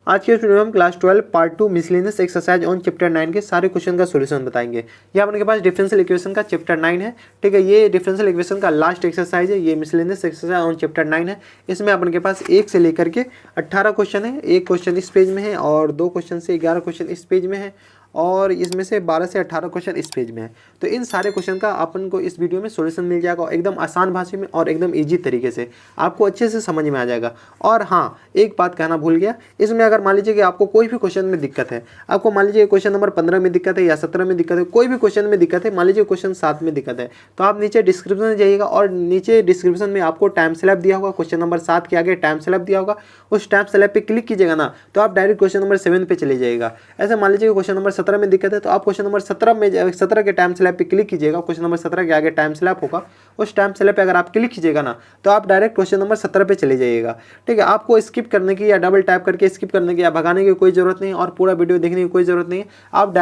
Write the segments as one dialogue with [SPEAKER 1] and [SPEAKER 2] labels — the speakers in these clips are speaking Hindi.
[SPEAKER 1] आज के वीडियो में हम class 12 part 2 miscellaneous exercise on chapter 9 के सारे क्वेश्चन का सॉल्यूशन बताएंगे। ये अपने पास डिफरेंशियल इक्वेशन का चैप्टर 9 है। ठीक है, ये डिफरेंशियल इक्वेशन का लास्ट एक्सरसाइज है। ये मिसलेनियस एक्सरसाइज ऑन चैप्टर 9 है। इसमें अपने के पास 1 से लेकर के 18 क्वेश्चन है। एक क्वेश्चन इस पेज में है और 2 क्वेश्चन से 11 क्वेश्चन इस पेज में है और इसमें से 12 से 18 क्वेश्चन इस पेज में है। तो इन सारे क्वेश्चन का अपन को इस वीडियो में सॉल्यूशन मिल जाएगा एकदम आसान भाषा में और एकदम इजी तरीके से, आपको अच्छे से समझ में आ जाएगा। और हाँ, एक बात कहना भूल गया, इसमें अगर मान लीजिए कि आपको कोई भी क्वेश्चन में दिक्कत है, आपको मान लीजिए क्वेश्चन नंबर 15 में दिक्कत है या 17 में दिक्कत है, कोई भी क्वेश्चन में दिक्कत है, मान लीजिए क्वेश्चन 7 में दिक्कत है, तो आप नीचे डिस्क्रिप्शन में जाइएगा और नीचे डिस्क्रिप्शन में आपको टाइम स्लैब दिया होगा, क्वेश्चन नंबर 7 के आगे टाइम स्लैब दिया होगा, उस टाइम स्लैब पे क्लिक कीजिएगा ना तो आप डायरेक्ट क्वेश्चन नंबर 7 पे चले जाइएगा। ऐसे मान लीजिए क्वेश्चन नंबर 17 में दिक्कत है तो आप क्वेश्चन नंबर 17 के टाइम स्लैब पे क्लिक कीजिएगा। क्वेश्चन नंबर 17 के आगे टाइम स्लैब होगा, उस टाइम स्लैब पे अगर आप क्लिक कीजिएगा ना तो आप डायरेक्ट क्वेश्चन नंबर 17 पे चले जाइएगा। ठीक है, आपको स्किप करने की या डबल टैप करके स्किप करने की या भगाने की कोई जरूरत नहीं और पूरा वीडियो देखने की कोई जरूरत नहीं है। आप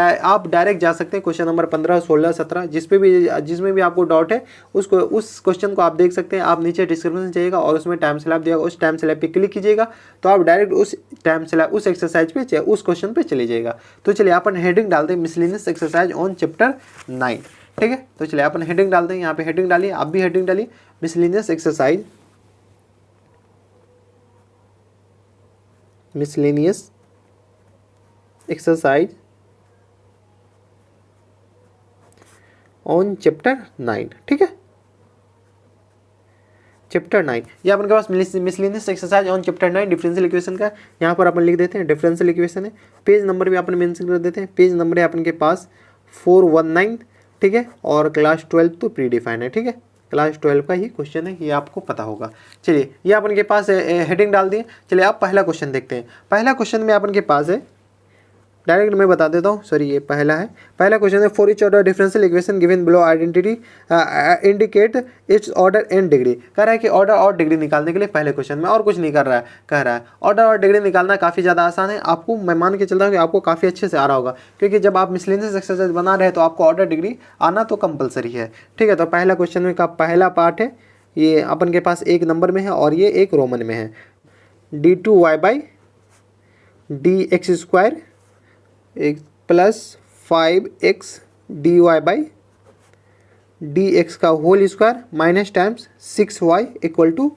[SPEAKER 1] डायरेक्ट जा सकते हैं क्वेश्चन नंबर 15, 16, 17 जिसमें भी आपको डाउट है उस क्वेश्चन को आप देख सकते हैं। आप नीचे डिस्क्रिप्शन में जाइएगा और उसमें टाइम स्लैब दिया, उस टाइम स्लैब पे क्लिक कीजिएगा तो आप डायरेक्ट उस टाइम स्लैब उस एक्सरसाइज पे उस क्वेश्चन पे चले जाइएगा। तो चलिए अपन हेडिंग डालते हैं मिसलेनियस एक्सरसाइज ऑन चैप्टर 9। ठीक है, तो चलिए अपन हेडिंग डालते हैं। यहाँ पे हेडिंग डालिए, आप भी हेडिंग डालिए, मिसलेनियस एक्सरसाइज ऑन चैप्टर 9। ठीक है, चैप्टर 9 ये अपन के पास miscellaneous exercise on chapter 9 differential equation का यहाँ पर अपन लिख देते हैं डिफरेंशियल इक्वेशन है। पेज नंबर भी अपन मेंशन कर देते हैं, पेज नंबर है अपन के पास 419। ठीक है, और क्लास 12 तो प्री डिफाइन है। ठीक है, क्लास 12 का ही क्वेश्चन है, ये आपको पता होगा। चलिए, ये अपन के पास हेडिंग डाल दिए। चलिए आप पहला क्वेश्चन देखते हैं। पहला क्वेश्चन में अपन के पास है, डायरेक्ट मैं बता देता हूँ, सॉरी ये पहला है। पहला क्वेश्चन है for each order differential equation given below identity indicate it's order and degree. कह रहा है कि ऑर्डर और डिग्री निकालने के लिए पहले क्वेश्चन में और कुछ नहीं कर रहा है, कह रहा है ऑर्डर और डिग्री निकालना काफ़ी ज़्यादा आसान है। आपको मैं मान के चलता हूँ कि आपको काफ़ी अच्छे से आ रहा होगा, क्योंकि जब आप मिसलेनियस एक्सरसाइज बना रहे हैं तो आपको ऑर्डर डिग्री आना तो कंपलसरी है। ठीक है, तो पहला क्वेश्चन में का पहला पार्ट है, ये अपन के पास 1 नंबर में है और ये 1 रोमन में है। d2y/dx² प्लस 5x dy/dx का whole square minus times 6y equal to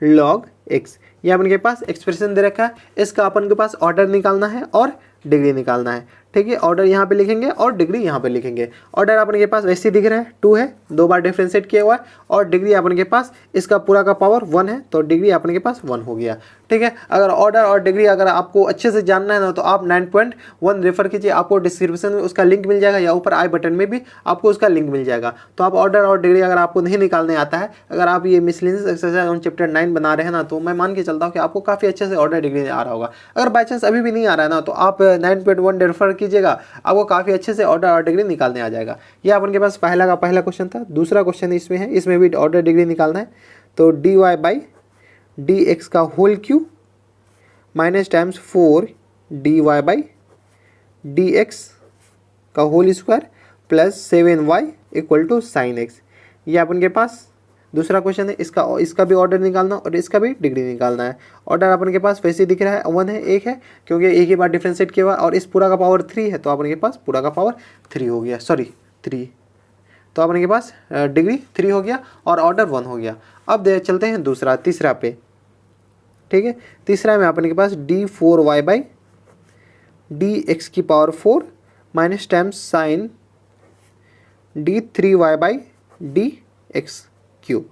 [SPEAKER 1] log x। ये अपन के पास एक्सप्रेशन दे रखा है, इसका अपन के पास ऑर्डर निकालना है और डिग्री निकालना है। ठीक है, ऑर्डर यहाँ पे लिखेंगे और डिग्री यहाँ पे लिखेंगे। ऑर्डर अपन के पास वैसे दिख रहा है 2 है, 2 बार डिफ्रेंशिएट किया हुआ है, और डिग्री अपन के पास इसका पूरा का पावर 1 है तो डिग्री अपन के पास 1 हो गया। ठीक है, अगर ऑर्डर और डिग्री अगर आपको अच्छे से जानना है ना तो आप 9.1 रेफर कीजिए, आपको डिस्क्रिप्शन में उसका लिंक मिल जाएगा या ऊपर आई बटन में भी आपको उसका लिंक मिल जाएगा। तो आप ऑर्डर और डिग्री अगर आपको नहीं निकालने आता है, अगर आप ये मिसलेनियस एक्सरसाइज ऑन चैप्टर 9 बना रहे हैं ना, तो मैं मान के चलता हूँ कि आपको काफ़ी अच्छे से ऑर्डर डिग्री आ रहा होगा। अगर बाई चांस अभी भी नहीं आ रहा है ना तो आप 9.1 रेफर कीजिएगा, आपको काफ़ी अच्छे से ऑर्डर और डिग्री निकालने आ जाएगा। ये अपन के पास पहला का पहला क्वेश्चन था। दूसरा क्वेश्चन इसमें है, इसमें भी ऑर्डर डिग्री निकालना है। तो dy/dx का whole cube minus times 4 dy/dx का whole square plus 7y equal to sine x। ये अपन के पास दूसरा क्वेश्चन है। इसका भी ऑर्डर निकालना और इसका भी डिग्री निकालना है। ऑर्डर अपन के पास वैसे दिख रहा है 1 है, 1 है, क्योंकि एक ही बार डिफ्रेंशिएट किया हुआ और इस पूरा का पावर 3 है तो अपन के पास पूरा का पावर 3 हो गया, सॉरी 3, तो अपन के पास डिग्री 3 हो गया और ऑर्डर 1 हो गया। अब चलते हैं तीसरा पे। ठीक है, तीसरा में अपन के पास d4y/dx की power 4 minus times sine d3y/dx cube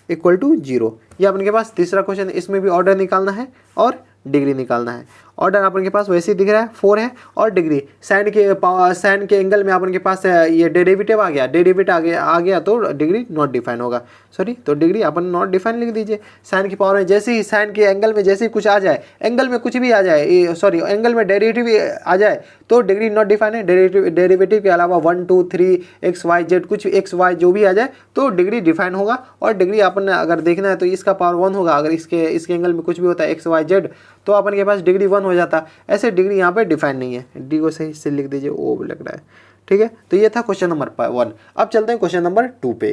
[SPEAKER 1] equal to 0। ये अपन के पास तीसरा क्वेश्चन है। इसमें भी ऑर्डर निकालना है और डिग्री निकालना है। ऑर्डर अपन के पास वैसे ही दिख रहा है 4 है, और डिग्री साइन के एंगल में अपन के पास ये डेरिवेटिव आ गया, आ गया तो डिग्री नॉट डिफाइन होगा, सॉरी, तो डिग्री अपन नॉट डिफाइन लिख दीजिए। साइन की पावर में जैसे ही साइन के एंगल में जैसे ही कुछ आ जाए, एंगल में कुछ भी आ जाए, सॉरी एंगल में डेरिवेटिव आ जाए तो डिग्री नॉट डिफाइन है। डेरिवेटिव के अलावा 1 2 3 x y z कुछ x y जो भी आ जाए तो डिग्री डिफाइन होगा। और डिग्री अपन अगर देखना है तो इसका पावर 1 होगा, अगर इसके एंगल में कुछ भी होता है x y z तो अपन के पास डिग्री 1 हो जाता। ऐसे डिग्री यहाँ पे डिफाइन नहीं है, डी को सही से लिख दीजिए, ओ लग रहा है। ठीक है, तो ये था क्वेश्चन नंबर 1। अब चलते हैं क्वेश्चन नंबर 2 पे।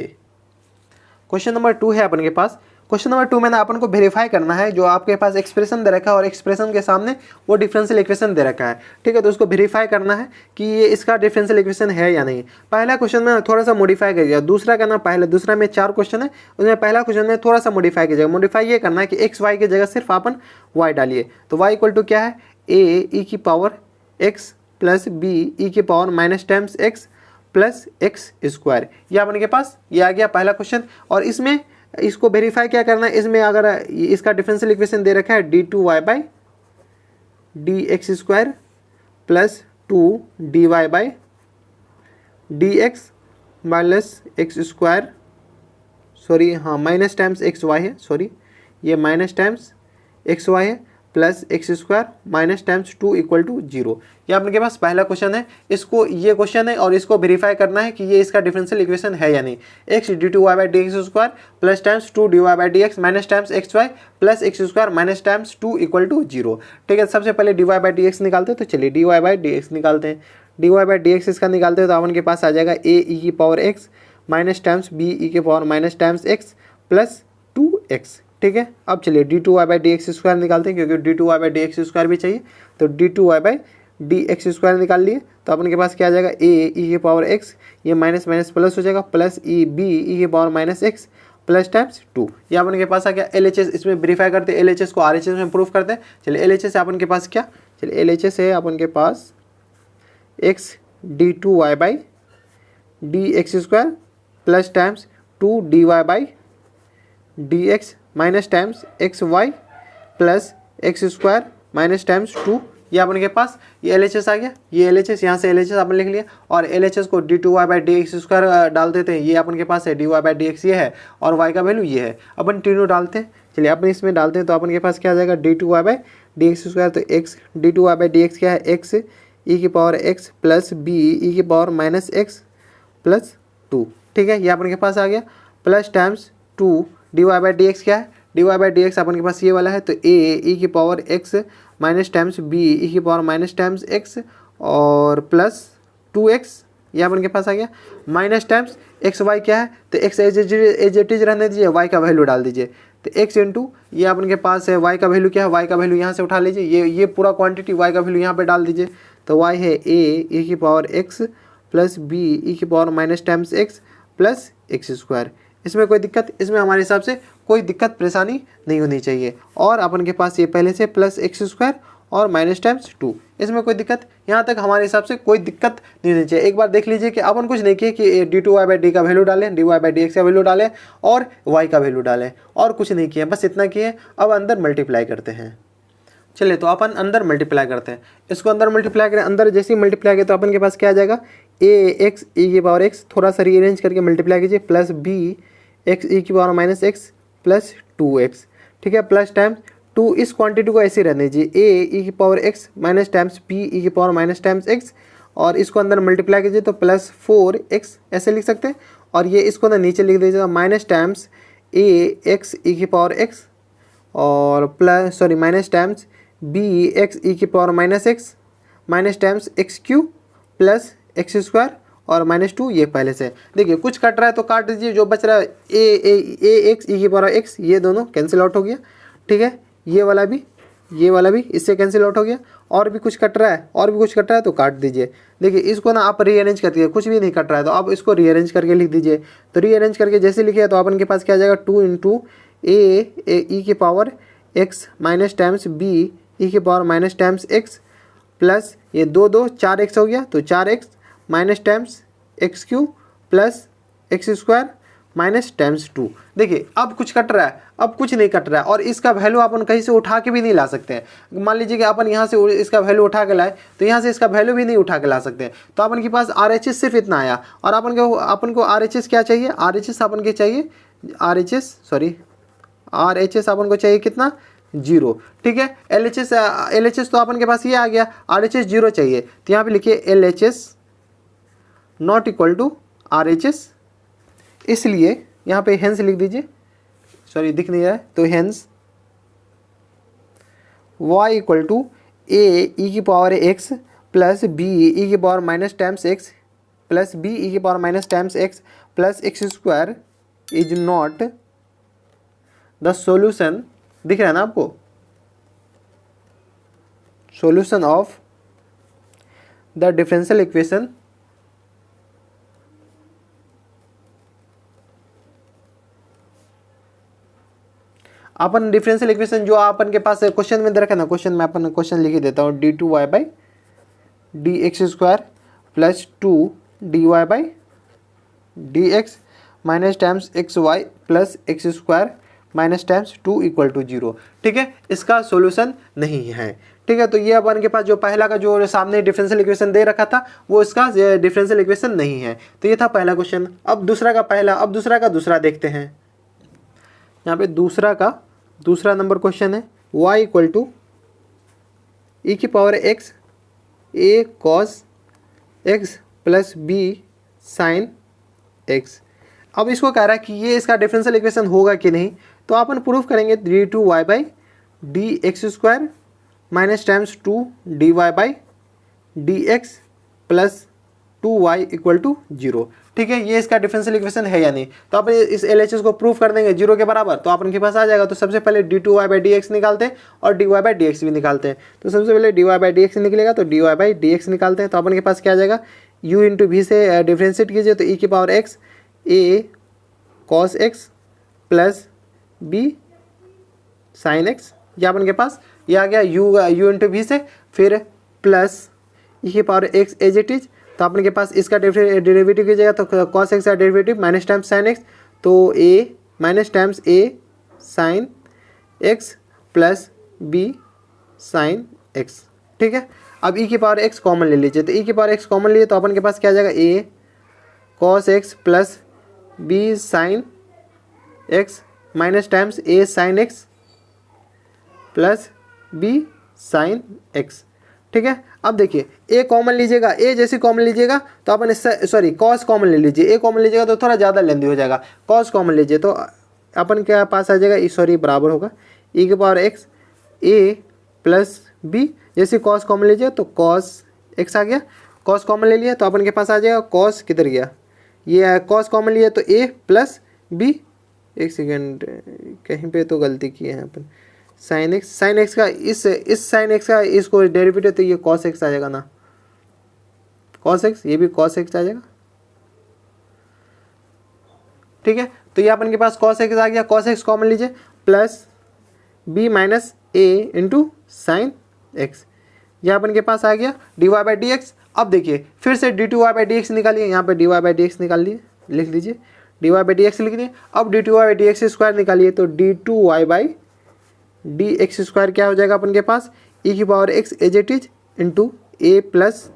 [SPEAKER 1] क्वेश्चन नंबर 2 है अपन के पास क्वेश्चन नंबर 2 में ना अपन को वेरीफाई करना है, जो आपके पास एक्सप्रेशन दे रखा है और एक्सप्रेशन के सामने वो डिफरेंशियल इक्वेशन दे रखा है, ठीक है। तो उसको वेरीफाई करना है कि ये इसका डिफरेंशियल इक्वेशन है या नहीं। पहला क्वेश्चन में थोड़ा सा मॉडिफाई करिएगा, दूसरा करना पहले, दूसरा में 4 क्वेश्चन है, उसमें पहला क्वेश्चन में थोड़ा सा मॉडिफाई कीजिएगा। मॉडिफाई ये करना है कि एक्स वाई की जगह सिर्फ अपन वाई डालिए। तो वाई इक्वल टू क्या है, ए ई की पावर एक्स प्लस बी ई की power minus times x plus x square, ये अपन के पास ये आ गया पहला क्वेश्चन। और इसमें इसको वेरीफाई क्या करना है, इसमें अगर इसका डिफरेंशियल इक्वेशन दे रखा है D two Y by D x square plus 2 D Y by D x minus x square, sorry हाँ माइनस टाइम्स एक्स वाई है, सॉरी ये माइनस टाइम्स एक्स वाई है plus x square minus times 2 equal to 0। ये आपके पास पहला क्वेश्चन है, इसको ये क्वेश्चन है और इसको वेरीफाई करना है कि ये इसका डिफरेंशियल इक्वेशन है या नहीं। X D two Y by D x square plus times 2 D Y by D x minus times x Y plus x square minus times 2 equal to 0, ठीक है। सबसे पहले D Y by D x निकालते हैं, तो चलिए D Y by D x निकालते हैं। D Y by D X इसका निकालते हैं तो अपन के पास आ जाएगा ए ई की power x minus times B E की power minus times x plus 2x, ठीक है। अब चलिए d two Y by D x square निकालते हैं, क्योंकि d two Y by D x square भी चाहिए। तो d two Y by D x square निकाल लिए, तो अपन के पास क्या आ जाएगा, ए ई की पावर एक्स, ये माइनस माइनस प्लस हो जाएगा, प्लस ई बी ई की power minus x plus times 2, ये अपन के पास आ गया। एल एच एस इसमें वेरीफाई करते हैं, एल एच एस को आर एच एस में प्रूफ करते हैं। चलिए एल एच एस है अपन के पास क्या, चलिए एल एच एस है अपन के पास x D two Y by D x square plus times 2 D Y by D x minus times x Y plus x square minus times 2, ये अपन के पास ये एल एच एस आ गया। ये एल एच एस यहाँ से एल एच एस अपन लिख लिया, और एल एच एस को D two Y by D x square डाल देते हैं। ये अपन के पास है D Y by D X ये है, और वाई का वैल्यू ये है, अपन तीनों डालते हैं। चलिए अपन इसमें डालते हैं, तो अपन के पास क्या आ जाएगा, d two Y by D x square, तो x D two Y by D x क्या है, एक्स ई की पावर एक्स प्लस बी ई की पावर माइनस एक्स प्लस 2, ठीक है। ये अपन के पास आ गया, plus times 2 D Y by D x क्या है, D Y by D x अपन के पास ये वाला है, तो ए ई की power x minus times B E की पावर माइनस टाइम्स एक्स और प्लस 2x, ये अपन के पास आ गया। माइनस टाइम्स एक्स वाई क्या है, तो एक्स एज इट इज रहने दीजिए, वाई का वैल्यू डाल दीजिए, तो एक्स इंटू ये अपन के पास है वाई का वैल्यू क्या है, वाई का वैल्यू यहाँ से उठा लीजिए, ये पूरा क्वांटिटी वाई का वैल्यू यहाँ पे डाल दीजिए। तो वाई है ए ई की पावर एक्स प्लस बी ई की power minus times x plus x square. इसमें कोई दिक्कत, इसमें हमारे हिसाब से कोई दिक्कत परेशानी नहीं होनी चाहिए। और अपन के पास ये पहले से प्लस एक्स स्क्वायर और माइनस टाइम्स 2, इसमें कोई दिक्कत, यहाँ तक हमारे हिसाब से कोई दिक्कत नहीं होनी चाहिए। एक बार देख लीजिए कि अपन कुछ नहीं किए कि D two Y by D का वैल्यू डालें, D Y by D x का वैल्यू डालें और वाई का वैल्यू डालें, और कुछ नहीं किए, बस इतना किए। अब अंदर मल्टीप्लाई करते हैं। चलिए तो अपन अंदर मल्टीप्लाई करते हैं, इसको अंदर मल्टीप्लाई करें। अंदर जैसे ही मल्टीप्लाई करें तो अपन के पास क्या आ जाएगा, ए एक्स ई की पावर एक्स, थोड़ा सा रीअरेंज करके मल्टीप्लाई कीजिए, प्लस बी एक्स ई की power minus x plus 2x, ठीक है, प्लस टाइम्स 2, इस क्वांटिटी को ऐसे रहने दीजिए, ए ई की power x minus times B E की पावर माइनस टाइम्स एक्स, और इसको अंदर मल्टीप्लाई कीजिए तो प्लस 4x ऐसे लिख सकते हैं। और ये इसको ना नीचे लिख दीजिएगा minus times a x e की पावर एक्स और plus sorry minus times b x e की power minus x minus times x q plus x square और माइनस 2, ये पहले से। देखिए कुछ कट रहा है तो काट दीजिए, जो बच रहा है ए एक्स ई की पावर एक्स, ये दोनों कैंसिल आउट हो गया, ठीक है। ये वाला भी इससे कैंसिल आउट हो गया। और भी कुछ कट रहा है तो काट दीजिए। देखिए इसको ना आप रीअरेंज करके, कुछ भी नहीं कट रहा है तो आप इसको रीअरेंज करके लिख दीजिए। तो रीअरेंज करके जैसे लिखे तो अपन के पास क्या आ जाएगा, 2 इंटू ए ई की power x minus times B E की power minus times x plus ये 2 4x हो गया, तो 4x minus times x q plus x square minus times 2। देखिए अब कुछ कट रहा है, अब कुछ नहीं कट रहा है, और इसका वैल्यू अपन कहीं से उठा के भी नहीं ला सकते हैं। मान लीजिए कि अपन यहाँ से इसका वैल्यू उठा के लाए तो यहाँ से इसका वैल्यू भी नहीं उठा के ला सकते हैं। तो अपन के पास RHS सिर्फ इतना आया, और अपन को RHS क्या चाहिए, RHS अपन के चाहिए RHS अपन को चाहिए कितना, 0, ठीक है। LHS तो अपन के पास ये आ गया, RHS 0 चाहिए, तो यहाँ पे लिखिए LHS not equal to RHS, इसलिए यहाँ पे हेंस लिख दीजिए, सॉरी दिख नहीं रहा है, तो hence y equal to a ई की पावर एक्स प्लस बी ई की power minus times x plus b ई की power minus times x plus x square is the solution, दिख रहा है ना आपको, solution of the differential equation अपन डिफरेंशियल इक्वेशन जो अपन के पास क्वेश्चन में दे रखा है ना, क्वेश्चन में अपन क्वेश्चन लिख ही देता हूँ, d2y by D x square plus 2dy by D x minus times x Y plus x square minus times 2 equal to 0। ठीक है, इसका सॉल्यूशन नहीं है। ठीक है, तो ये अपन के पास जो पहला का जो सामने डिफरेंशियल इक्वेशन दे रखा था वो इसका डिफरेंशियल इक्वेशन नहीं है। तो ये था पहला क्वेश्चन। अब दूसरा का पहला, अब दूसरा का दूसरा देखते हैं। यहाँ पे दूसरा का दूसरा नंबर क्वेश्चन है y इक्वल टू ई की power x a cos x plus B sine x। अब इसको कह रहा है कि ये इसका डिफरेंशियल इक्वेशन होगा कि नहीं, तो अपन प्रूफ करेंगे d2y by D x square minus times 2dy by D x plus 2y equal to 0। ठीक है, ये इसका डिफरेंशियल इक्वेशन है या नहीं, तो अपन इस LHS को प्रूफ कर देंगे 0 के बराबर, तो अपन के पास आ जाएगा। तो सबसे पहले d2y बाई डी एक्स निकालते हैं और dy बाई डी एक्स भी निकालते हैं। तो सबसे पहले dy बाई डी एक्स निकलेगा, तो dy बाई डी एक्स निकालते हैं। तो अपन के पास क्या आ जाएगा, u इंटू वी से डिफ्रेंशिएट कीजिए, तो ई की power x a cos x plus b sign x, ये अपन के पास ये आ गया u इंटू वी से, फिर प्लस ई की power x as it is. तो अपन के पास इसका डेरिवेटिव कीजिएगा, तो cos x का derivative minus times sine x, तो a minus times a sine x plus b sign x। ठीक है, अब e की पावर x कॉमन ले लीजिए, तो e की पावर x कॉमन लिए तो अपन के पास क्या आ जाएगा, a cos x plus b sign x minus times a sine x plus b sign x। ठीक है, अब देखिए a कॉमन लीजिएगा, a जैसे कॉमन लीजिएगा तो अपन इससे सॉरी cos कॉमन ले लीजिए, a कॉमन लीजिएगा तो थोड़ा ज़्यादा लेंदी हो जाएगा, cos कॉमन लीजिए तो अपन के पास आ जाएगा, सॉरी बराबर होगा e की power x a plus b, जैसे cos कॉमन लीजिए तो cos x आ गया, cos कॉमन ले लिया तो अपन के पास आ जाएगा cos किधर गया, ये cos कॉमन लिया तो a प्लस b, एक सेकेंड कहीं पे तो गलती की है अपन, साइन एक्स का इस साइन एक्स का इसको डेरिवेटिव, तो ये cos x आ जाएगा ना, cos x, ये भी cos x आ जाएगा। ठीक है, तो ये अपन के पास cos x आ गया, cos x कॉमन लीजिए plus b minus a into sine x, यह अपन के पास आ गया dy बाई डी एक्स। अब देखिए फिर से d2y बाई डी एक्स निकालिए, यहाँ पे dy बाई डी एक्स निकाल लिए, लिख लीजिए dy बाई डी एक्स लिख दिए। अब d2y by D x square निकालिए, तो d2y by D x square क्या हो जाएगा अपन के पास, ई की power x as it is into a plus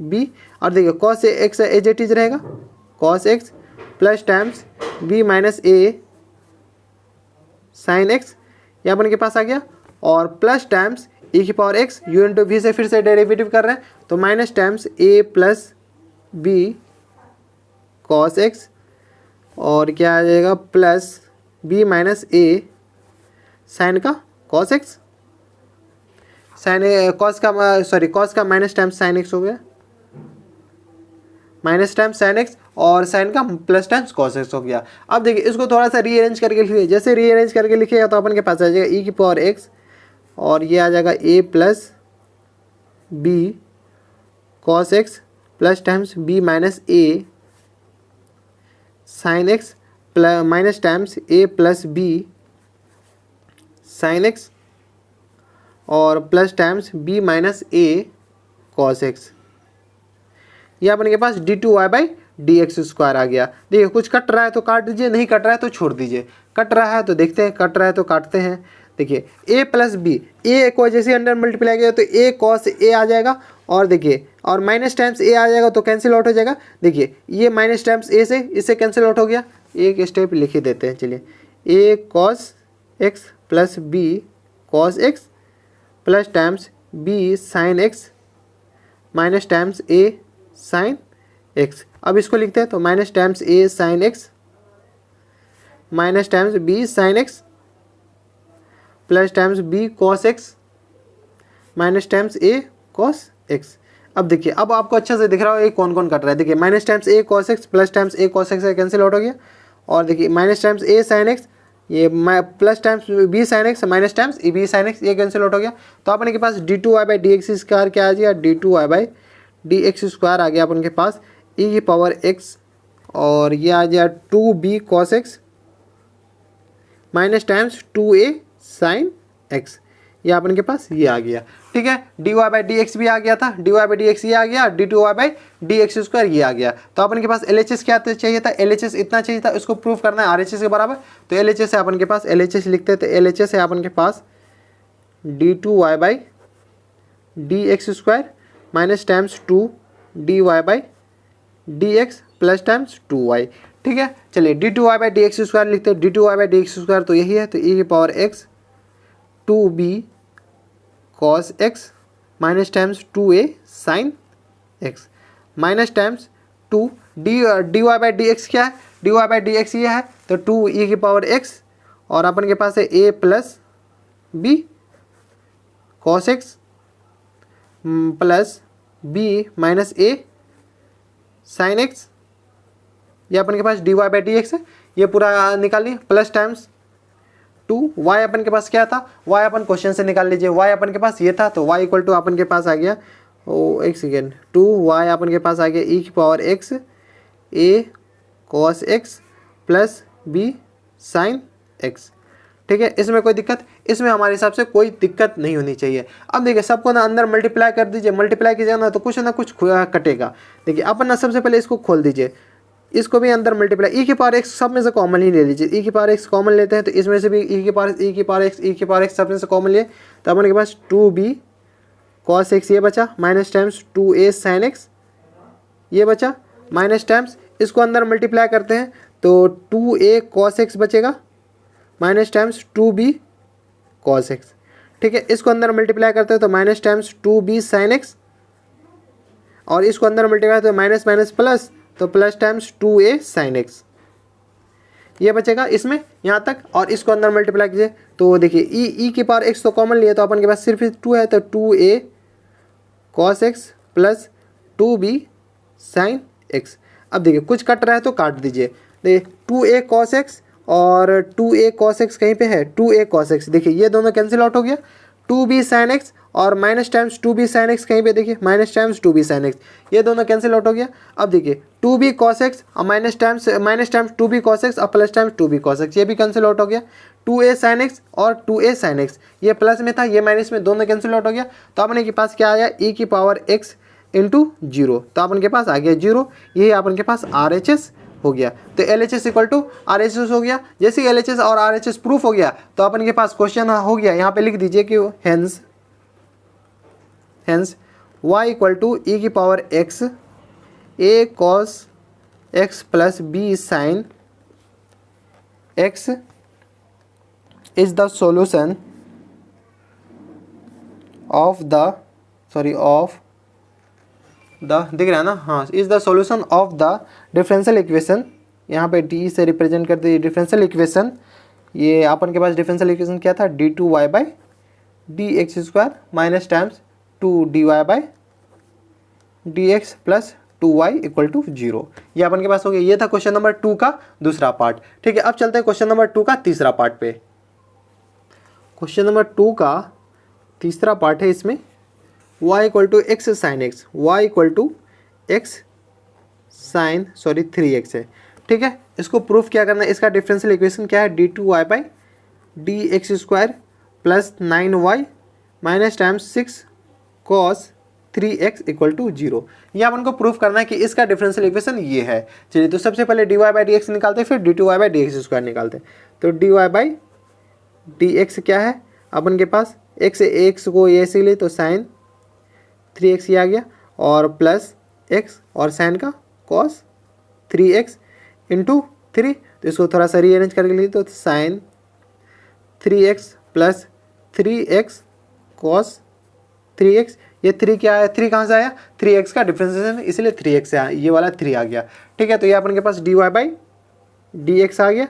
[SPEAKER 1] b, और देखिए cos x as it is रहेगा cos x plus times b minus ए साइन x, ये अपन के पास आ गया, और प्लस टाइम्स ई की power x u into we से फिर से डेरिवेटिव कर रहे हैं, तो minus times a plus B cos x, और क्या आ जाएगा प्लस b माइनस ए साइन का cos x, साइन cos का सॉरी cos का माइनस टाइम्स साइन x हो गया, माइनस टाइम्स साइन x और साइन का प्लस टाइम्स cos x हो गया। अब देखिए इसको थोड़ा सा रीअरेंज करके लिखिए, जैसे रीअरेंज करके लिखिएगा तो अपन के पास आ जाएगा e की पावर x, और ये आ जाएगा a plus b cos x plus times b minus A sine x plus minus times a plus b sign x, और plus times b minus a cos x, ये अपन के पास d2y by D x square आ गया। देखिए कुछ कट रहा है तो काट दीजिए, नहीं कट रहा है तो छोड़ दीजिए, कट रहा है तो देखते हैं, कट रहा है तो काटते हैं। देखिए a प्लस बी, ए को जैसे अंडर मल्टीप्लाई किया तो a कॉस a आ जाएगा, और देखिए और माइनस टाइम्स a आ जाएगा तो कैंसिल आउट हो जाएगा। देखिए ये माइनस टाइम्स a से इससे कैंसिल आउट हो गया, एक स्टेप लिख ही देते हैं, चलिए a cos x plus b cos x plus times b sign x minus times a sine x। अब इसको लिखते हैं तो minus times a sine x minus times b sign x plus times b cos x minus times a cos x। अब देखिए अब आपको अच्छा से दिख रहा हो ये कौन कौन कट रहा है। देखिए minus times a cos x plus times a cos x cancel out हो गया, और देखिए minus times a sine x ये plus times b sine x minus times e b sine x, ये कैंसिल आउट हो गया। तो अपन के पास d two Y by D x square क्या आ गया, D two Y by D x square आ गया अपन के पास ई की पावर एक्स, और ये आ गया two B cos x minus times two ए साइन एक्स, ये अपन के पास ये आ गया। ठीक है, D Y by D X भी आ गया था, D Y by D X ये आ गया, D two Y by D x square ये आ गया। तो अपन के पास एल एच एस क्या चाहिए था, एल एच एस इतना चाहिए था, इसको प्रूफ करना है आर एच एस के बराबर। तो एल एच एस है अपन के पास, एल एच एस लिखते हैं, तो एल एच एस है अपन के पास d two Y by D x square minus times two d Y by D x plus times two y. ठीक है, चलिए d two Y by D x square लिखते हैं, d two Y by D x square तो यही है, तो ई की power x two B cos x minus times two A sine x minus times two d Y by D x क्या है, D Y by D X ये है, तो टू ई की पावर एक्स और अपन के पास है a plus b cos x plus b minus A sine x, ये अपन के पास d Y by D x है, ये पूरा निकाल लिया प्लस टाइम्स टू वाई अपन के पास क्या था, वाई अपन क्वेश्चन से निकाल लीजिए, वाई अपन के पास ये था, तो वाई इक्वल टू अपन के पास आ गया एक सेकेंड टू वाई अपन के पास आ गया ई की power x a cos x plus B sine x. ठीक है, इसमें कोई दिक्कत, इसमें हमारे हिसाब से कोई दिक्कत नहीं होनी चाहिए। अब देखिए सबको ना अंदर मल्टीप्लाई कर दीजिए, मल्टीप्लाई कीजिएगा ना तो कुछ ना कुछ कटेगा। देखिए अपन ना सबसे पहले इसको खोल दीजिए, इसको भी अंदर मल्टीप्लाई ई की पावर एक्स सब में से कॉमन ही ले लीजिए, ई की पावर एक्स कॉमन लेते हैं तो इसमें से भी ई की पावर एक्स सब में से कॉमन लिए, तो अपन के पास टू बी कॉस एक्स ये बचा माइनस टाइम्स टू ए साइन एक्स ये बचा माइनस टाइम्स, इसको अंदर मल्टीप्लाई करते हैं तो टू ए कॉस एक्स बचेगा minus times two B cos X. ठीक है, इसको अंदर मल्टीप्लाई करते हैं तो minus times two B sine x, और इसको अंदर मल्टीप्लाई करते हैं माइनस माइनस प्लस, तो प्लस टाइम्स टू ए साइन एक्स ये बचेगा इसमें यहाँ तक, और इसको अंदर मल्टीप्लाई कीजिए तो देखिए ई की पावर एक्स तो कॉमन लिए, तो अपन के पास सिर्फ टू है, तो टू ए cos x plus two B sine x. अब देखिए कुछ कट रहा है तो काट दीजिए, देखिए टू ए कॉस एक्स और टू ए कॉस एक्स कहीं पे है, टू ए कॉस एक्स, देखिए ये दोनों कैंसिल आउट हो गया, टू बी साइन एक्स और minus times two B sine x कहीं पे देखिए minus times two B sine x, ये दोनों कैंसिल आउट हो गया। अब देखिए टू बी कॉस एक्स और minus times two B cos x और plus times two B cos x, ये भी कैंसिल आउट हो गया। टू ए साइन एक्स और टू ए साइन एक्स, ये प्लस में था ये माइनस में, दोनों कैंसिल आउट हो गया। तो अपने के पास क्या आया, ई की पावर एक्स इंटू जीरो, तो अपन के पास आ गया जीरो, यही अपन के पास आर एच एस हो गया। तो L H S equal to R H S हो गया। जैसे एल एच एस और आर एच एस प्रूफ हो गया तो अपन के पास क्वेश्चन हो गया, यहाँ पे लिख दीजिए कि हेंस y इक्वल टू ई की power x a cos x plus B sine x is the solution of the दिख रहा है ना, हाँ, is the solution of the differential equation, यहाँ पे डी से रिप्रेजेंट करते हैं डिफरेंशियल इक्वेशन। ये अपन के पास डिफरेंशियल इक्वेशन क्या था, d two Y by D x square minus times two d Y by D x plus two y equal to zero, ये अपन के पास हो गया। ये था क्वेश्चन नंबर 2 का दूसरा पार्ट। ठीक है, अब चलते हैं क्वेश्चन नंबर 2 का तीसरा पार्ट पे। क्वेश्चन नंबर 2 का तीसरा पार्ट है, इसमें y equal to x sine x, y equal to x sine 3x है। ठीक है, इसको प्रूफ क्या करना है, इसका डिफरेंशियल इक्वेशन क्या है, D two Y by D x square plus 9y minus times 6 cos 3x equal to zero, ये अपन को प्रूफ करना है कि इसका डिफरेंशियल इक्वेशन ये है। चलिए तो सबसे पहले D Y by D x निकालते हैं, फिर d two Y by D x square निकालते हैं। तो d Y by D x क्या है अपन के पास, एक्स को ये से ले तो साइन 3x ये आ गया, और प्लस x और साइन का कॉस 3x इंटू 3, तो इसको थोड़ा सा रीअरेंज करके लिए तो sign 3x plus 3x cos 3x, ये 3 क्या है, 3 कहाँ से आया, 3x का डिफरेंशिएशन इसलिए 3x से आया, ये वाला 3 आ गया। ठीक है, तो ये अपन के पास d Y by D x आ गया,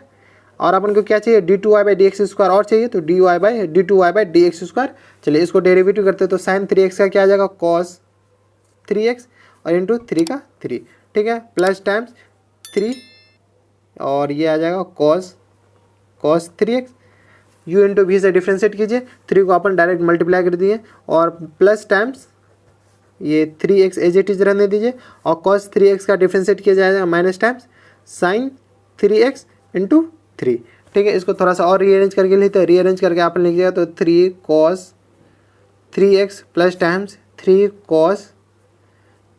[SPEAKER 1] और अपन को क्या चाहिए, D two Y by D x square और चाहिए, तो d Y by D two Y by D x square. चलिए इसको डेरिवेटिव करते हैं तो साइन 3x का क्या आ जाएगा, कॉस 3x और इंटू 3 का 3। ठीक है, प्लस टाइम्स 3 और ये आ जाएगा cos 3x, u into we से डिफ्रेंशिएट कीजिए, 3 को अपन डायरेक्ट मल्टीप्लाई कर दिए और प्लस टाइम्स ये 3x एज इट इज रहने दीजिए और cos 3x का डिफ्रेंशिएट किया जाएगा minus times sign 3x into 3। ठीक है, इसको थोड़ा सा और रीअरेंज करके लेते हैं, रीअरेंज करके आप लिख जाएगा तो 3 cos 3x plus times 3 cos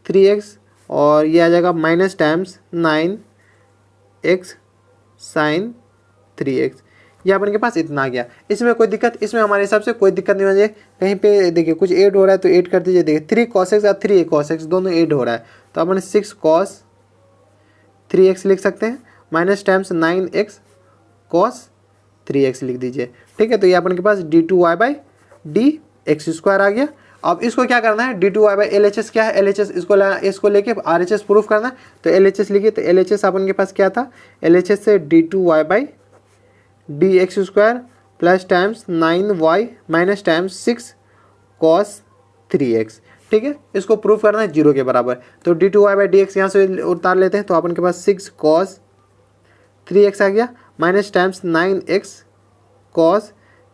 [SPEAKER 1] 3x और ये आ जाएगा minus times 9x sign 3x। ये अपन के पास इतना आ गया। इसमें कोई दिक्कत, इसमें हमारे हिसाब से कोई दिक्कत नहीं होनी चाहिए। कहीं पे देखिए कुछ ऐड हो रहा है तो ऐड कर दीजिए। देखिए 3 cos x और 3 cos x दोनों ऐड हो रहा है तो अपन 6 cos 3x लिख सकते हैं minus times 9x cos 3x लिख दीजिए। ठीक है, तो ये अपन के पास d2y/dx² आ गया। अब इसको क्या करना है, d2y/LHS क्या है, LHS इसको लेके RHS प्रूफ करना है तो LHS लिखिए। तो LHS अपन के पास क्या था, LHS से d2y/dx² plus times 9y minus times 6 cos 3x। ठीक है, इसको प्रूफ करना है 0 के बराबर। तो d2y/dx यहाँ से उतार लेते हैं तो अपन के पास 6 cos 3x आ गया minus times 9x cos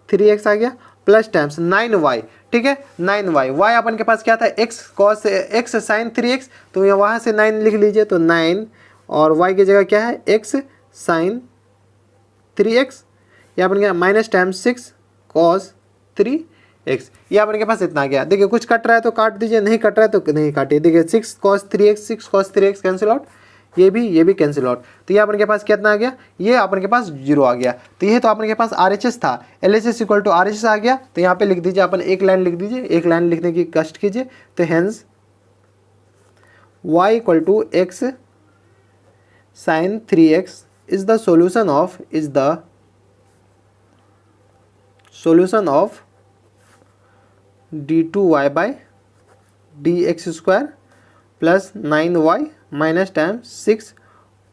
[SPEAKER 1] 3x आ गया प्लस टाइम्स 9y। ठीक है, 9y, y अपन के पास क्या था x cos x sine 3x, तो ये वहाँ से 9 लिख लीजिए तो 9 और y की जगह क्या है x साइन 3x, ये अपन क्या माइनस टाइम्स 6 cos 3x। ये अपन के पास इतना गया। देखिए कुछ कट रहा है तो काट दीजिए, नहीं कट रहा है तो नहीं काटिए। देखिए 6 cos 3x कैंसिल आउट, ये भी कैंसिल आउट। तो ये अपन के पास कितना आ गया, ये अपन के पास 0 आ गया। तो ये तो अपन के पास RHS था, LHS इक्वल टू RHS आ गया। तो यहाँ पे लिख दीजिए, अपन एक लाइन लिख दीजिए, एक लाइन लिखने की कष्ट कीजिए। तो hence y equal to x sine 3x is the solution of d2y/dx² plus 9y minus time 6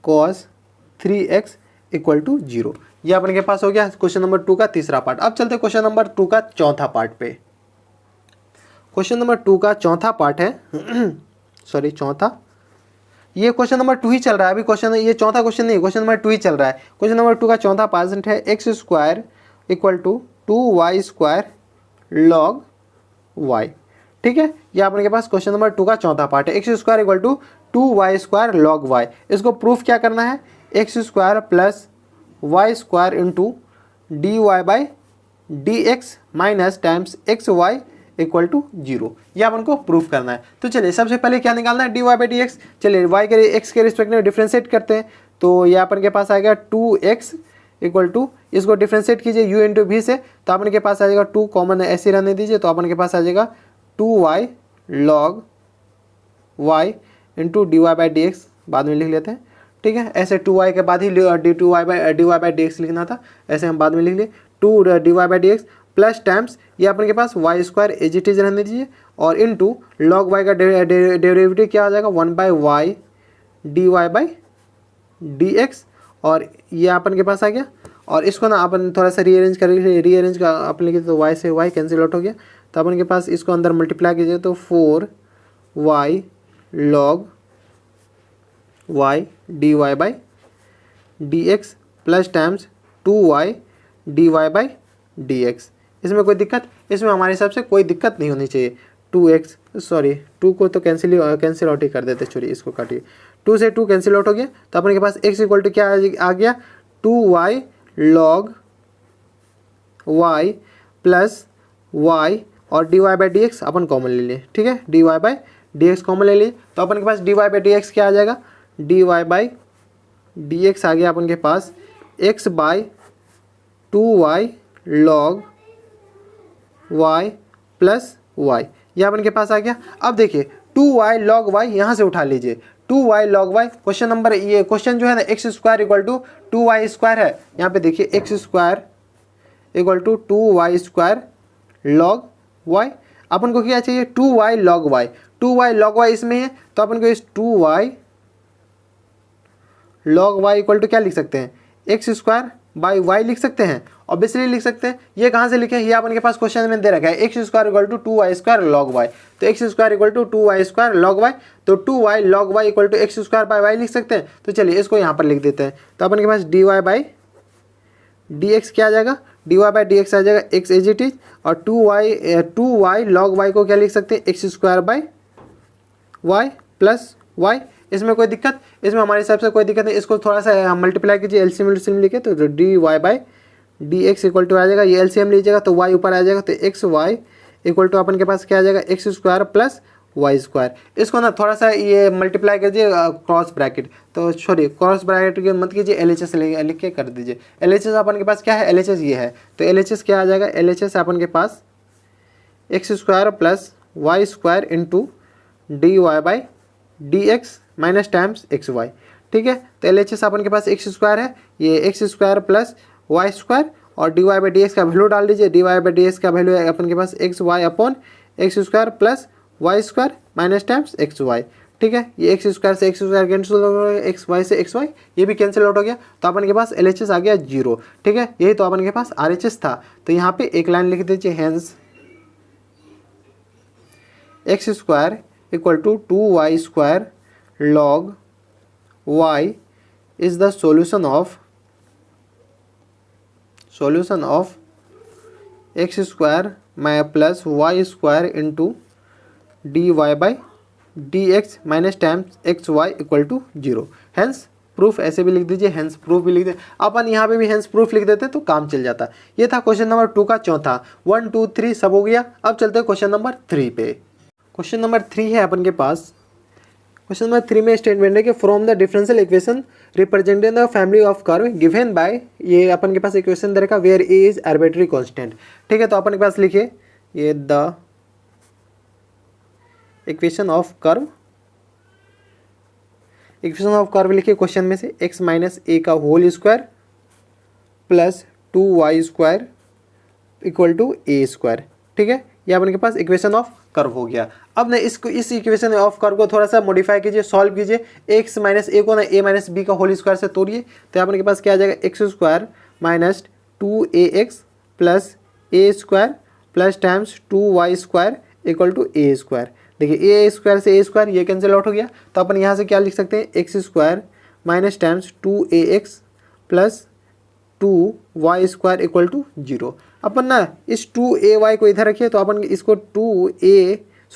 [SPEAKER 1] cos 3x equal to 0। ये अपन के पास हो गया क्वेश्चन नंबर 2 का तीसरा पार्ट। अब चलते क्वेश्चन नंबर 2 का चौथा पार्ट पे। क्वेश्चन नंबर 2 का चौथा पार्ट है सॉरी चौथा, ये क्वेश्चन नंबर 2 ही चल रहा है अभी। क्वेश्चन ये चौथा क्वेश्चन नहीं, क्वेश्चन नंबर 2 ही चल रहा है। क्वेश्चन नंबर 2 का चौथा पार्ट है x² equal to 2y² log y। ठीक है, ये अपन के पास क्वेश्चन नंबर 2 का चौथा पार्ट है। x² equal to 2y² log y। इसको प्रूफ क्या करना है, x² plus y² into dy/dx minus times xy equal to 0। ये अपन को प्रूफ करना है। तो चलिए सबसे पहले क्या निकालना है, dy/dx। चलिए y के x के रिस्पेक्ट में डिफ्रेंशिएट करते हैं तो ये अपन के पास आएगा 2x इक्वल टू, इसको डिफ्रेंशिएट कीजिए u इंटू v से तो अपन के पास आ जाएगा 2 कॉमन ऐसे रहने दीजिए तो अपन के पास आ जाएगा 2y log y into dy/dx बाद में लिख लेते हैं। ठीक है, ऐसे 2y के बाद ही dy/dx लिखना था, ऐसे हम बाद में लिख लिए 2 dy/dx प्लस टाइम्स ये अपन के पास y² एज इट इज रहने दीजिए और इंटू log y का डेरिवेटिव क्या आ जाएगा 1/y dy/dx और ये अपन के पास आ गया। और इसको ना अपन थोड़ा सा रीअरेंज करेंगे, रीअरेंज का अपन लिखे तो y से y कैंसिल आउट हो गया तो अपन के पास इसको अंदर मल्टीप्लाई कीजिए तो 4y log y dy/dx plus times 2y dy/dx। इसमें कोई दिक्कत, इसमें हमारे हिसाब से कोई दिक्कत नहीं होनी चाहिए। 2x सॉरी 2 को तो कैंसिल आउट ही कर देते, छोड़िए इसको काटिए। 2 से 2 कैंसिल आउट हो गया तो अपने के पास x इक्वल टू क्या आ गया 2y log y plus y और dy/dx अपन कॉमन ले लिए। ठीक है, dy/dx कॉमन ले लिए तो अपन के पास dy/dx क्या आ जाएगा, dy/dx आ गया अपन के पास x/2y log y plus y, ये अपन के पास आ गया। अब देखिए 2y log y यहाँ से उठा लीजिए, 2y log y question number, ये क्वेश्चन जो है ना x² इक्वल टू 2y² है। यहाँ पे देखिए x² equal to 2y² log y। अपन को क्या चाहिए 2y log y, 2y log y इसमें है तो अपन को इस 2y log y equal to क्या लिख सकते हैं x² बाई y लिख सकते हैं, ऑब्वियसली लिख सकते हैं। ये कहाँ से लिखे, ये अपन के पास क्वेश्चन में दे रखा है x² equal to 2y² log y। तो x² equal to 2y² log y, तो 2y log y equal to x² by y लिख सकते हैं। तो चलिए इसको यहाँ पर लिख देते हैं तो अपन के पास डी एक्स क्या आ जाएगा, d Y by D x आ जाएगा एक्स एज इट इज, और टू वाई लॉग वाई को क्या लिख सकते हैं, x square by y plus y. इसमें कोई दिक्कत, इसमें हमारे हिसाब से कोई दिक्कत नहीं। इसको थोड़ा सा मल्टीप्लाई कीजिए, एलसीएम लिखे तो d Y by D x equal to आ जाएगा, ये एलसीएम लीजिएगा तो वाई ऊपर आ जाएगा, तो एक्स वाई इक्वल टू अपन के पास क्या आ जाएगा, x square plus y square. इसको ना थोड़ा सा ये मल्टीप्लाई कीजिए क्रॉस ब्रैकेट, तो सॉरी क्रॉस ब्रैकेट की मत कीजिए, एल एच एस लिख के कर दीजिए। एल एच एस अपन के पास क्या है, एल एच एस ये है, तो एल एच एस क्या आ जाएगा, एल एच एस अपन के पास x square plus y square into D Y by D x minus times x y. ठीक है, तो एल एच एस अपन के पास एक्स स्क्वायर है, ये x square plus y square, और d Y by D x का वैल्यू डाल दीजिए। D Y by D x का वैल्यू है अपन के पास x y upon x square plus y square minus times x y. ठीक है, ये एक्स स्क्वायर से एक्स स्क्वायर कैंसिल हो गया, एक्स वाई से एक्स वाई ये भी कैंसिल आउट हो गया, तो अपन के पास एल एच एस आ गया 0। ठीक है, यही तो अपन के पास आर एच एस था, तो यहाँ पे एक लाइन लिख दीजिए, hence x square equal to 2y square log y is the solution of x square plus y square into D Y by D x minus times x y equal to 0। Hence proof ऐसे भी लिख दीजिए, हैंस प्रूफ भी लिख दे, अपन यहाँ पे भी हैंस प्रूफ लिख देते तो काम चल जाता। ये था क्वेश्चन नंबर 2 का चौथा। 1 2 3 सब हो गया। अब चलते हैं क्वेश्चन नंबर 3 पे। क्वेश्चन नंबर 3 है अपन के पास। क्वेश्चन नंबर 3 में स्टेटमेंट है कि from the differential equation representing the family of curve given by, ये अपन के पास इक्वेशन दे रखा where a is arbitrary constant. ठीक है, तो अपन के पास लिखिए ये द इक्वेशन ऑफ कर्व लिखिए क्वेश्चन में से x माइनस ए का whole square plus 2y square equal to a square. ठीक है, ये अपन के पास इक्वेशन ऑफ कर्व हो गया। अब ना इसको इस इक्वेशन ऑफ कर्व को थोड़ा सा मॉडिफाई कीजिए, सॉल्व कीजिए। x माइनस ए को ना a माइनस बी का होल स्क्वायर से तोड़िए, तो अपन के पास क्या आ जाएगा, x square minus 2ax plus a square plus times 2y square equal to a square. देखिए ए स्क्वायर से ए स्क्वायर ये कैंसिल आउट हो गया, तो अपन यहाँ से क्या लिख सकते हैं, x square minus times 2ax plus 2y square equal to 0। अपन ना इस 2ay को इधर रखिए, तो अपन इसको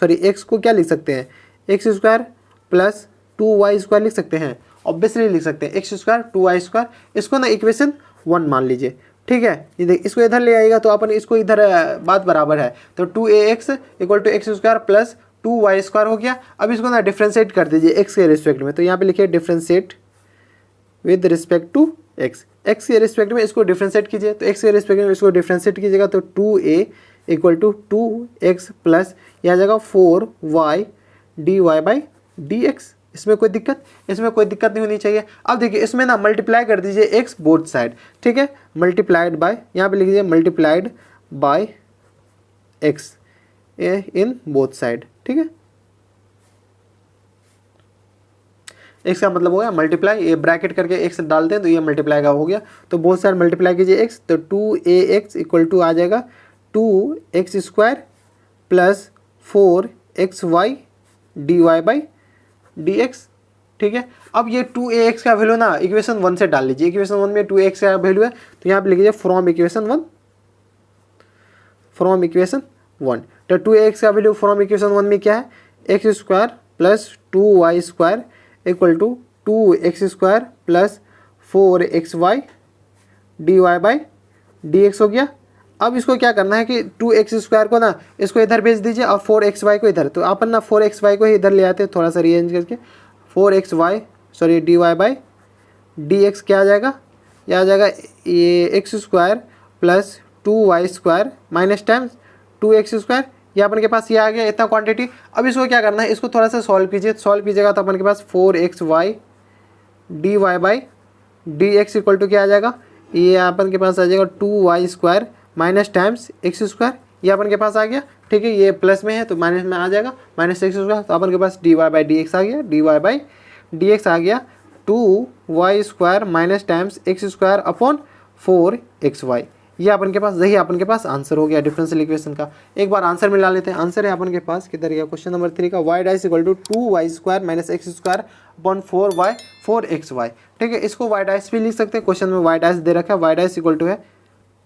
[SPEAKER 1] एक्स को क्या लिख सकते हैं, x square plus 2y square लिख सकते हैं, ऑब्वियसली लिख सकते हैं एक्स स्क्वायर 2y स्क्वायर। इसको ना इक्वेशन 1 मान लीजिए। ठीक है, ये देख इसको इधर ले आएगा तो अपन इसको इधर बात बराबर है, तो 2ax equal to x square plus 2y square हो गया। अब इसको ना डिफ्रेंशिएट कर दीजिए एक्स के रिस्पेक्ट में, तो यहाँ पे लिखिए differentiate with respect to x. X के रिस्पेक्ट में इसको डिफ्रेंशिएट कीजिए, तो एक्स के रिस्पेक्ट में इसको डिफ्रेंशिएट कीजिएगा तो 2a equal to 2x plus यह आ जाएगा 4y dy by D x. इसमें कोई दिक्कत नहीं होनी चाहिए। अब देखिए इसमें ना मल्टीप्लाई कर दीजिए x बोथ साइड। ठीक है, मल्टीप्लाइड बाय, यहाँ पे लिख दीजिए multiplied by x in both side. ठीक है, x का मतलब हो गया मल्टीप्लाई, ये ब्रैकेट करके x डालते हैं तो ये मल्टीप्लाई का हो गया, तो बोथ साइड मल्टीप्लाई कीजिए x, तो 2ax इक्वल टू आ जाएगा 2x square plus 4xy dy by D x. ठीक है, अब ये 2ax का वैल्यू ना इक्वेशन 1 से डाल लीजिए। इक्वेशन 1 में 2ax का वैल्यू है, तो यहाँ पे लिख लीजिए फ्रॉम इक्वेशन 1, तो 2ax का वैल्यू फ्रॉम इक्वेशन 1 में क्या है, x square plus 2y square equal to 2x square plus 4xy dy by D x हो गया। अब इसको क्या करना है कि 2x स्क्वायर को ना इसको इधर भेज दीजिए और 4xy को इधर, तो अपन ना 4xy को ही इधर ले आते हैं, थोड़ा सा रीअरेंज करके 4xy dy by D x क्या आ जाएगा, यह आ जाएगा ये x square plus 2y square minus times 2x square. ये अपन के पास ये आ गया इतना क्वांटिटी। अब इसको क्या करना है, इसको थोड़ा सा सॉल्व कीजिएगा तो अपन के पास 4xy dy by D x equal to क्या आ जाएगा, ये अपन के पास आ जाएगा 2y square minus times x square. ये अपन के पास आ गया। ठीक है, ये प्लस में है तो माइनस में आ जाएगा माइनस एक्स स्क्वायर, तो अपन के पास dy बाई डी एक्स आ गया, dy बाई डी एक्स आ गया 2y square minus times x square upon 4xy। ये अपन के पास यही अपन के पास आंसर हो गया डिफरेंशियल इक्वेशन का। एक बार आंसर मिला लेते हैं। आंसर है अपन के पास किधर गया, क्वेश्चन नंबर 3 का y dash equal to 2y² minus x square upon 4xy। ठीक है, इसको y डैश भी लिख सकते हैं, क्वेश्चन में y डैश दे रखा है। y डैश इक्वल टू है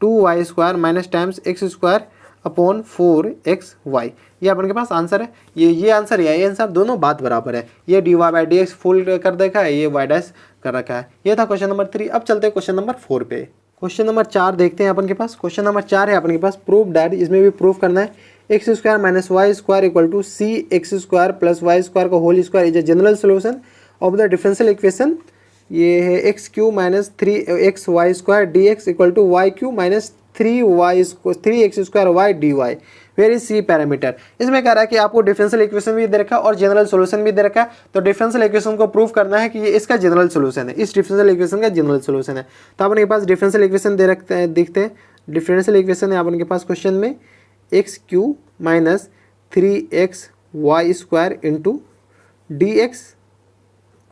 [SPEAKER 1] 2y² minus times x square upon 4xy। ये अपन के पास आंसर है। ये आंसर है, ये आंसर दोनों बात बराबर है। ये dy/dx फुल कर देखा है, ये y डैश कर रखा है। ये था क्वेश्चन नंबर 3। अब चलते हैं क्वेश्चन नंबर 4 पे। क्वेश्चन नंबर 4 देखते हैं अपन के पास। क्वेश्चन नंबर 4 है अपन के पास प्रूफ डैट, इसमें भी प्रूफ करना है x² minus y² equal to cx² plus y² का whole square is a general solution of the differential equation. ये है x³ minus 3xy² dx equal to y³ minus 3x² y dy। Where is c parameter. इसमें कह रहा है कि आपको डिफरेंशियल इक्वेशन भी दे रखा है और जनरल सॉल्यूशन भी दे रखा है। तो डिफरेंशियल इक्वेशन को प्रूव करना है कि ये इसका जनरल सॉल्यूशन है, इस डिफरेंशियल इक्वेशन का जनरल सॉल्यूशन है। तो अपन के पास डिफरेंशियल इक्वेशन दे रखते हैं, देखते हैं। डिफरेंशियल इक्वेशन है अपन के पास क्वेश्चन में x³ minus 3xy² into dx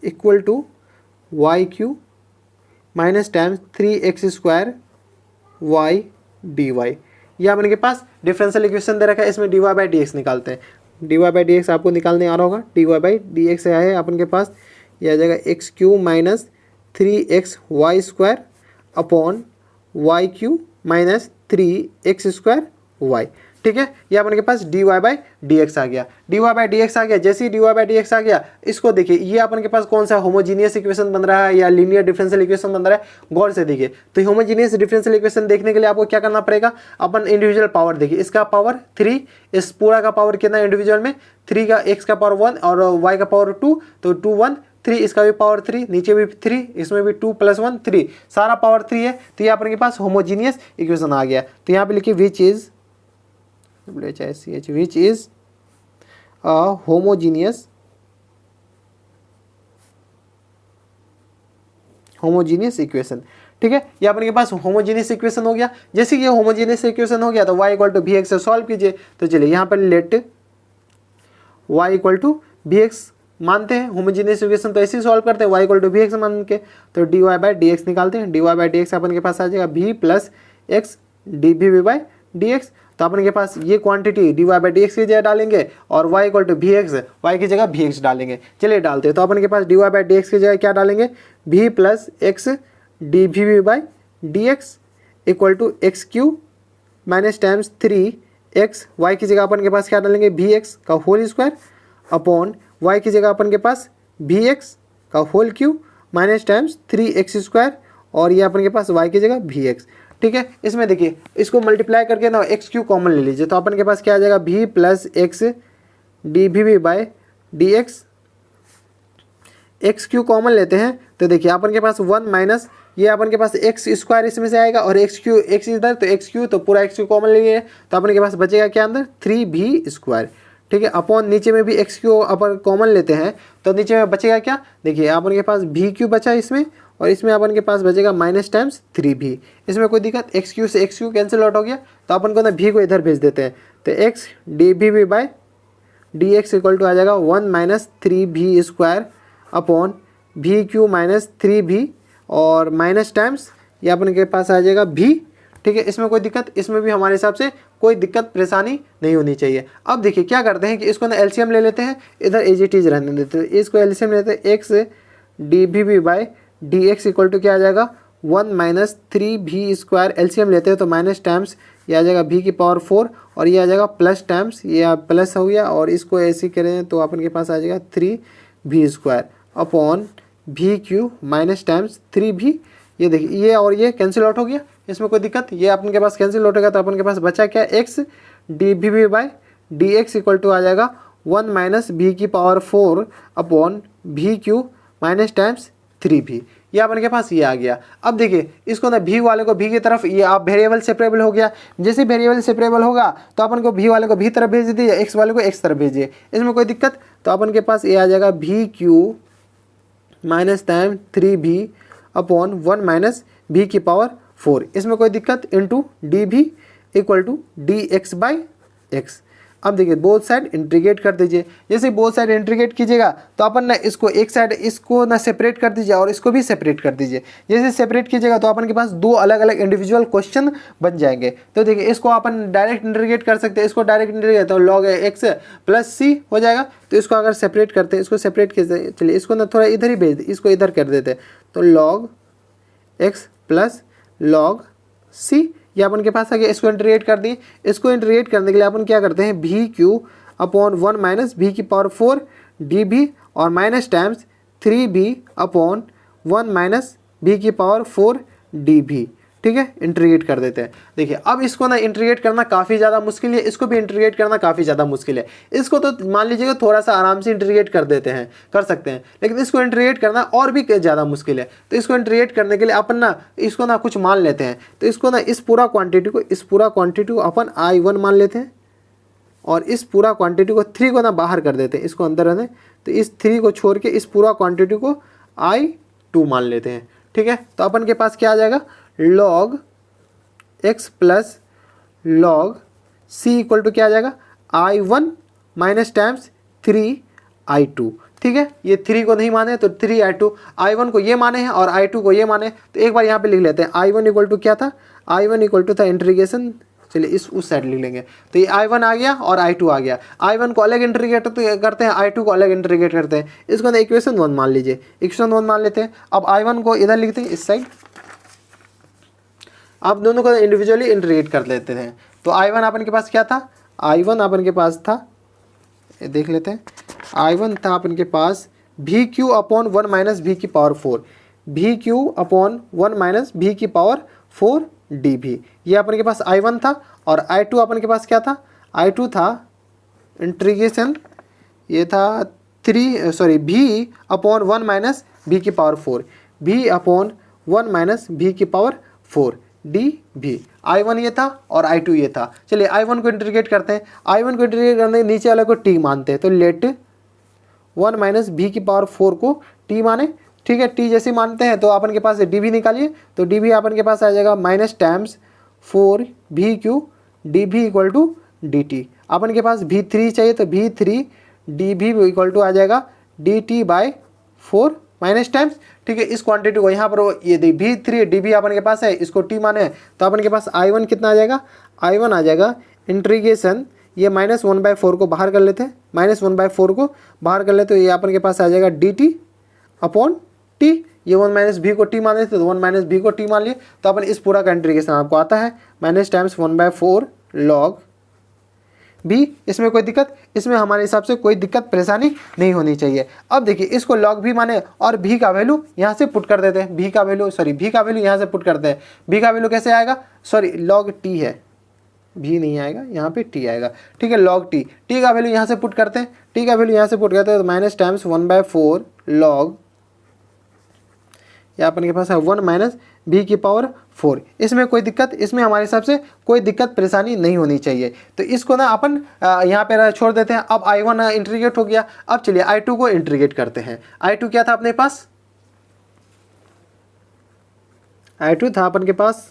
[SPEAKER 1] equal to y³ minus times 3x² y dy। ये अपन के पास डिफरेंशियल इक्वेशन दे रखा है। इसमें dy/dx निकालते हैं। dy/dx आपको निकालने आ रहा होगा। dy/dx है अपन के पास, ये आ जाएगा x³ minus 3xy² upon y³ minus 3x² y। ठीक है, ये अपन के पास dy/dx आ गया। dy/dx आ गया। जैसे ही dy/dx आ गया, इसको देखिए, ये अपन के पास कौन सा होमोजीनियस इक्वेशन बन रहा है या लीनियर डिफरेंशियल इक्वेशन बन रहा है, गौर से देखिए। तो होमोजीनियस डिफरेंशियल इक्वेशन देखने के लिए आपको क्या करना पड़ेगा, अपन इंडिविजुअल पावर देखिए। इसका पावर 3, इस पूरा का पावर कितना इंडिविजुअल में 3 का, x का पावर 1 और y का पावर 2, तो 2 1 3, इसका भी पावर 3, नीचे भी 3, इसमें भी 2 + 1 3, सारा पावर 3 है। तो ये अपन के पास होमोजीनियस इक्वेशन आ गया। तो यहाँ पे लिखिए which is which is a homogeneous equation. ठीक है, ये अपन के पास होमोजीनियस इक्वेशन हो गया। जैसे ये होमोजीनियस इक्वेशन हो गया तो y इक्वल टू vx से सॉल्व कीजिए। तो चलिए यहाँ पर let y equal to vx मानते हैं। होमोजीनियस इक्वेशन तो ऐसे ही सॉल्व करते हैं, y इक्वल टू vx मान के। तो dy/dx निकालते हैं। dy/dx अपन के पास आ जाएगा v प्लस x dv/dx। तो अपन के पास ये क्वांटिटी dy/dx की जगह डालेंगे और y equal to vx, y की जगह vx डालेंगे। चलिए डालते हैं। तो अपन के पास dy/dx की जगह क्या डालेंगे, v plus x dv/dx equal to x³ minus times 3x, y की जगह अपन के पास क्या डालेंगे, vx का होल स्क्वायर अपॉन y की जगह अपन के पास vx का whole cube minus times 3x² और ये अपन के पास y की जगह vx। ठीक है, इसमें देखिए, इसको मल्टीप्लाई करके ना x³ कॉमन ले लीजिए। तो अपन के पास क्या आ जाएगा, v plus x dv/dx। x³ common लेते हैं तो देखिए अपन के पास 1 माइनस ये अपन के पास x² इसमें से आएगा और x इधर, तो x³ तो पूरा x³ कॉमन लिए तो अपन के पास बचेगा क्या अंदर 3v²। ठीक है, अपॉन नीचे में भी x³ अपन कॉमन लेते हैं तो नीचे में बचेगा क्या, देखिए अपन के पास v³ बचा इसमें और इसमें अपन के पास बचेगा माइनस टाइम्स 3v। इसमें कोई दिक्कत, x³ से x³ कैंसिल आउट हो गया तो अपन को ना v को इधर भेज देते हैं। तो x dv/dx इक्वल टू आ जाएगा 1 minus 3v² upon v³ minus 3v और माइनस टाइम्स ये अपन के पास आ जाएगा v। ठीक है, इसमें कोई दिक्कत, इसमें भी हमारे हिसाब से कोई दिक्कत परेशानी नहीं होनी चाहिए। अब देखिए क्या करते हैं कि इसको ना एलसीएम ले लेते हैं, इधर एज इट इज रहने देते हैं। इसको एलसीएम लेते हैं, x dv/dx इक्वल टू क्या आ जाएगा 1 माइनस 3v² एलसीएम लेते हैं तो माइनस टाइम्स ये आ जाएगा v की पावर 4 और ये आ जाएगा प्लस टाइम्स, ये प्लस हो गया और इसको ऐसे करें तो अपन के पास आ जाएगा 3v² upon v³ minus times 3v। ये देखिए ये और ये कैंसिल आउट हो गया, इसमें कोई दिक्कत, ये अपन के पास कैंसिल आउट होगा तो अपन के पास बचा क्या, x dv/dx इक्वल टू आ जाएगा 1 माइनस v की power 4 upon v³ minus times 3v। ये अपन के पास ये आ गया। अब देखिए इसको ना v वाले को v की तरफ, ये आप वेरिएबल सेपरेबल हो गया। जैसे वेरिएबल सेपरेबल होगा तो अपन को v वाले को v तरफ भेज दीजिए, x वाले को x तरफ भेजिए, इसमें कोई दिक्कत। तो अपन के पास ये आ जाएगा v³ minus time 3v upon 1 minus v की पावर 4, इसमें कोई दिक्कत, into dv equal to dx/x। अब देखिए बोथ साइड इंटीग्रेट कर दीजिए। जैसे बोथ साइड इंटीग्रेट कीजिएगा तो अपन ना इसको एक साइड इसको ना सेपरेट कर दीजिए और इसको भी सेपरेट कर दीजिए। जैसे सेपरेट कीजिएगा तो अपन के पास दो अलग अलग इंडिविजुअल क्वेश्चन बन जाएंगे। तो देखिए इसको अपन डायरेक्ट इंटीग्रेट कर सकते हैं, इसको डायरेक्ट इंटीग्रेट तो log x प्लस सी हो जाएगा। तो इसको अगर सेपरेट करते हैं, इसको सेपरेट कीजिए, चलिए इसको ना थोड़ा इधर ही भेज दे, इसको इधर कर देते हैं। तो log x plus log c ये अपन के पास आ गया। इसको इंटीग्रेट कर दिए। इसको इंटीग्रेट करने के लिए अपन क्या करते हैं, भी क्यू अपॉन 1 माइनस भी की पावर 4 डी भी और माइनस टाइम्स 3 भी अपॉन 1 माइनस भी की पावर 4 डी भी। ठीक है, इंटीग्रेट कर देते हैं। देखिए अब इसको ना इंटीग्रेट करना काफ़ी ज़्यादा मुश्किल है, इसको भी इंटीग्रेट करना काफ़ी ज़्यादा मुश्किल है। इसको तो मान लीजिएगा थोड़ा सा आराम से इंटीग्रेट कर देते हैं, कर सकते हैं, लेकिन इसको इंटीग्रेट करना और भी ज़्यादा मुश्किल है। तो इसको इंटीग्रेट करने के लिए अपन ना इसको ना कुछ मान लेते हैं। तो इसको ना इस पूरा क्वान्टिटी को अपन I1 मान लेते हैं और इस पूरा क्वान्टिटी को 3 को ना बाहर कर देते हैं, इसको अंदर रखें। तो इस 3 को छोड़ के इस पूरा क्वान्टिटी को I2 मान लेते हैं। ठीक है, तो अपन के पास क्या आ जाएगा, log x plus log c equal to क्या आ जाएगा, I1 माइनस टाइम्स 3I2। ठीक है, ये 3 को नहीं माने तो 3I2, I1 को ये माने हैं और I2 को ये माने। तो एक बार यहाँ पे लिख लेते हैं, I1 इक्वल टू क्या था, I1 इक्वल टू था इंटीग्रेशन, चलिए उस साइड लिख लेंगे। तो ये I1 आ गया और I2 आ गया। I1 को अलग इंटीग्रेट करते हैं, I2 को अलग इंटीग्रेट करते हैं। इसको ना इक्वेशन 1 मान लीजिए, इक्वेशन 1 मान लेते हैं। अब I1 को इधर लिखते हैं इस साइड, आप दोनों को इंडिविजुअली इंटीग्रेट कर लेते हैं। तो I1 अपन के पास क्या था, I1 अपन के पास था, देख लेते हैं, I1 था अपन के पास भी क्यू अपॉन 1 माइनस भी की पावर 4, भी क्यू अपॉन 1 माइनस भी की पावर 4 डी भी। ये अपन के पास I1 था। और I2 अपन के पास क्या था, I2 था इंटीग्रेशन, ये था भी अपॉन 1 माइनस भी की पावर 4, भी अपॉन 1 माइनस भी की पावर 4 डी भी। I1 ये था और I2 ये था। चलिए I1 को इंटीग्रेट करते हैं। I1 को इंटीग्रेट करने के नीचे वाले को t मानते हैं। तो लेट 1 माइनस भी की पावर 4 को t माने। ठीक है, t जैसे मानते हैं तो अपन के पास डी भी निकालिए। तो डी भी अपन के पास आ जाएगा माइनस टाइम्स 4 भी क्यू डी भी इक्वल टू डी टी। अपन के पास V3 चाहिए तो V3 डी भी इक्वल टू आ जाएगा d t by 4 minus times. ठीक है, इस क्वांटिटी को यहाँ पर ये V3 डी भी अपन के पास है, इसको t माने तो अपन के पास I1 कितना आ जाएगा, I1 आ जाएगा इंटीग्रेशन, ये -1/4 को बाहर कर लेते हैं, -1/4 को बाहर कर लेते तो ये अपन के पास आ जाएगा डी टी अपॉन टी। ये 1 माइनस भी को t मान लेते तो 1 माइनस भी को t मान लिए। तो अपन इस पूरा का इंटीग्रेशन आपको आता है माइनस टाइम्स 1/4 log भी। इसमें कोई दिक्कत, इसमें हमारे हिसाब से कोई दिक्कत परेशानी नहीं होनी चाहिए। अब देखिए इसको log भी माने और भी का वैल्यू यहाँ से पुट कर देते हैं, भी का वैल्यू यहाँ से पुट करते हैं। भी का वैल्यू कैसे आएगा, log t है, भी नहीं आएगा, यहाँ पे t आएगा। ठीक है, log t का वैल्यू यहाँ से पुट करते हैं, t का वैल्यू यहाँ से पुट करते हैं तो माइनस टाइम्स 1/4 log, या अपन के पास है 1 माइनस भी की पावर 4। इसमें कोई दिक्कत, इसमें हमारे हिसाब से कोई दिक्कत परेशानी नहीं होनी चाहिए। तो इसको ना अपन यहाँ पे छोड़ देते हैं। अब I1 इंटीग्रेट हो गया। अब चलिए I2 को इंटीग्रेट करते हैं। I2 क्या था अपने पास, I2 था अपन के पास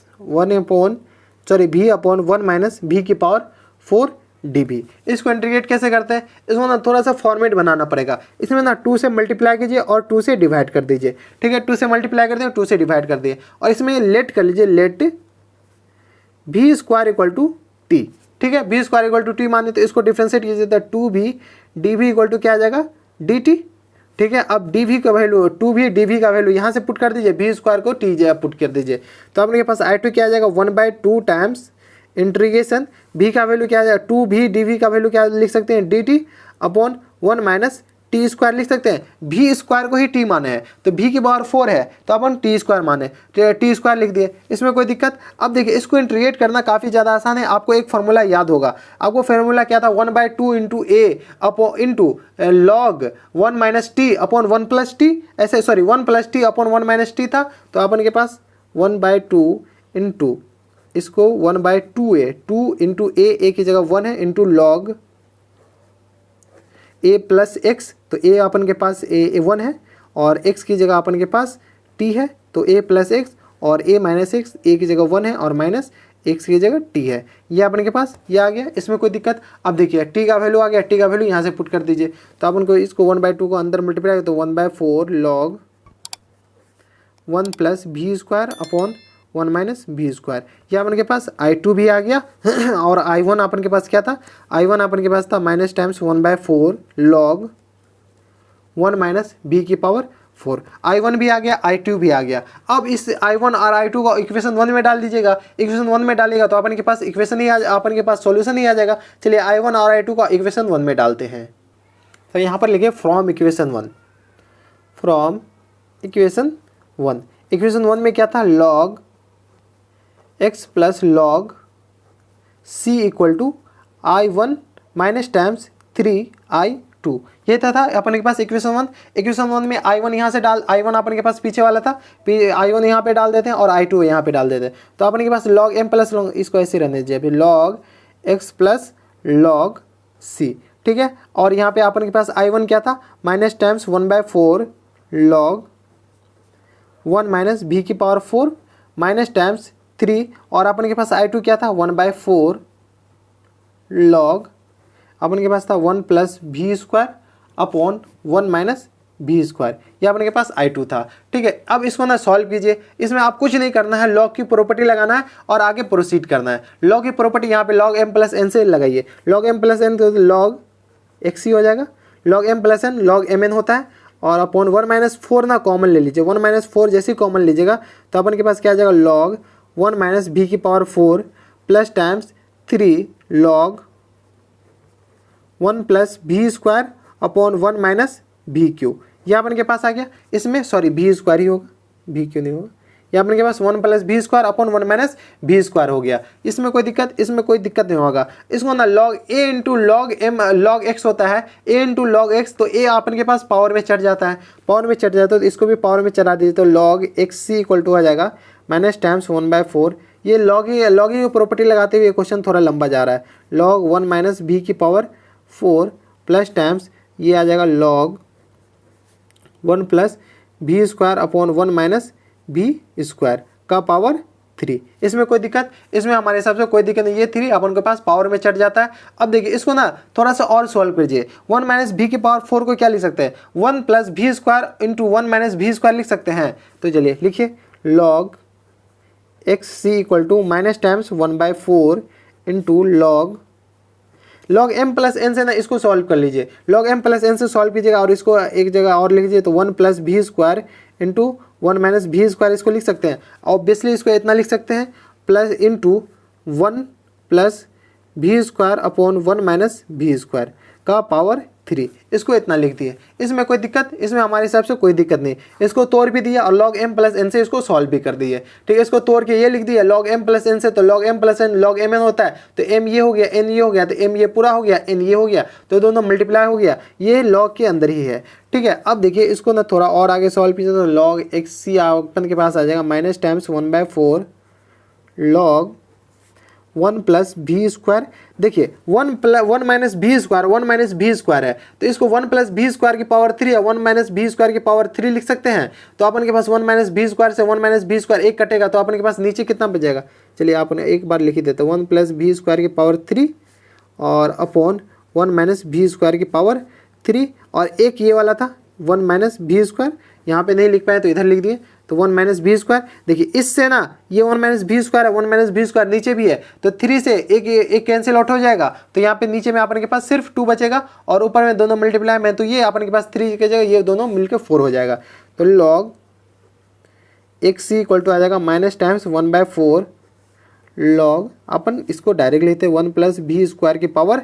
[SPEAKER 1] भी अपॉन 1 माइनस भी की पावर 4 डी भी। इसको इंटीग्रेट कैसे करते हैं, इसको ना थोड़ा सा फॉर्मेट बनाना पड़ेगा। इसमें ना 2 से मल्टीप्लाई कीजिए और 2 से डिवाइड कर दीजिए। ठीक है, 2 से मल्टीप्लाई कर दिए, 2 से डिवाइड कर दिए और इसमें लेट कर लीजिए, लेट भी स्क्वायर इक्वल टू टी। ठीक है, भी स्क्वायर इक्वल टू टी माने तो इसको डिफ्रेंशिएट कीजिए तो 2b डी भी इक्वल टू क्या आ जाएगा, डी टी। ठीक है, अब डी भी का वैल्यू 2b डी भी का वैल्यू यहाँ से पुट कर दीजिए, भी स्क्वायर को टी पुट कर दीजिए। तो अपने पास I2 क्या आ जाएगा 1/2 टाइम्स इंटीग्रेशन, भी का वैल्यू क्या आ जाएगा 2b डी भी का वैल्यू क्या लिख सकते हैं, D T upon 1 minus T square लिख सकते हैं। भी स्क्वायर को ही टी माने हैं तो भी की पावर 4 है तो अपन टी स्क्वायर माने, टी स्क्वायर लिख दिए, इसमें कोई दिक्कत। अब देखिए इसको इंटीग्रेट करना काफ़ी ज़्यादा आसान है। आपको एक फार्मूला याद होगा, आपको फार्मूला क्या था, 1/2 into a upon into log 1 minus t upon 1 plus t, ऐसे 1 plus t upon 1 minus t था। तो अपन के पास 1/2 इंटू इसको 1/2a, 2 इंटू ए की जगह 1 है, into log a plus x. तो a अपन के पास a 1 है और x की जगह अपन के पास t है तो a प्लस एक्स और a माइनस एक्स, a की जगह 1 है और माइनस x की जगह t है, ये अपने के पास ये आ गया, इसमें कोई दिक्कत। अब देखिए t का वैल्यू आ गया, t का वैल्यू यहाँ से पुट कर दीजिए, तो अपन को इसको 1/2 को अंदर मल्टीप्लाई तो 1/4 log 1 + v² अपॉन 1 - v²। ये अपन के पास I2 भी आ गया और I1 अपन के पास क्या था, I1 अपन के पास था minus times 1/4 log 1 - v⁴। I1 भी आ गया, I2 भी आ गया। अब इस I1 और I2 को इक्वेशन 1 में डाल दीजिएगा, इक्वेशन 1 में डालिएगा तो अपन के पास इक्वेशन ही अपन के पास सॉल्यूशन ही आ जाएगा। चलिए I1 और I2 को इक्वेशन 1 में डालते हैं, तो यहाँ पर लिखिए from equation 1, from equation 1। Equation 1 में क्या था, log x + log c = I1 minus times 3I2, ये था अपन के पास इक्वेशन 1। इक्वेशन 1 में I1 यहाँ से I1 अपन के पास पीछे वाला था, I1 यहाँ पे डाल देते हैं और I2 यहाँ पे डाल देते हैं, तो अपन के पास log m + log, इसको ऐसे रहने दीजिए अभी, log x + log c, ठीक है। और यहाँ पे अपन के पास I1 क्या था, minus times 1/4 log 1 - v⁴ minus times 3, और अपन के पास I2 क्या था, 1/4 log अपन के पास था 1 + v² अपॉन 1 - v², ये अपन के पास I2 था, ठीक है। अब इसको ना सॉल्व कीजिए, इसमें आप कुछ नहीं करना है, log की प्रॉपर्टी लगाना है और आगे प्रोसीड करना है। log की प्रॉपर्टी यहाँ पे log m + n से लगाइए, log m + n तो log x ही हो जाएगा, log m + n log mn होता है, और अपॉन 1 - 4 ना कॉमन ले लीजिए, 1 - 4 जैसे कॉमन लीजिएगा तो अपन के पास क्या आ जाएगा, log 1 - v⁴ plus times 3 log 1 + v² upon 1 - v⁵, यह अपन के पास आ गया। इसमें सॉरी v² ही होगा, v⁵ नहीं होगा, यह अपन के पास 1 + v² अपॉन 1 - v² हो गया। इसमें कोई दिक्कत नहीं होगा। इसको ना log a × log m log x होता है, a × log x, तो a अपन के पास पावर में चढ़ जाता है, तो इसको भी पावर में चढ़ा दीजिए, तो log xc = आ जाएगा माइनस टाइम्स 1/4। ये log की प्रॉपर्टी लगाते हुए क्वेश्चन थोड़ा लंबा जा रहा है, log 1 - v⁴ प्लस टाइम्स ये आ जाएगा log 1 + v² अपॉन 1 - v² का पावर 3। इसमें कोई दिक्कत, इसमें हमारे हिसाब से कोई दिक्कत नहीं, ये 3 अपन के पास पावर में चढ़ जाता है। अब देखिए इसको ना थोड़ा सा और सॉल्व कीजिए, 1 - v⁴ को क्या लिख सकते हैं, 1 + v² × 1 - v² लिख सकते हैं। तो चलिए लिखिए log xc = minus times 1/4 × log m + n से ना इसको सॉल्व कर लीजिए, log m + n से सॉल्व कीजिएगा और इसको एक जगह और लिख दीजिए, तो 1 + v² × 1 - v² इसको लिख सकते हैं। ऑब्वियसली इसको इतना लिख सकते हैं, plus into 1 + v² upon 1 - v² का पावर 3, इसको इतना लिख दिए। इसमें कोई दिक्कत, इसमें हमारे हिसाब से कोई दिक्कत नहीं। इसको तोड़ भी दिया और log m + n से इसको सॉल्व भी कर दिए, ठीक है। इसको तोड़ के ये लिख दिया log m + n से, तो log m + n log mn होता है, तो m ये हो गया, n ये हो गया, तो m ये पूरा हो गया, n ये हो गया, तो दोनों मल्टीप्लाई हो गया, ये log के अंदर ही है, ठीक है। अब देखिए इसको ना थोड़ा और आगे सॉल्व कीजिए, तो log xc अपन के पास आ जाएगा माइनस टाइम्स 1/4 log 1 + v²। देखिए 1 - v², 1 - v² है, तो इसको 1 + v² की पावर 3 है, 1 - v² की पावर 3 लिख सकते हैं। तो अपन के पास 1 - v² से 1 - v² एक कटेगा, तो अपन के पास नीचे कितना बचेगा, चलिए आप एक बार लिख ही देते हैं, 1 + v² की पावर 3 और अपॉन 1 - v² की पावर 3, और एक ये वाला था 1 - v², यहाँ पे नहीं लिख पाए तो इधर लिख दिए, तो 1 - v²। देखिए इससे ना ये 1 - v² है, 1 - v² नीचे भी है, तो 3 से एक कैंसिल आउट हो जाएगा, तो यहाँ पे नीचे में अपन के पास सिर्फ 2 बचेगा और ऊपर में दोनों मल्टीप्लाई में, तो ये अपन के पास 3 की जगह ये दोनों मिलकर 4 हो जाएगा। तो log xc = आ जाएगा माइनस टाइम्स 1/4 log, अपन इसको डायरेक्ट लेते हैं 1 + v² की पावर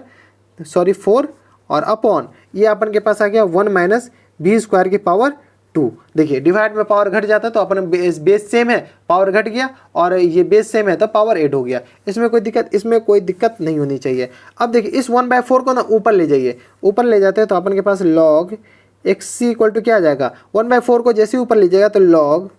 [SPEAKER 1] 4, और अपॉन ये अपन के पास आ गया 1 - v² की पावर 2। देखिए डिवाइड में पावर घट जाता है, तो अपन बेस सेम है, पावर घट गया, और ये बेस सेम है तो पावर 8 हो गया। इसमें कोई दिक्कत नहीं होनी चाहिए। अब देखिए इस 1/4 को ना ऊपर ले जाइए, ऊपर ले जाते हैं तो अपन के पास log xc = क्या आ जाएगा, 1/4 को जैसे ऊपर लीजिएगा तो log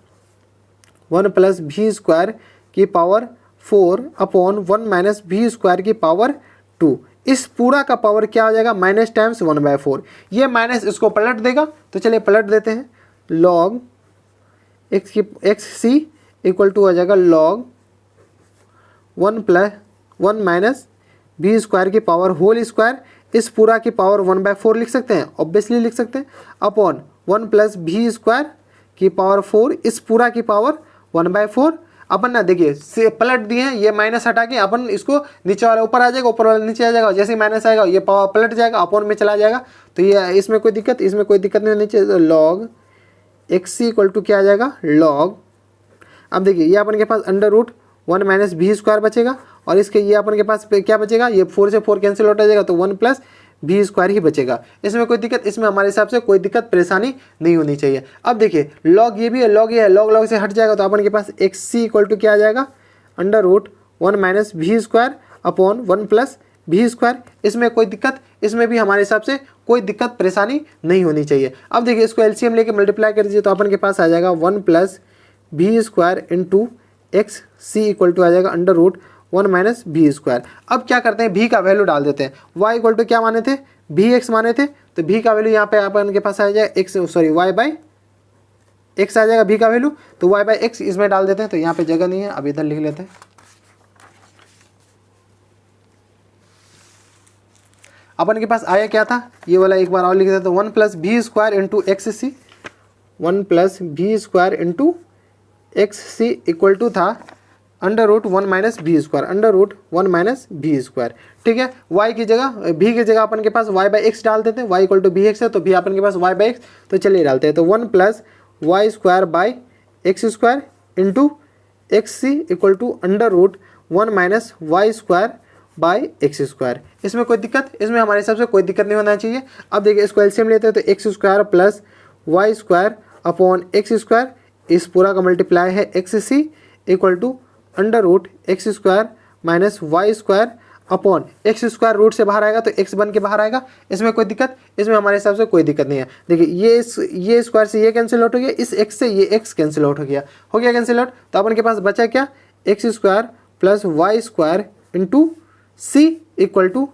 [SPEAKER 1] 1 + v² की पावर 4 अपॉन 1 - v² की पावर 2। इस पूरा का पावर क्या हो जाएगा, माइनस टाइम्स 1/4, ये माइनस इसको पलट देगा, तो चलिए पलट देते हैं, log xc = आ जाएगा log 1 माइनस बी स्क्वायर की पावर होल स्क्वायर, इस पूरा की पावर 1/4 लिख सकते हैं, ऑब्वियसली लिख सकते हैं, अपॉन 1 प्लस बी स्क्वायर की पावर 4, इस पूरा की पावर 1/4। अपन ना देखिए से पलट दिए हैं, ये माइनस हटा के अपन इसको नीचे वाला ऊपर आ जाएगा, ऊपर वाला नीचे आ जाएगा, जैसे ही माइनस आएगा ये पावर पलट जाएगा, अपॉन में चला जाएगा। तो ये इसमें कोई दिक्कत नहीं होनी चाहिए। तो log x c equal to क्या आ जाएगा, लॉग, अब देखिए ये अपन के पास √1 माइनस बी स्क्वायर बचेगा, और इसके ये अपन के पास क्या बचेगा, ये 4 से 4 कैंसिल आउट हो जाएगा, तो 1 प्लस बी स्क्वायर ही बचेगा। इसमें कोई दिक्कत, इसमें हमारे हिसाब से कोई दिक्कत परेशानी नहीं होनी चाहिए। अब देखिए लॉग ये भी है, लॉग ये है, लॉग से हट जाएगा, तो अपन के पास एक्स सी इक्वल टू क्या आ जाएगा, √1 minus b square upon 1 plus b square. इसमें कोई दिक्कत, इसमें भी हमारे हिसाब से कोई दिक्कत परेशानी नहीं होनी चाहिए। अब देखिए इसको एलसीएम लेके मल्टीप्लाई कर दीजिए, तो अपन के पास आ जाएगा 1 plus b square into x c equal to आ जाएगा √1 माइनस बी स्क्वायर। अब क्या करते हैं, भी का वैल्यू डाल देते हैं। y इक्वल टू क्या माने थे, भी एक्स माने थे, तो भी का वैल्यू यहाँ पे अपन के पास आ जाएगा y बाई एक्स आ जाएगा भी का वैल्यू, तो y बाई एक्स इसमें डाल देते हैं। तो यहाँ पे जगह नहीं है, अब इधर लिख लेते हैं। अपन के पास आया क्या था, ये वाला एक बार और लिख देते हैं, 1 plus b square into x c, 1 plus b square into x c equal to था √1 minus b square, √1 minus b square. ठीक है, y की जगह भी की जगह अपन के पास y बाई एक्स डाल देते हैं, y equal to b x है, तो भी अपन के पास y बाई एक्स, तो चलिए डालते हैं। तो 1 plus y square by x square into x c equal to √1 minus y square by x square. इसमें कोई दिक्कत, इसमें हमारे हिसाब से कोई दिक्कत नहीं होना चाहिए। अब देखिए इसको एलसीएम लेते हैं, तो x square plus y square upon x square, इस पूरा का मल्टीप्लाई है x c equal to √x square minus y square upon x square root से बाहर आएगा तो एक्स बन के बाहर आएगा। इसमें कोई दिक्कत, इसमें हमारे हिसाब से कोई दिक्कत नहीं है। देखिए ये स्क्वायर से ये कैंसिल आउट हो गया, इस एक्स से ये एक्स कैंसिल आउट हो गया कैंसिल आउट। तो अपन के पास बचा क्या, x square plus y square into c equal to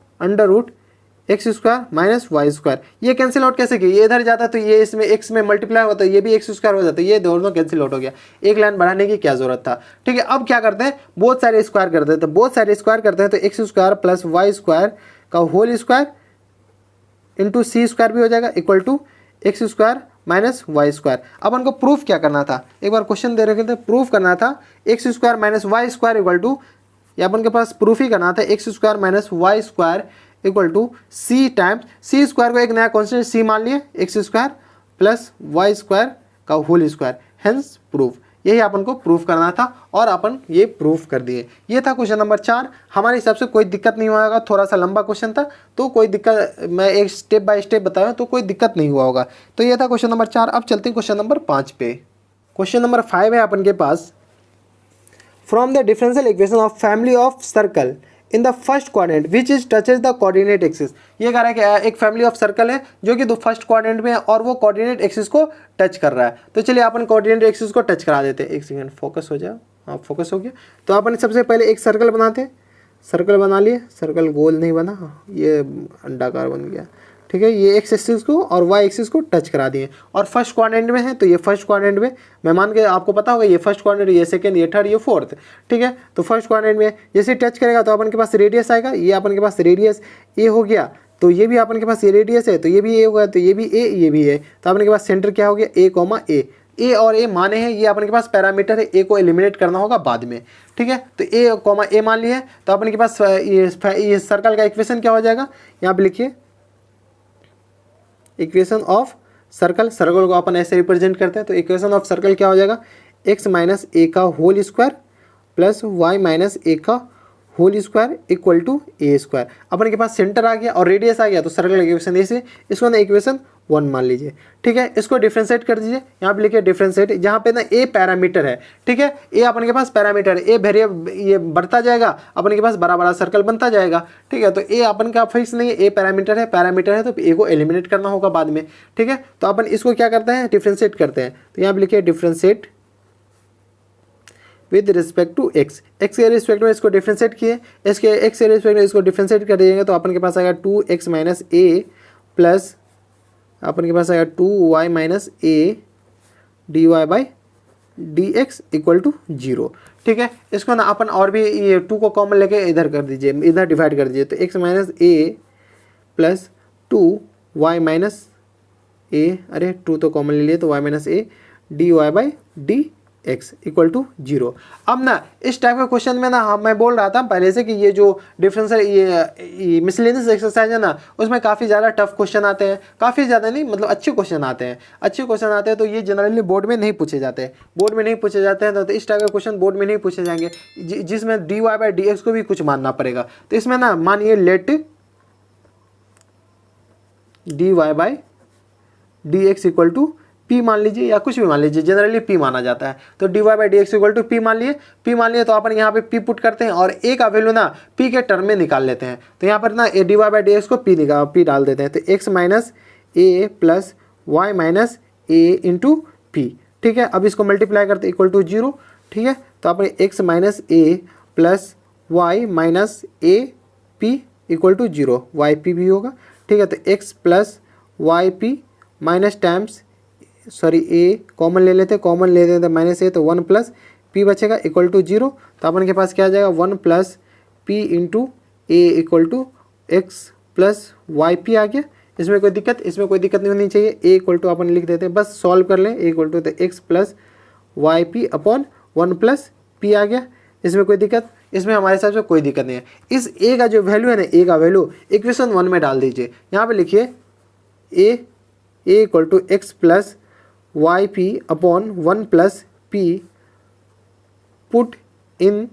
[SPEAKER 1] √x square minus y square. ये कैंसिल आउट कैसे किया, ये इधर जाता तो ये इसमें x में मल्टीप्लाई होता है, ये भी x स्क्वायर हो जाता है, ये दोनों कैंसिल आउट हो गया, एक लाइन बढ़ाने की क्या जरूरत था। ठीक है, अब क्या करते हैं, बहुत सारे स्क्वायर करते हैं, तो बहुत सारे स्क्वायर करते हैं, तो x square plus y square का whole square into c square भी हो जाएगा equal to x square minus y square. अब उनको प्रूफ क्या करना था, एक बार क्वेश्चन दे रखे थे, प्रूफ करना था x square minus y square equal to, या अपन के पास प्रूफ ही करना था x square minus y square equal to c times, c square को एक नया कॉन्स्टेंट सी मान लिए, x square plus y square का होल स्क्वायर, हेंस प्रूफ। यही अपन को प्रूफ करना था और अपन ये प्रूफ कर दिए। ये था क्वेश्चन नंबर 4। हमारे हिसाब से कोई दिक्कत नहीं हुआ होगा, थोड़ा सा लंबा क्वेश्चन था तो कोई दिक्कत, मैं एक स्टेप बाय स्टेप बताया तो कोई दिक्कत नहीं हुआ होगा। तो ये था क्वेश्चन नंबर 4। अब चलते हैं क्वेश्चन नंबर 5 पे। क्वेश्चन नंबर 5 है अपन के पास, from the differential equation of family of circle in the first quadrant which is touches the coordinate axis. ये कह रहा है कि एक फैमिली ऑफ सर्कल है जो कि फर्स्ट क्वाड्रेंट में है और वो कोऑर्डिनेट एक्सिस को टच कर रहा है। तो चलिए अपन कोऑर्डिनेट एक्सिस को टच करा देते हैं। एक सेकंड, फोकस हो जाए, हाँ फोकस हो गया। तो अपन सबसे पहले एक सर्कल बनाते हैं, सर्कल बना लिए, सर्कल गोल नहीं बना, ये अंडाकार बन गया। ठीक है, ये एक्स एक्सिस को और वाई एक्सिस को टच करा दिए और फर्स्ट क्वाड्रेंट में है, तो ये फर्स्ट क्वाड्रेंट में, मैं मान के आपको पता होगा ये फर्स्ट क्वाड्रेंट, ये सेकंड, ये थर्ड, ये फोर्थ। ठीक है, तो फर्स्ट क्वाड्रेंट में जैसे टच करेगा तो अपन के पास रेडियस आएगा, ये अपन के पास रेडियस ए हो गया, तो ये भी अपन के पास ये रेडियस है, तो ये भी ए होगा, तो ये भी ए, ये भी है, तो अपन के पास सेंटर क्या हो गया, ए और ए माने हैं, ये अपन के पास पैरामीटर है, ए को एलिमिनेट करना होगा बाद में। ठीक है, तो ए मान लिया है, तो अपन के पास ये सर्कल का इक्वेशन क्या हो जाएगा, यहाँ पे लिखिए इक्वेशन ऑफ सर्कल, सर्कल को अपन ऐसे रिप्रेजेंट करते हैं, तो इक्वेशन ऑफ सर्कल क्या हो जाएगा, एक्स माइनस ए का whole square plus y minus a का whole square equal to a square. अपन के पास सेंटर आ गया और रेडियस आ गया, तो सर्कल इक्वेशन ऐसे, इसको ना इक्वेशन 1 मान लीजिए। ठीक है, इसको डिफ्रेंशिएट कर दीजिए, यहाँ पे लिखिए डिफ्रेंशिएट, जहाँ पे ना ए पैरामीटर है। ठीक है, ए अपन के पास पैरामीटर, ए वेरिएबल, ये बढ़ता जाएगा, अपन के पास बड़ा बड़ा सर्कल बनता जाएगा। ठीक है, तो ए अपन का फिक्स नहीं है, ए पैरामीटर है तो ए को एलिमिनेट करना होगा बाद में। ठीक है, तो अपन इसको क्या करते हैं, डिफ्रेंशिएट करते हैं, तो यहाँ पे लिखिए differentiate with respect to x, x के रिस्पेक्ट में इसको डिफ्रेंशिएट किए, इसके एक्स के रिस्पेक्ट में इसको डिफ्रेंशिएट कर दीजिएगा, तो अपन के पास आएगा 2x माइनस ए प्लस अपन के पास आएगा 2y minus a dy by D x equal to 0। ठीक है। इसको ना अपन और भी ये 2 को कॉमन लेके इधर कर दीजिए, इधर डिवाइड कर दीजिए, तो x minus a plus 2y minus a, अरे 2 तो कॉमन ले लिए तो y minus a d Y by D x equal to 0। अब ना इस टाइप के क्वेश्चन में ना मैं बोल रहा था पहले से कि ये जो डिफरेंशियल ये मिसलेनियस एक्सरसाइज है ना, उसमें काफ़ी ज़्यादा टफ क्वेश्चन आते हैं, काफ़ी ज़्यादा नहीं मतलब अच्छे क्वेश्चन आते हैं, तो ये जनरली बोर्ड में नहीं पूछे जाते हैं, तो इस टाइप के क्वेश्चन बोर्ड में नहीं पूछे जाएंगे जिसमें d Y by D x को भी कुछ मानना पड़ेगा। तो इसमें ना मानिए let d Y by D x equal to p मान लीजिए या कुछ भी मान लीजिए, जनरली पी माना जाता है। तो d Y by D x equal to p मान लिए तो अपन यहाँ पे पी पुट करते हैं और ए का वैल्यू ना पी के टर्म में निकाल लेते हैं। तो यहाँ पर ना a d Y by D x को पी डाल देते हैं, तो x minus a plus y minus a into p. ठीक है, अब इसको मल्टीप्लाई करते इक्वल टू 0। ठीक है, तो अपन x minus a plus y minus a p equal to 0, y p भी होगा। ठीक है, तो x plus y p minus times a common ले लेते हैं माइनस ए, तो 1 प्लस पी बचेगा इक्वल टू 0। तो अपन के पास क्या आ जाएगा 1 plus p into a equal to x plus y p आ गया। इसमें कोई दिक्कत नहीं होनी चाहिए। ए इक्वल टू अपन लिख देते हैं, बस सॉल्व कर लें। ए इक्वल टू तो x plus y p upon 1 plus p आ गया। इसमें हमारे हिसाब से कोई दिक्कत नहीं है। इस ए का जो वैल्यू है ना, ए का वैल्यू इक्वेशन 1 में डाल दीजिए। यहाँ पे लिखिए a equal to x plus y p upon 1 plus p put in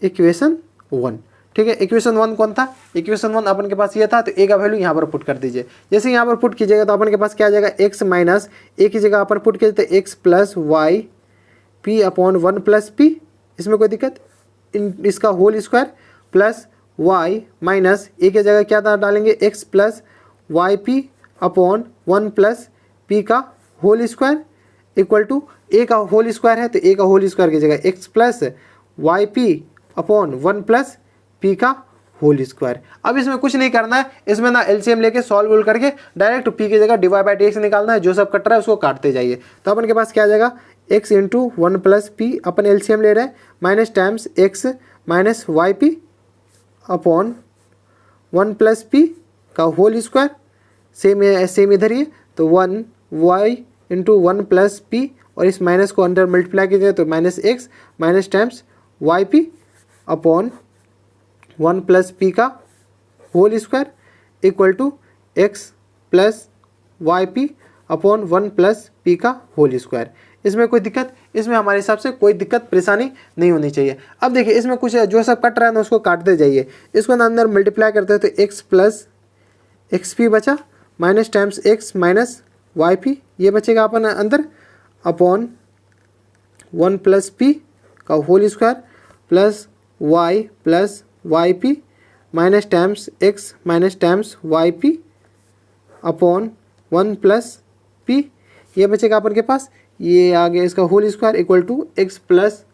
[SPEAKER 1] equation 1। ठीक है, इक्वेशन 1 कौन था? इक्वेशन 1 अपन के पास ये था, तो ए का वैल्यू यहाँ पर पुट कर दीजिए। जैसे यहाँ पर पुट कीजिएगा तो अपन के पास क्या आ जाएगा, एक्स माइनस ए की जगह अपन पुट कीजिए तो x plus y p upon 1 plus p, इसमें कोई दिक्कत, इसका whole square plus y minus a की जगह क्या डालेंगे, x plus y p upon 1 plus p का whole square equal to a का होल स्क्वायर है, तो ए का होल स्क्वायर की जगह x plus y p upon 1 plus p का होल स्क्वायर। अब इसमें कुछ नहीं करना है, इसमें ना एलसीएम लेके सॉल्व करके डायरेक्ट पी की जगह डिवाइड बाई डी एक्स निकालना है। जो सब कट रहा है उसको काटते जाइए। तो अपन के पास क्या आ जाएगा, एक्स इंटू 1 प्लस पी, अपन एलसीएम ले रहे हैं, minus times x minus y p upon 1 plus p का होल स्क्वायर, सेम इधर ही, तो 1 वाई इंटू 1 प्लस पी, और इस माइनस को अंदर मल्टीप्लाई कीजिए तो minus x minus times y p upon 1 plus p का whole square equal to x plus y p upon 1 plus p का होल स्क्वायर। इसमें कोई दिक्कत, इसमें हमारे हिसाब से कोई दिक्कत परेशानी नहीं होनी चाहिए। अब देखिए इसमें कुछ जो सब कट रहा है ना उसको काटते जाइए। इसको ना अंदर मल्टीप्लाई करते हैं तो एक्स प्लस एक्स पी बचा, minus times x minus y p, ये बचेगा अपन अंदर, अपॉन 1 प्लस पी का whole square plus y p minus times x minus times y p upon 1 plus p, ये बचेगा अपन के पास, ये आ गया इसका whole square equal to x plus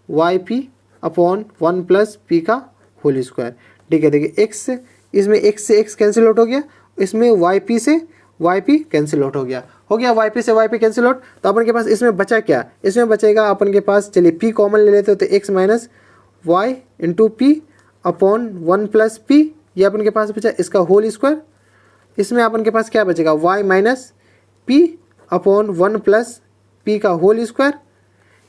[SPEAKER 1] y p upon 1 plus p का होल स्क्वायर। ठीक है, देखिए एक्स इसमें एक्स से एक्स कैंसिल आउट हो गया, इसमें वाई पी से वाई पी कैंसिल आउट हो गया वाई पी से वाई पी कैंसिल आउट। तो अपन के पास इसमें बचा क्या, इसमें बचेगा अपन के पास, चलिए पी कॉमन ले लेते हो, तो x minus y into p upon 1 plus p, ये अपन के पास बचा इसका होल स्क्वायर। इसमें अपन के पास क्या बचेगा, y minus p upon 1 plus p का होल स्क्वायर,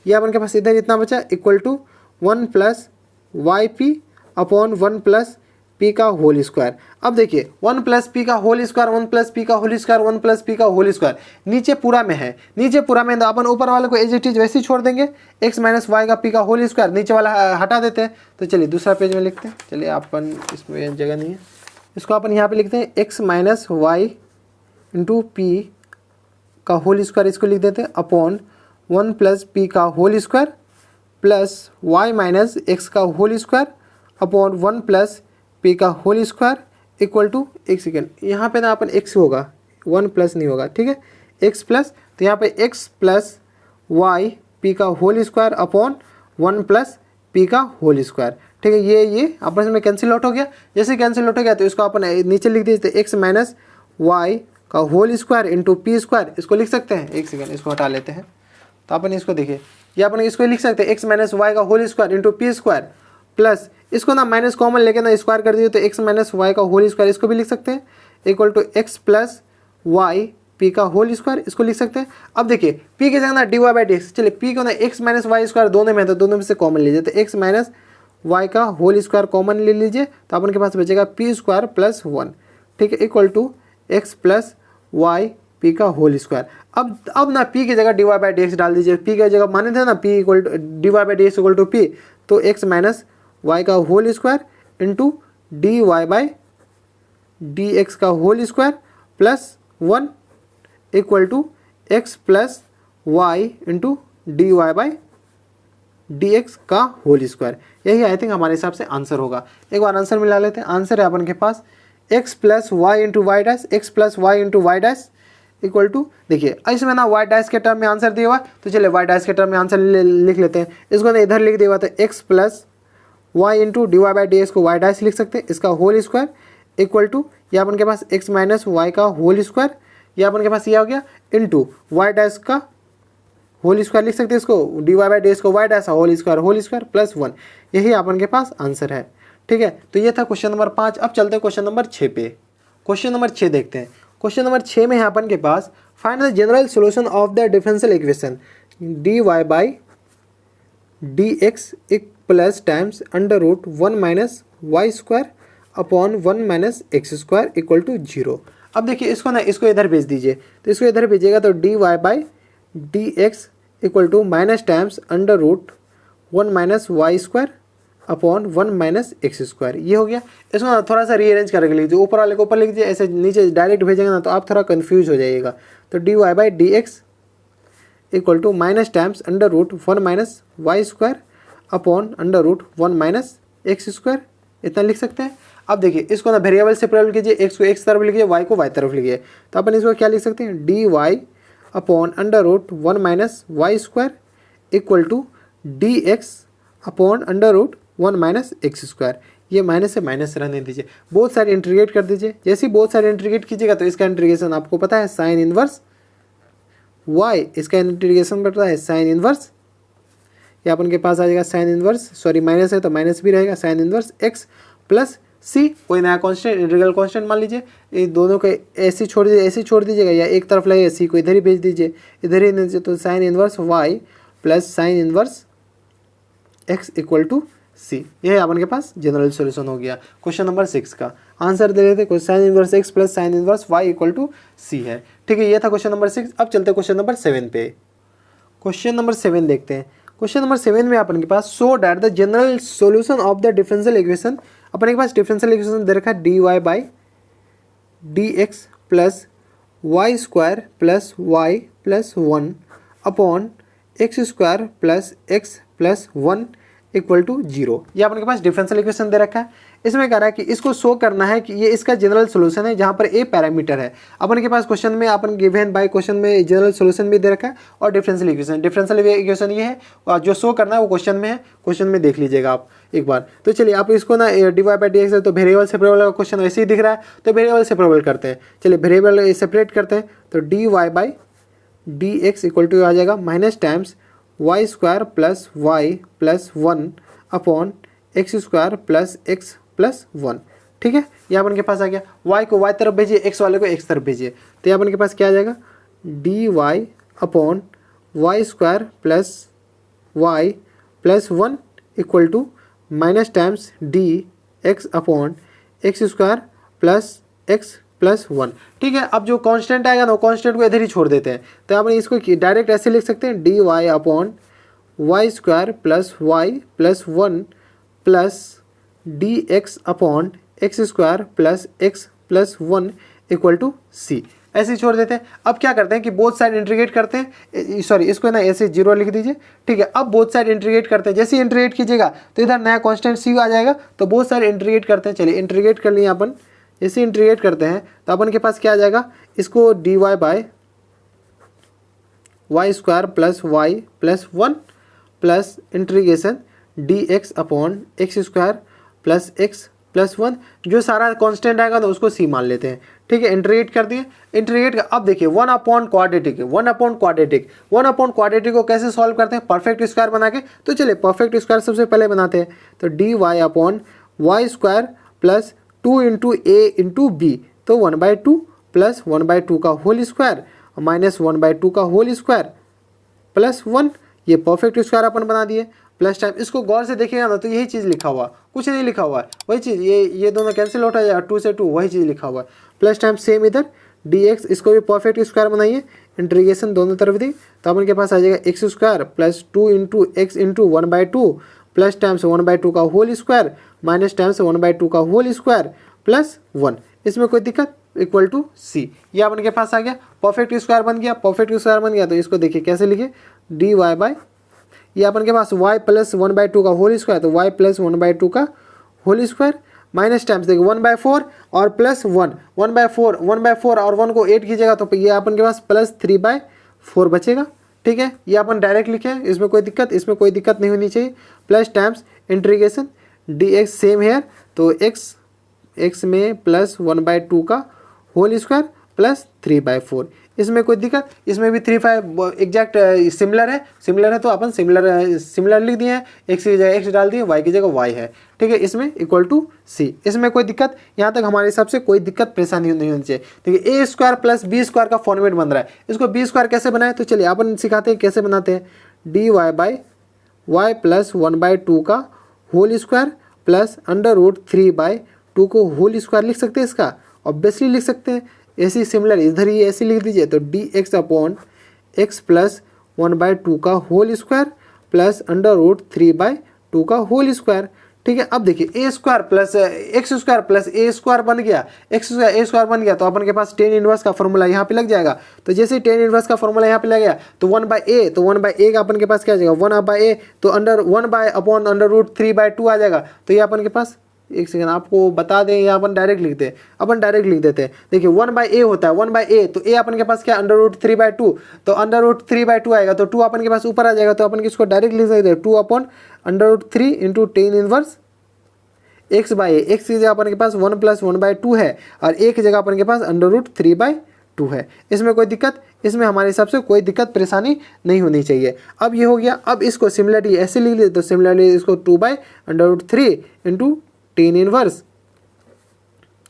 [SPEAKER 1] ये अपन के पास इधर इतना बचा equal to 1 plus y p upon 1 plus p का होल स्क्वायर। अब देखिए 1 प्लस पी का होल स्क्वायर, 1 प्लस पी का होल स्क्वायर, 1 प्लस पी का होल स्क्वायर नीचे पूरा में है, तो अपन ऊपर वाले को एज इट इज वैसे ही छोड़ देंगे, एक्स माइनस वाई का पी का होल स्क्वायर, नीचे वाला हटा देते हैं। तो चलिए दूसरा पेज में लिखते हैं, चलिए अपन इसमें जगह नहीं है, इसको अपन यहाँ पे लिखते हैं x minus y into p का होल स्क्वायर, इसको लिख देते हैं अपॉन 1 प्लस पी का whole square plus y minus x का whole square upon 1 plus p का होल स्क्वायर इक्वल टू, एक सेकेंड, यहाँ पे ना अपन एक्स होगा, 1 प्लस नहीं होगा, ठीक है, एक्स प्लस, तो यहाँ पे एक्स प्लस वाई पी का whole square upon 1 plus p का होल स्क्वायर। ठीक है, ये आपस में कैंसिल आउट हो गया। जैसे कैंसिल आउट हो गया तो इसको अपन नीचे लिख दीजिए, तो एक्स माइनस वाई का whole square into p square, इसको लिख सकते हैं, एक सेकेंड इसको हटा लेते हैं, तो अपन इसको देखिए, या अपन इसको लिख सकते हैं एक्स माइनस वाई का whole square into p square plus इसको ना माइनस कॉमन लेके ना स्क्वायर कर दीजिए तो एक्स माइनस वाई का होल स्क्वायर इसको भी लिख सकते हैं equal to x plus y p का होल स्क्वायर इसको लिख सकते हैं। अब देखिए पी के जगह ना D Y by D x, चलिए पी को ना एक्स माइनस वाई स्क्वायर दोनों में है तो दोनों में से कॉमन लीजिए, तो एक्स माइनस वाई का होल स्क्वायर कॉमन ले लीजिए तो अपन के पास बचेगा पी स्क्वायर प्लस 1, ठीक है, equal to x plus y p का होल स्क्वायर। अब ना पी की जगह d Y by D x डाल दीजिए, पी की जगह माने थे ना p equal to d Y by D x equal to p, तो एक्स माइनस वाई का whole square into D Y by D x का whole square plus 1 equal to x plus Y into D Y by D x का होल स्क्वायर। यही आई थिंक हमारे हिसाब से आंसर होगा। एक बार आंसर मिला लेते हैं। आंसर है अपन के पास x plus Y into y dash, x plus Y into y dash equal to, देखिए इसमें ना वाई डैश के टर्म में आंसर दिया हुआ तो चलिए वाई डैश के टर्म में आंसर लिख लेते हैं। इसको ना इधर लिख दिया हुआ तो x plus Y into D Y by D x को वाई डैश लिख सकते हैं, इसका होल स्क्वायर इक्वल टू या अपन के पास एक्स माइनस वाई का होल स्क्वायर, या अपन के पास ये हो गया इंटू वाई डैश का होल स्क्वायर लिख सकते हैं, इसको d Y by D x को y dash whole square plus 1, यही अपन के पास आंसर है। ठीक है, तो ये था क्वेश्चन नंबर 5। अब चलते हैं क्वेश्चन नंबर 6 पे। क्वेश्चन नंबर 6 देखते हैं। क्वेश्चन नंबर 6 में है अपन के पास find the general solution of the differential equation d Y by D x plus times under root 1 minus y square upon 1 minus x square equal to 0। अब देखिए इसको ना इसको इधर भेज दीजिए, तो इसको इधर भेजिएगा तो d Y by D x equal to minus times under root 1 minus y square upon 1 minus x square, ये हो गया। इसको ना थोड़ा सा रीअरेंज करके लीजिए, ऊपर वाले को ऊपर लिख दीजिए, ऐसे नीचे डायरेक्ट भेजेंगे ना तो आप थोड़ा कन्फ्यूज हो जाइएगा। तो d Y by D x equal to minus times under root 1 minus y square upon under root 1 minus x square, इतना लिख सकते हैं। अब देखिए इसको ना वेरिएबल सेपरेट कीजिए, एक्स को एक्स तरफ लिखिए, वाई को वाई तरफ लिखिए, तो अपन इसको क्या लिख सकते हैं D y upon under root 1 minus y square equal to d x upon under root 1 minus x square. ये माइनस से माइनस रहने दीजिए, बोथ साइड इंटीग्रेट कर दीजिए। जैसे ही बोथ साइड इंटीग्रेट कीजिएगा तो इसका इंटीग्रेशन आपको पता है साइन इनवर्स वाई, इसका इंटीग्रेशन पता है साइन इनवर्स, ये अपन के पास आ जाएगा साइन इनवर्स, सॉरी माइनस है तो माइनस भी रहेगा, साइन इनवर्स एक्स प्लस सी, कोई नया कांस्टेंट इंटीग्रल कांस्टेंट मान लीजिए, ये दोनों को ऐसे छोड़ दीजिए, ऐसे छोड़ दीजिएगा, या एक तरफ लगे सी को इधर ही भेज दीजिए, इधर ही दीजिए, तो sine inverse y plus sine inverse x equal to c. यह अपन के पास जनरल सॉल्यूशन हो गया क्वेश्चन नंबर 6 का। आंसर दे देते sine inverse x plus sine inverse y equal to c है। ठीक है, यह था क्वेश्चन नंबर 6। अब चलते हैं क्वेश्चन नंबर 7 पे। क्वेश्चन नंबर 7 देखते हैं। क्वेश्चन नंबर 7 में अपन के पास so that the general solution of the differential equation, अपन के पास डिफरेंशियल इक्वेशन दे रखा है D Y by D x plus y square plus y plus 1 upon x square plus x plus 1 equal to 0। ये अपन के पास डिफरेंशियल इक्वेशन दे रखा है। इसमें कह रहा है कि इसको शो करना है कि ये इसका जनरल सॉल्यूशन है जहाँ पर ए पैरामीटर है। अपन के पास क्वेश्चन में अपन गिवन बाय क्वेश्चन में जनरल सॉल्यूशन भी दे रखा है और डिफरेंशियल इक्वेशन ये है और जो शो करना है वो क्वेश्चन में है। क्वेश्चन में देख लीजिएगा आप एक बार। तो चलिए आप इसको ना D Y by D x है तो वेरिएबल सेपरेबल का क्वेश्चन वैसे ही दिख रहा है तो वेरिएबल सेपरेबल करते हैं। चलिए वेरिएबल सेपरेट करते हैं तो d Y by D x equal to आ जाएगा minus times y square plus y plus 1 upon x square plus x plus 1। ठीक है, ये अपन के पास आ गया। y को y तरफ भेजिए, x वाले को x तरफ भेजिए, तो ये अपन के पास क्या आ जाएगा d y upon y square plus y plus 1 equal to minus times d x upon x square plus x plus 1। ठीक है, अब जो कांस्टेंट आएगा ना कांस्टेंट को इधर ही छोड़ देते हैं, तो अपन इसको डायरेक्ट ऐसे लिख सकते हैं D y upon y square plus y plus 1 plus d x upon x square plus x plus 1 equal to c, ऐसे ही छोड़ देते हैं। अब क्या करते हैं कि बोथ साइड इंटीग्रेट करते हैं, सॉरी इसको ना ऐसे 0 लिख दीजिए। ठीक है, अब बोथ साइड इंटीग्रेट करते हैं, जैसे ही इंटीग्रेट कीजिएगा तो इधर नया कांस्टेंट सी आ जाएगा, तो बोथ साइड इंटीग्रेट करते हैं। चलिए इंटीग्रेट कर लिए अपन, जैसे इंटीग्रेट करते हैं तो अपन के पास क्या आ जाएगा, इसको d y by y square plus y plus 1 plus integration d x upon x square plus x plus 1, जो सारा कांस्टेंट आएगा ना उसको सी मान लेते हैं। ठीक है, इंटीग्रेट कर दिए। इंटीग्रेट अब देखिए 1 अपॉन क्वाड्रेटिक है, 1 अपॉन क्वाड्रेटिक, 1 अपॉन क्वाड्रेटिक को कैसे सॉल्व करते हैं, परफेक्ट स्क्वायर बना के। तो चलिए परफेक्ट स्क्वायर सबसे पहले बनाते हैं। तो d y upon y square plus 2 into a into b, तो 1/2 प्लस 1/2 का होल स्क्वायर माइनस 1/2 का होल स्क्वायर प्लस 1, ये परफेक्ट स्क्वायर अपन बना दिए। प्लस टाइम, इसको गौर से देखिएगा ना तो यही चीज़ लिखा हुआ, कुछ नहीं लिखा हुआ है, वही चीज़, ये दोनों कैंसिल होता है, 2 से 2 वही चीज़ लिखा हुआ है। प्लस टाइम सेम इधर dx, इसको भी परफेक्ट स्क्वायर बनाइए, इंटीग्रेशन दोनों तरफ दी, तो अपन के पास आ जाएगा x square plus 2 into x into 1/2 plus time से 1/2 का होल स्क्वायर माइनस टाइम से 1/2 का होल स्क्वायर प्लस 1। इसमें कोई दिक्कत, इक्वल टू सी, ये अपन के पास आ गया, परफेक्ट स्क्वायर बन गया। परफेक्ट स्क्वायर बन गया तो इसको देखिए कैसे लिखे, डी वाई बाई, ये अपन के पास y प्लस 1/2 का होल स्क्वायर, तो y प्लस 1/2 का होल स्क्वायर माइनस टाइम्स देखिए 1/4 और प्लस 1, 1/4 और 1 को 8 कीजिएगा तो ये अपन के पास प्लस 3/4 बचेगा। ठीक है, ये अपन डायरेक्ट लिखे, इसमें कोई दिक्कत नहीं होनी चाहिए। Plus times integration dx same here, तो x में प्लस 1/2 का होल स्क्वायर प्लस 3/4, इसमें कोई दिक्कत, इसमें भी 3/5 एग्जैक्ट सिमिलर है तो अपन सिमिलर लिख दिए हैं, x की जगह x डाल दिए, y की जगह y है। ठीक है, इसमें इक्वल टू सी, इसमें कोई दिक्कत, यहाँ तक हमारे हिसाब से कोई दिक्कत परेशानी नहीं होनी चाहिए। देखिए a square plus b square का फॉर्मेट बन रहा है, इसको बी स्क्वायर कैसे बनाए, तो चलिए अपन सिखाते हैं कैसे बनाते हैं। D Y by y plus 1/2 का होल स्क्वायर प्लस √3/2 को होल स्क्वायर लिख सकते हैं, इसका ऑब्वियसली लिख सकते हैं। ऐसी सिमिलर इधर ही ऐसे लिख दीजिए, तो dx अपॉन x प्लस 1/2 का होल स्क्वायर प्लस √3/2 का होल स्क्वायर। ठीक है, अब देखिए a square plus x square plus a square बन गया, ए स्क्वायर बन गया, तो अपन के पास टेन इनवर्स का फॉर्मूला यहाँ पे लग जाएगा। तो जैसे टेन इनवर्स का फॉर्मूला यहाँ पे लग गया तो 1/a, तो 1/a का अपन के पास क्या आ जाएगा, 1/a, तो √3/2 आ जाएगा। तो ये अपन के पास, एक सेकंड आपको बता दें, या अपन डायरेक्ट लिख देते हैं। देखिए 1/a होता है, 1/a, तो a अपन के पास क्या, √3/2, तो √3/2 आएगा, तो 2 अपन के पास ऊपर आ जाएगा, तो अपन इसको डायरेक्ट लिख सकते हैं 2 upon √3 into tan inverse x/a, x की जगह अपन के पास 1 प्लस 1/2 है और a की जगह अपन के पास √3/2 है। इसमें कोई दिक्कत, इसमें हमारे हिसाब से कोई दिक्कत परेशानी नहीं होनी चाहिए। अब ये हो गया, अब इसको सिमिलरली ऐसे लिख लेते, तो सिमिलरली इसको 2/√3 into tan inverse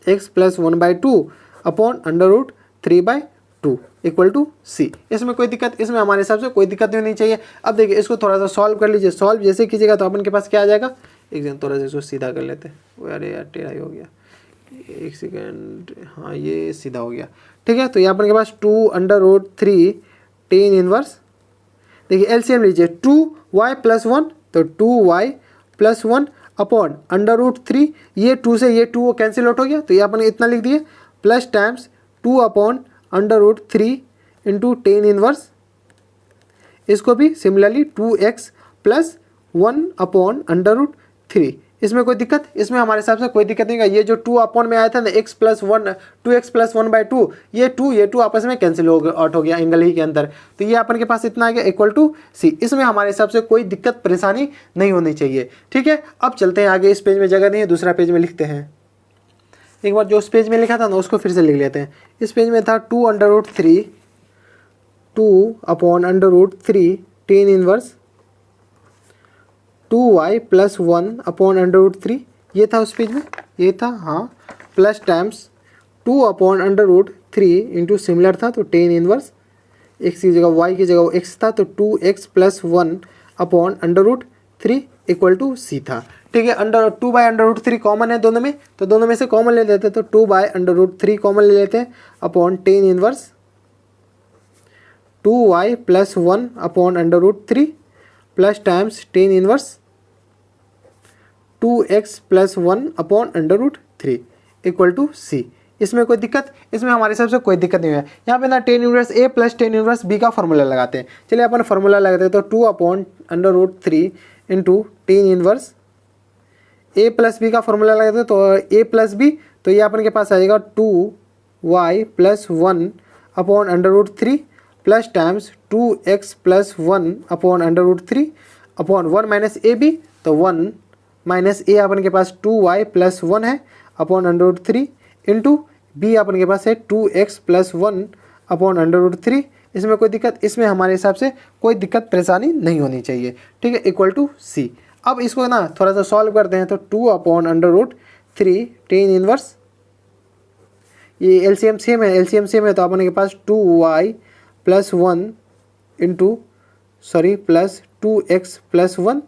[SPEAKER 1] x plus 1/2 upon √3/2 equal to c. इसमें कोई दिक्कत, इसमें हमारे हिसाब से कोई दिक्कत नहीं होनी चाहिए। अब देखिए इसको थोड़ा सा सॉल्व कर लीजिए, सॉल्व जैसे कीजिएगा तो अपन के पास क्या आ जाएगा, एक सेकंड थोड़ा सा इसको सीधा कर लेते हैं, अरे यार टेढ़ा ही हो गया, एक सेकंड, हाँ ये सीधा हो गया। ठीक है, तो ये अपन के पास 2/√3 टेन इनवर्स, देखिए एलसीएम लीजिए 2y प्लस 1, तो 2y प्लस 1 अपॉन √3, ये 2 से ये 2 कैंसिल आउट हो गया, तो ये अपन इतना लिख दिए, plus times 2 upon √3 into tan inverse, इसको भी सिमिलरली 2x प्लस 1 अपॉन √3। इसमें कोई दिक्कत, इसमें हमारे हिसाब से कोई दिक्कत नहीं है। ये जो 2 अपॉन में आया था ना, x प्लस 1, 2x प्लस 1/2, ये 2 आपस में कैंसिल आउट हो गया एंगल ही के अंदर, तो ये अपन के पास इतना आ गया इक्वल टू सी। इसमें हमारे हिसाब से कोई दिक्कत परेशानी नहीं होनी चाहिए। ठीक है, अब चलते हैं आगे, इस पेज में जगह नहीं है, दूसरा पेज में लिखते हैं। एक बार जो उस पेज में लिखा था ना उसको फिर से लिख लेते हैं। इस पेज में था 2/√3 2/√3 ten inverse 2y plus 1 upon √3, ये था उस पेज में, ये था, हाँ, plus times 2 upon √3 into similar था तो टेन इनवर्स, x की जगह y की जगह x था, तो 2x plus 1 upon √3 equal to c था। ठीक है, 2/√3 कॉमन है दोनों में, तो दोनों में से कॉमन ले लेते, तो 2/√3 कॉमन ले लेते हैं upon tan inverse 2y plus 1 upon √3 plus times tan inverse 2x plus 1 upon √3 equal to c. इसमें कोई दिक्कत, इसमें हमारे हिसाब से कोई दिक्कत नहीं है। यहाँ पे ना tan inverse a plus tan inverse b का फॉर्मूला लगाते हैं। चलिए अपन फॉर्मूला लगाते हैं, तो 2 upon √3 into tan inverse a plus b का फॉर्मूला लगाते हैं, तो a प्लस b, तो ये अपन के पास आ जाएगा 2y plus 1 upon √3 plus times 2x plus 1 upon √3 upon 1 minus a b, तो 1 माइनस ए अपन के पास 2y प्लस 1 है अपॉन √3 इंटू बी अपन के पास है 2x + 1 अपॉन √3। इसमें कोई दिक्कत, इसमें हमारे हिसाब से कोई दिक्कत परेशानी नहीं होनी चाहिए, ठीक है, इक्वल टू सी। अब इसको ना थोड़ा सा सॉल्व करते हैं, तो 2 अपॉन √3 tan इनवर्स, ये एलसीएम सेम है, एलसीएम सेम है, तो अपन के पास 2y + 1 इंटू प्लस 2x + 1,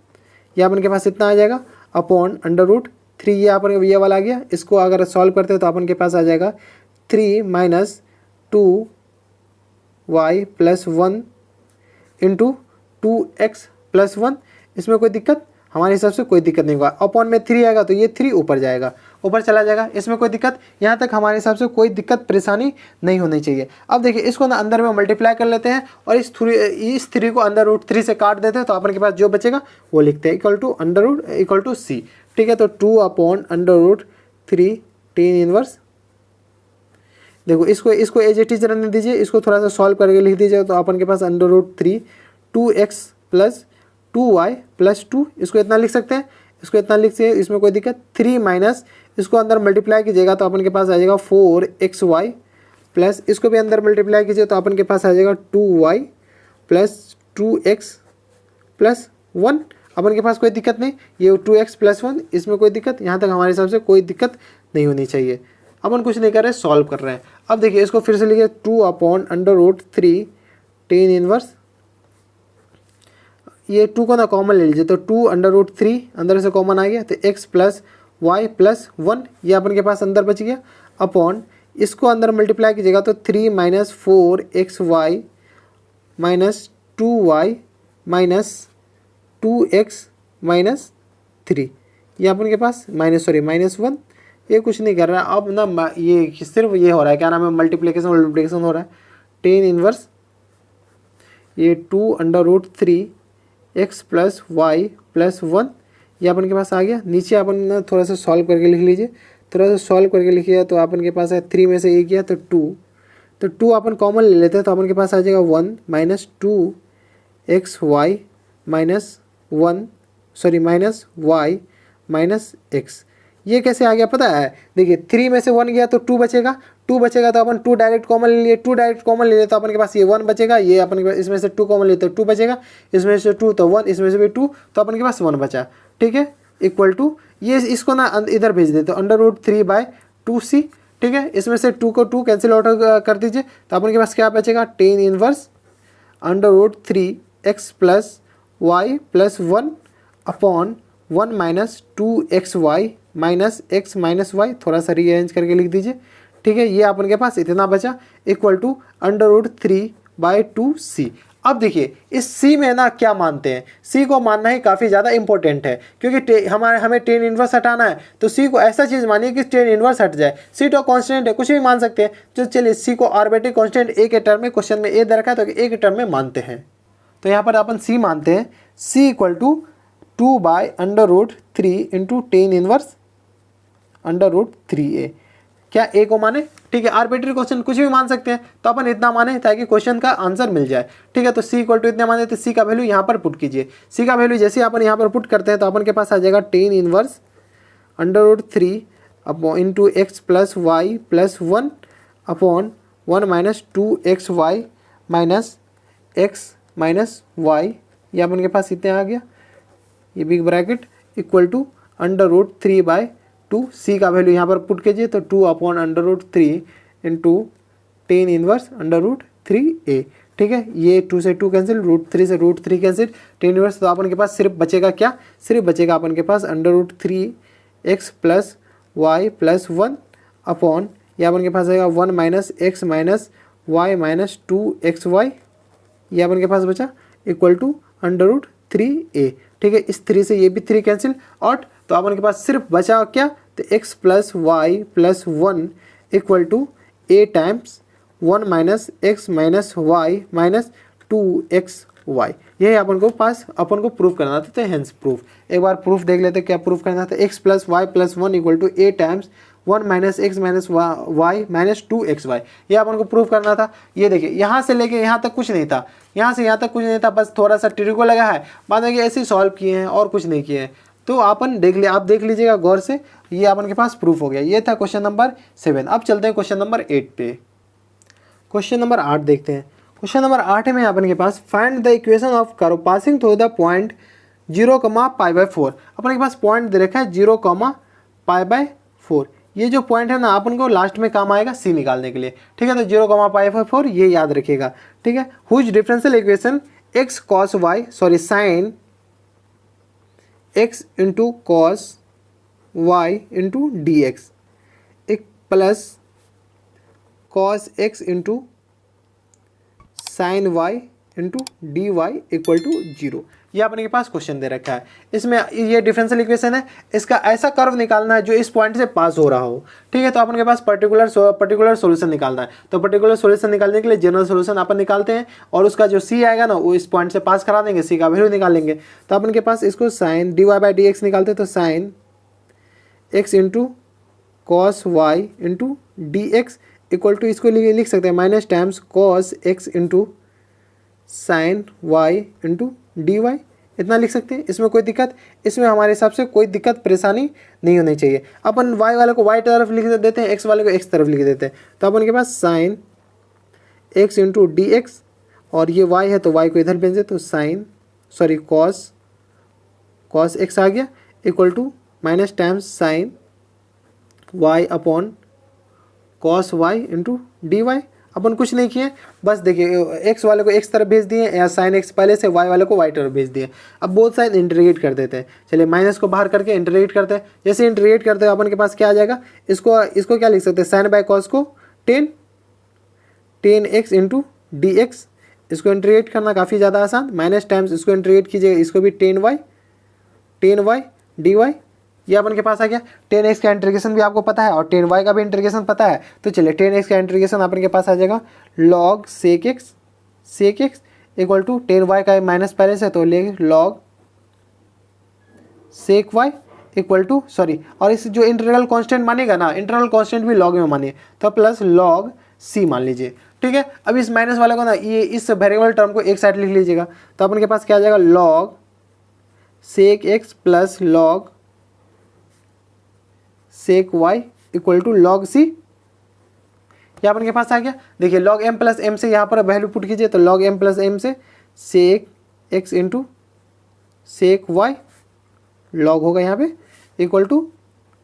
[SPEAKER 1] ये अपन के पास इतना आ जाएगा अपॉन √3, ये अपन ये वाला आ गया। इसको अगर सॉल्व करते हैं तो अपन के पास आ जाएगा 3 - 2y + 1 इंटू 2x + 1। इसमें कोई दिक्कत, हमारे हिसाब से कोई दिक्कत नहीं होगा। अपॉन में 3 आएगा तो ये 3 ऊपर जाएगा, ऊपर चला जाएगा, इसमें कोई दिक्कत, यहाँ तक हमारे हिसाब से कोई दिक्कत परेशानी नहीं होनी चाहिए। अब देखिए इसको ना अंदर में मल्टीप्लाई कर लेते हैं और इस 3 को अंडर रूट 3 से काट देते हैं, तो अपन के पास जो बचेगा वो लिखते हैं इक्वल टू सी, ठीक है। तो 2 अपॉन √3 tan इनवर्स, देखो इसको एज इट इज रहने दीजिए, इसको थोड़ा सा सॉल्व करके लिख दीजिए, तो अपन के पास √3 2x + 2y + 2, इसको इतना लिख सकते हैं, इसको इतना लिख सकते हैं, इसमें कोई दिक्कत। 3 माइनस इसको अंदर मल्टीप्लाई कीजिएगा तो अपन के पास आ जाएगा 4xy प्लस इसको भी अंदर मल्टीप्लाई कीजिए तो अपन के पास आ जाएगा 2y + 2x + 1। अपन के पास कोई दिक्कत नहीं, ये 2x + 1, इसमें कोई दिक्कत, यहाँ तक हमारे हिसाब से कोई दिक्कत नहीं होनी चाहिए। अपन कुछ नहीं कर रहे, सॉल्व कर रहे हैं। अब देखिए इसको फिर से लिखिए, 2 अपॉन √3 tan इनवर्स, ये 2 को ना कॉमन ले लीजिए, तो 2 √3 अंदर से कॉमन आ गया, तो x + y + 1, ये अपन के पास अंदर बच गया, अपॉन इसको अंदर मल्टीप्लाई कीजिएगा तो 3 - 4xy - 2y - 2x - 3, ये अपन के पास -1, ये कुछ नहीं कर रहा है। अब ना ये सिर्फ ये हो रहा है, क्या नाम है, मल्टीप्लिकेशन हो रहा है। tan इनवर्स ये 2 √3 x + y + 1, ये अपन के पास आ गया। नीचे अपन ना थोड़ा सा सॉल्व करके लिख लीजिए, थोड़ा सा सॉल्व करके लिखिए तो अपन के पास है 3 में से 1 गया तो 2, तो 2 अपन कॉमन ले लेते हैं, तो अपन के पास आ जाएगा 1 - 2xy -y - x। ये कैसे आ गया पता है, देखिए 3 में से 1 गया तो 2 बचेगा, 2 बचेगा तो अपन 2 डायरेक्ट कॉमन ले लिए, 2 डायरेक्ट कॉमन ले लिए तो अपन के पास ये 1 बचेगा, ये अपन के पास इसमें से 2 कॉमन लेते तो 2 बचेगा, इसमें से 2 तो 1, इसमें से भी 2, तो अपन के पास 1 बचा, ठीक है, इक्वल टू ये इसको ना इधर भेज देते तो √3/2c, ठीक है। इसमें से 2 को 2 कैंसिल आउट कर दीजिए, तो अपन के पास क्या बचेगा, tan inverse √3x + y + 1 upon 1 - 2xy - x - y, थोड़ा सा रीअरेंज करके लिख दीजिए, ठीक है। ये अपन के पास इतना बचा, इक्वल टू √3/2c। अब देखिए इस c में ना क्या मानते हैं, c को मानना ही काफ़ी ज़्यादा इंपॉर्टेंट है, क्योंकि हमें tan इनवर्स हटाना है, तो c को ऐसा चीज़ मानिए कि tan इनवर्स हट जाए। c तो कांस्टेंट है, कुछ भी मान सकते हैं, तो चलिए c को आर्बिट्रेरी कांस्टेंट a के टर्म में, क्वेश्चन में a दे रखा है तो a के टर्म में मानते हैं, तो यहाँ पर अपन c मानते हैं, c = 2/√3 into tan inverse √3a, क्या a को माने, ठीक है। आर्बिट्रेरी क्वेश्चन कुछ भी मान सकते हैं, तो अपन इतना माने ताकि क्वेश्चन का आंसर मिल जाए, ठीक है। तो c = इतना माने, तो c का वैल्यू यहाँ पर पुट कीजिए। c का वैल्यू जैसे अपन यहाँ पर पुट करते हैं तो अपन के पास आ जाएगा tan inverse √3 into x + y + 1 upon 1 - 2xy - x - y, ये अपन के पास इतने आ गया, ये big bracket equal to √3/2, c का वैल्यू यहाँ पर पुट कीजिए तो 2 upon √3 into tan inverse √3a, ठीक है। ये 2 से 2 कैंसिल, √3 से √3 कैंसिल, tan इनवर्स, तो अपन के पास सिर्फ बचेगा क्या, सिर्फ बचेगा अपन के पास √3x + y + 1 अपॉन, ये अपन के पास आएगा 1 - x - y - 2xy, ये अपन के पास बचा इक्वल टू √3a, ठीक है। इस 3 से ये भी 3 कैंसिल आउट, तो अपन के पास सिर्फ बचा क्या, तो x + y + 1 equal to a times 1 - x - y - 2xy, यही अपन को प्रूफ करना था, तो हेंस प्रूफ। एक बार प्रूफ देख लेते क्या प्रूफ करना था, x + y + 1 equal to a times 1 - x - y - 2xy, ये अपन को प्रूफ करना था। ये देखिए यहाँ से लेके यहाँ तक कुछ नहीं था, यहाँ से यहाँ तक कुछ नहीं था, बस थोड़ा सा ट्रिक को लगा है, बाद में ऐसे ही सॉल्व किए हैं और कुछ नहीं किए हैं। तो अपन देख लिया, आप देख लीजिएगा गौर से, ये अपन के पास प्रूफ हो गया। ये था क्वेश्चन नंबर 7। अब चलते हैं क्वेश्चन नंबर 8 पे। क्वेश्चन नंबर 8 देखते हैं। क्वेश्चन नंबर 8 में अपन के पास find the equation of curve passing through the point 0,π/4। अपन के पास पॉइंट दे रखा है 0,π/4। ये जो पॉइंट है ना अपन को लास्ट में काम आएगा सी निकालने के लिए, ठीक है। तो 0,π/4 ये याद रखिएगा, ठीक है। Whose differential equation x cos y sorry sine x into cos y into d x एक plus cos x into sine y into D Y equal to 0। ये अपने के पास क्वेश्चन दे रखा है। इसमें ये डिफरेंशियल इक्वेशन है, इसका ऐसा कर्व निकालना है जो इस पॉइंट से पास हो रहा हो, ठीक है। तो अपन के पास पर्टिकुलर सॉल्यूशन निकालना है। तो पर्टिकुलर सॉल्यूशन निकालने के लिए जनरल सॉल्यूशन अपन निकालते हैं और उसका जो सी आएगा ना वो इस पॉइंट से पास करा देंगे, सी का वैल्यू निकाल लेंगे। तो अपन के पास इसको sine d Y by D x निकालते हैं, तो sine x into cos y into d x equal to इसको लिख सकते हैं minus times cos x into sine y into D y, इतना लिख सकते हैं। इसमें कोई दिक्कत, इसमें हमारे हिसाब से कोई दिक्कत परेशानी नहीं होनी चाहिए। अपन वाई वाले को वाई तरफ लिख देते हैं, एक्स वाले को एक्स तरफ लिख देते हैं। तो अपन के पास sine x into d x और ये वाई है तो वाई को इधर भेज दे, तो साइन सॉरी कॉस एक्स आ गया equal to minus times sine y upon cos y into D y. अपन कुछ नहीं किए, बस देखिए एक्स वाले को एक्स तरफ भेज दिए या साइन एक्स पहले से वाई वाले को वाई तरफ भेज दिए। अब बोथ साइड इंटीग्रेट कर देते हैं। चलिए माइनस को बाहर करके इंटीग्रेट करते हैं। जैसे इंटीग्रेट करते हैं अपन के पास क्या आ जाएगा, इसको क्या लिख सकते हैं, साइन बाय कॉस को 10 एक्स इंटू डी एक्स। इसको इंटीग्रेट करना काफ़ी ज़्यादा आसान, माइनस टाइम्स इसको इंटीग्रेट कीजिएगा, इसको भी 10y डी वाई। ये अपन के पास आ गया। 10x का इंटीग्रेशन भी आपको पता है और 10y का भी इंटीग्रेशन पता है। तो चलिए 10x का इंटीग्रेशन अपन के पास आ जाएगा log sec x equal to 10y का माइनस पहले से तो ले log sec y equal to sorry, और इस जो इंटरवल कांस्टेंट मानेगा ना, इंटरवल कांस्टेंट भी log में मानिए, तो प्लस log c मान लीजिए, ठीक है। अब इस माइनस वाले को ना ये इस वेरिएबल टर्म को एक साइड लिख लीजिएगा। तो अपन के पास क्या आ जाएगा log sec x plus log sec y equal to log c. ये अपन के पास आ गया। देखिए लॉग एम प्लस एम से यहाँ पर वैल्यू पुट कीजिए, तो लॉग एम प्लस एम से sec x into sec y log होगा यहाँ पे इक्वल टू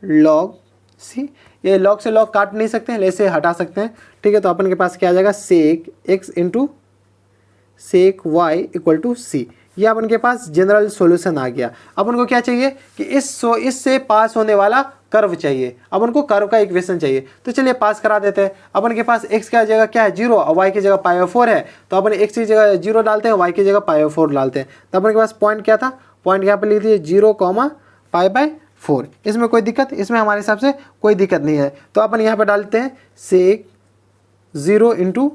[SPEAKER 1] लॉग सी। ये लॉग से लॉग काट नहीं सकते हैं, ऐसे हटा सकते हैं, ठीक है। तो अपन के पास क्या आ जाएगा sec x into sec y equal to c. ये अपन के पास जनरल सॉल्यूशन आ गया। अपन को क्या चाहिए कि इससे पास होने वाला कर्व चाहिए, अपन को कर्व का इक्वेशन चाहिए। तो चलिए पास करा देते हैं। अपन के पास x का जगह क्या है 0 और y की जगह π/4 है, तो अपन x की जगह 0 डालते हैं, y की जगह π/4 डालते हैं। तो अपन के पास पॉइंट क्या था, पॉइंट यहाँ पर लिख दीजिए 0,π/4। इसमें कोई दिक्कत, इसमें हमारे हिसाब से कोई दिक्कत नहीं है। तो अपन यहाँ पर डालते हैं सेक 0 into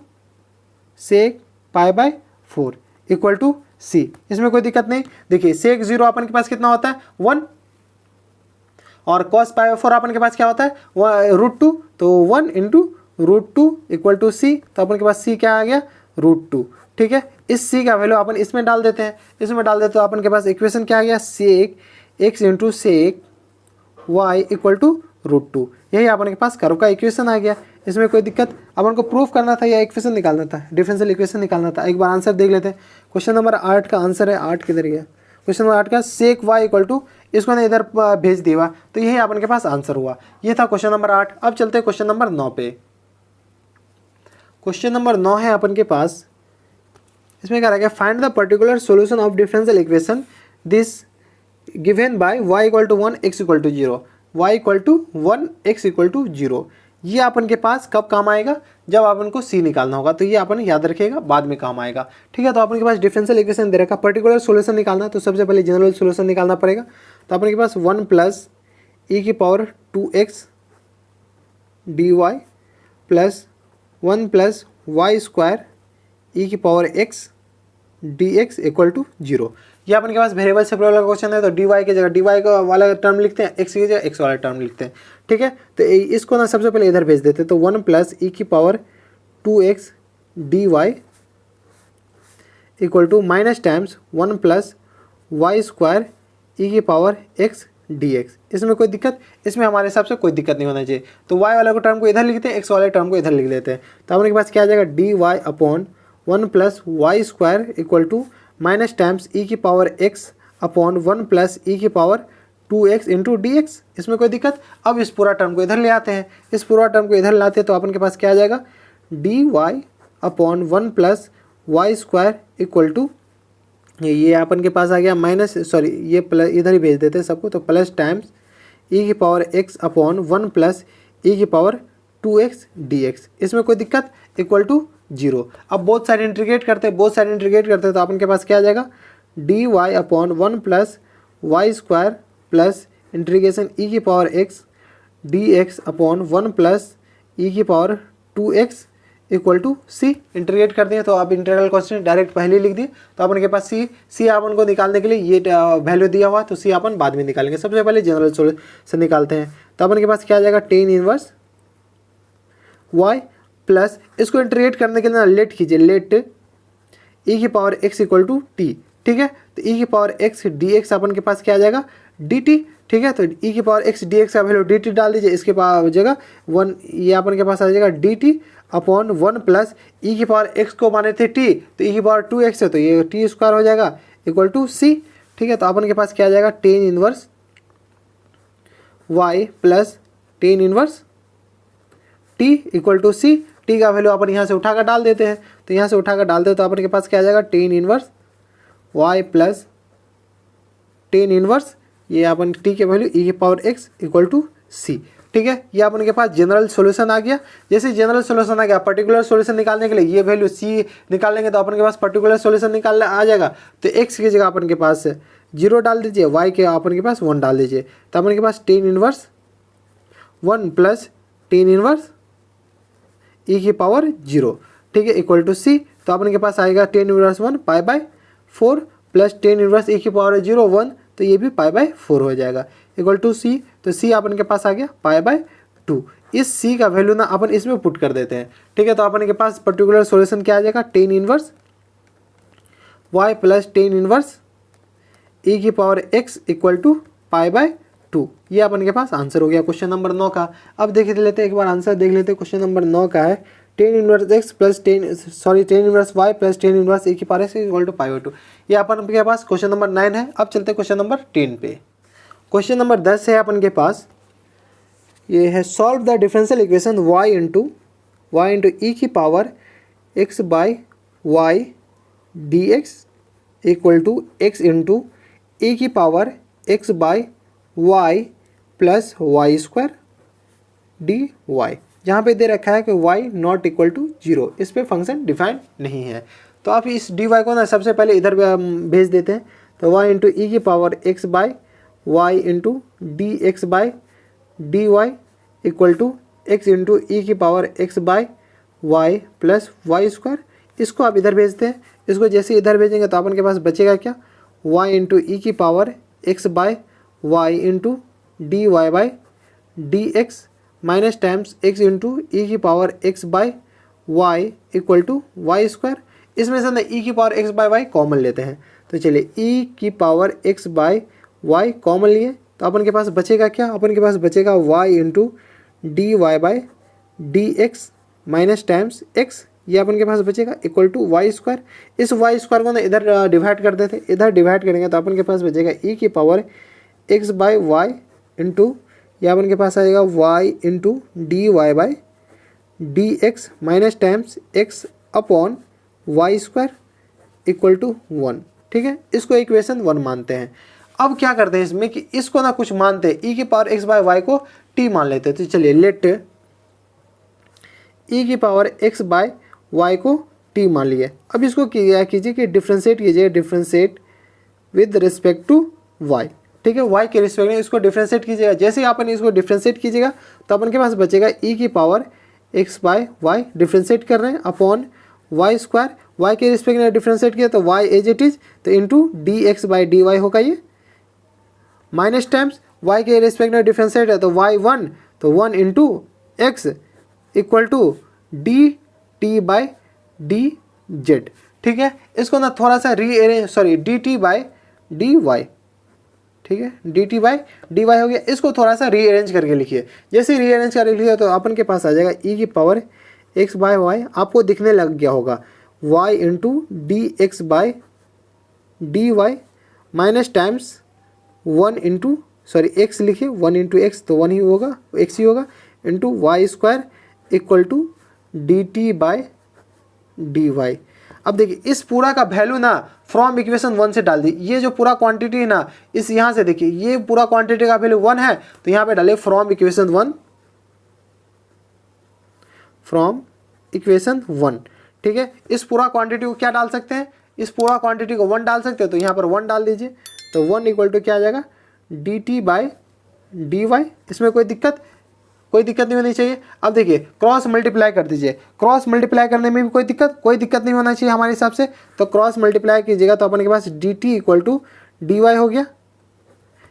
[SPEAKER 1] sec π/4 equal to c. इसमें कोई दिक्कत नहीं। देखिए सेक 0 अपन के पास कितना होता है 1 और cos π/4 अपन के पास क्या होता है √2, तो 1 इंटू √2 इक्वल टू सी। तो अपन के पास सी क्या आ गया √2, ठीक है। इस सी का वैल्यू अपन इसमें डाल देते हैं, इसमें डाल देते तो अपन के पास इक्वेशन क्या आ गया sec x into sec y equal to √2। यही अपन के पास कर्व का इक्वेशन आ गया। इसमें कोई दिक्कत, अपन को प्रूफ करना था या इक्वेशन निकालना था, डिफरेंशियल इक्वेशन निकालना था। एक बार आंसर देख लेते हैं। क्वेश्चन नंबर 8 का आंसर है, 8 किधर गया, क्वेश्चन नंबर 8 का सेक वाई इक्वल टू, इसको ना इधर भेज दिया, तो यही अपन के पास आंसर हुआ। ये था क्वेश्चन नंबर 8। अब चलते हैं क्वेश्चन नंबर 9 पे। क्वेश्चन नंबर 9 है अपन के पास, इसमें क्या रहेगा find the particular solution of differential equation this given by y equal to 1 x equal to 0 y equal to 1 x equal to 0। ये अपन के पास कब काम आएगा, जब अपन को c निकालना होगा। तो ये अपन याद रखिएगा, बाद में काम आएगा, ठीक है। तो अपन के पास डिफरेंशियल इक्वेशन दे रखा, पर्टिकुलर सॉल्यूशन निकालना, तो सबसे पहले जनरल सॉल्यूशन निकालना पड़ेगा। तो अपन के पास 1 प्लस e की power 2x dy plus 1 plus y square e की power x dx equal to 0। ये अपन के पास वेरिएबल सेपरेबल का क्वेश्चन है, तो dy की जगह dy का वाला टर्म लिखते हैं, x की जगह x वाला टर्म लिखते हैं, ठीक है। तो इसको ना सबसे पहले इधर भेज देते हैं, तो 1 प्लस e की power 2x dy equal to minus times 1 plus y square e की पावर एक्स डी एक्स। इसमें कोई दिक्कत, इसमें हमारे हिसाब से कोई दिक्कत नहीं होना चाहिए। तो y वाला को टर्म को इधर लिखते हैं, x वाले टर्म को इधर लिख लेते हैं। तो अपने के पास क्या आ जाएगा, d y upon 1 plus y square equal to minus times ई की पावर x अपॉन 1 प्लस ई की power 2x into d x. इसमें कोई दिक्कत। अब इस पूरा टर्म को इधर ले आते हैं, इस पूरा टर्म को इधर लाते हैं तो अपन के पास क्या आ जाएगा, d y upon 1 plus y square equal to, ये अपन के पास आ गया माइनस, सॉरी ये प्लस इधर ही भेज देते हैं सबको, तो प्लस टाइम्स ई की पावर एक्स अपॉन 1 प्लस ई की पावर 2x dx। इसमें कोई दिक्कत, इक्वल टू 0। अब बोथ साइड इंटीग्रेट करते हैं, बोथ साइड इंटीग्रेट करते हैं तो अपन के पास क्या आ जाएगा, d y upon 1 plus y square plus integration e की power x d x upon 1 plus ई की power 2x equal to c. Integrate कर दिए तो आप इंटीग्रल क्वेश्चन डायरेक्ट पहले लिख दिए। तो अपन के पास सी अपन को निकालने के लिए ये वैल्यू दिया हुआ है, तो सी अपन बाद में निकालेंगे। सबसे पहले जनरल सोल्यूशन निकालते हैं। तो अपन के पास क्या आ जाएगा, टेन इनवर्स y प्लस, इसको इंटीग्रेट करने के लिए ना लेट कीजिए, लेट ई की power x equal to t. ठीक है, तो ई की पावर x dx अपन के पास क्या आ जाएगा, dt। ठीक है, तो ई की पावर x dx का वैल्यू dt डाल दीजिए, इसके पास जगह 1, ये अपन के पास आ जाएगा dt अपॉन 1 प्लस ई की पावर x को माने थे t, तो ई की पावर 2x है तो ये t स्क्वायर हो जाएगा इक्वल टू c। ठीक है, तो अपन के पास क्या आ जाएगा, tan inverse y plus tan inverse t equal to c। t का वैल्यू अपन यहाँ से उठाकर डाल देते हैं, तो यहाँ से उठाकर डाल देते तो अपन के पास क्या आ जाएगा, tan inverse y plus tan inverse, ये अपन t के वैल्यू ई की power x equal to c। ठीक है, ये अपन के पास जनरल सॉल्यूशन आ गया। जैसे जनरल सॉल्यूशन आ गया, पर्टिकुलर सॉल्यूशन निकालने के लिए ये वैल्यू c निकालेंगे तो अपन के पास पर्टिकुलर सॉल्यूशन निकालना आ जाएगा। तो x की जगह अपन के पास 0 डाल दीजिए, y के अपन के पास 1 डाल दीजिए, तो अपन के पास tan inverse 1 plus tan inverse e की पावर 0। ठीक है, इक्वल टू c। तो अपन के पास आएगा ten inverse 1 pi by 4 plus tan inverse e की पावर 0 1, तो ये भी पाई बाय 4 हो जाएगा इक्वल टू c। तो c अपन के पास आ गया पाई बाय 2। इस c का वैल्यू ना अपन इसमें पुट कर देते हैं। ठीक है, तो अपन के पास पर्टिकुलर सॉल्यूशन क्या आ जाएगा, tan inverse y plus tan inverse e की power x equal to pi by 2। ये अपन के पास आंसर हो गया क्वेश्चन नंबर 9 का। अब देख लेते हैं, एक बार आंसर देख लेते हैं। क्वेश्चन नंबर 9 का है tan inverse x plus tan inverse y plus tan inverse e की power x equal to pi by 2। ये अपन के पास क्वेश्चन नंबर 9 है। अब चलते हैं क्वेश्चन नंबर 10 पे। क्वेश्चन नंबर 10 है अपन के पास, ये है solve the differential equation y into ई की power x by y d x equal to x into ई की power x by y plus y square d y. जहाँ पे दे रखा है कि y नॉट इक्वल टू 0, इस पे फंक्शन डिफाइन नहीं है। तो आप इस डी वाई को ना सबसे पहले इधर भेज देते हैं। तो y इंटू ई की power x by y into d x by d Y equal to x into ई की power x by y plus y square. इसको आप इधर भेजते हैं। इसको जैसे इधर भेजेंगे तो अपन के पास बचेगा क्या, y इंटू ई की power x by y into D Y by D x minus times x into ई की power x by y equal to y square. इसमें से ना e की power x by y common लेते हैं। तो चलिए e की power x by y common लिए तो अपन के पास बचेगा क्या, अपन के पास बचेगा y into D Y by D x minus times x। ये अपन के पास बचेगा इक्वल टू वाई स्क्वायर। इस वाई स्क्वायर को ना इधर डिवाइड कर देते, इधर डिवाइड करेंगे तो अपन के पास बचेगा e की power x by y into, ये अपन के पास आएगा y into D Y by D x minus times x upon y square equal to 1। ठीक है, इसको इक्वेशन 1 मानते हैं। अब क्या करते हैं इसमें कि इसको ना कुछ मानते हैं, e की पावर x बाई वाई को t मान लेते हैं। तो चलिए लेट e की पावर x बाई वाई को t मान लिए। अब इसको क्या कीजिए कि डिफ्रेंशिएट कीजिए, differentiate with respect to y। ठीक है, y के रिस्पेक्ट में इसको डिफ्रेंशिएट कीजिएगा। जैसे ही अपन इसको डिफ्रेंशिएट कीजिएगा तो अपन के पास बचेगा e की power x by y differentiate कर रहे हैं अपॉन वाई स्क्वायर। y के रिस्पेक्ट में डिफ्रेंशिएट किया तो y एज इट इज, तो into d x by d y होगा ये माइनस टाइम्स y के रिस्पेक्ट में डिफ्रेंशिएट है तो y 1, तो 1 into x equal to d t by d z. ठीक है, इसको ना थोड़ा सा rearrange, sorry d t by d y, ठीक है, dt बाई dy हो गया। इसको थोड़ा सा रीअरेंज करके लिखिए। जैसे रीअरेंज करके लिखिए तो अपन के पास आ जाएगा e की पावर x बाय वाई, आपको दिखने लग गया होगा y into d x by d y minus times 1 into sorry x लिखिए 1 इंटू एक्स तो 1 ही होगा, x ही होगा, into y square equal to d t by d y. अब देखिए इस पूरा का वैल्यू ना फ्रॉम इक्वेशन 1 से डाल दी। ये जो पूरा क्वांटिटी है ना, इस यहाँ से देखिए ये पूरा क्वांटिटी का वैल्यू 1 है तो यहाँ पे डाले फ्रॉम इक्वेशन 1, फ्रॉम इक्वेशन 1। ठीक है, इस पूरा क्वांटिटी को क्या डाल सकते हैं, इस पूरा क्वांटिटी को 1 डाल सकते हैं तो यहाँ पर 1 डाल दीजिए। तो 1 इक्वल टू क्या आ जाएगा d t by d y. इसमें कोई दिक्कत नहीं होनी चाहिए। अब देखिए क्रॉस मल्टीप्लाई कर दीजिए, क्रॉस मल्टीप्लाई करने में भी कोई दिक्कत नहीं होना चाहिए हमारे हिसाब से। तो क्रॉस मल्टीप्लाई कीजिएगा तो अपन के पास d t equal to d y हो गया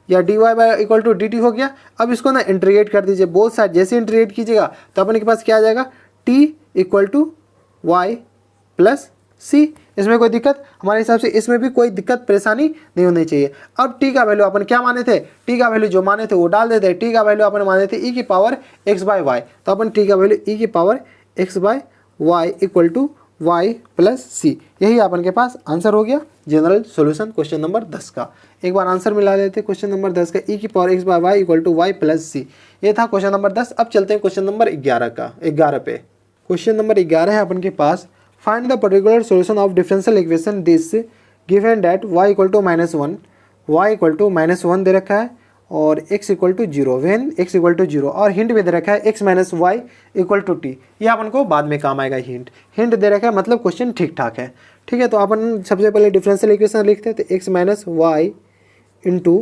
[SPEAKER 1] या d Y by equal to d t हो गया। अब इसको ना इंटीग्रेट कर दीजिए बोथ साइड। जैसे इंटीग्रेट कीजिएगा तो अपन के पास क्या आ जाएगा t equal to y plus c. इसमें कोई दिक्कत हमारे हिसाब से इसमें भी कोई दिक्कत परेशानी नहीं होनी चाहिए। अब टी का वैल्यू अपन क्या माने थे, टी का वैल्यू जो माने थे वो डाल देते। टी का वैल्यू अपन माने थे ई की पावर एक्स बाय वाई, तो अपन टी का वैल्यू ई की power x by y equal to y plus c. यही अपन के पास आंसर हो गया जनरल सॉल्यूशन क्वेश्चन नंबर 10 का। एक बार आंसर मिला लेते क्वेश्चन नंबर 10 का, ई की power x by y equal to y plus सी। ये था क्वेश्चन नंबर 10। अब चलते हैं क्वेश्चन नंबर 11 पे। क्वेश्चन नंबर 11 है अपन के पास, find the particular solution of differential equation this given that y equal to -1, y equal to -1 दे रखा है और x equal to 0 when x equal to 0, और हिंट भी दे रखा है x minus y equal to t. ये अपन को बाद में काम आएगा। हिंट दे रखा है मतलब क्वेश्चन ठीक ठाक है। ठीक है, तो अपन सबसे पहले डिफरेंशियल इक्वेशन लिखते हैं। तो x minus y into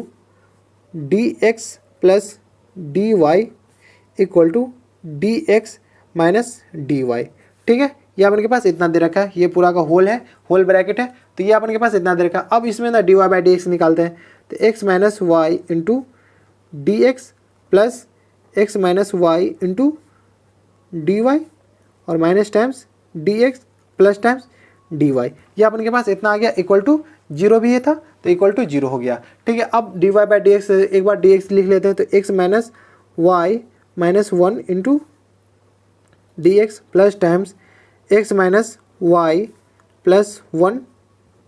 [SPEAKER 1] d x plus d Y equal to d x minus d y. ठीक है, ये अपन के पास इतना दे रखा है, ये पूरा का होल है, होल ब्रैकेट है, तो ये अपन के पास इतना दे रखा है। अब इसमें ना D Y by D x निकालते हैं। तो x minus y into d x plus x minus y into D y और minus times d x plus times d y. ये अपन के पास इतना आ गया इक्वल टू 0 भी ये था तो इक्वल टू 0 हो गया। ठीक है, अब d Y by D x एक बार डी एक्स लिख लेते हैं। तो x minus y minus 1 into d x plus times x minus y plus 1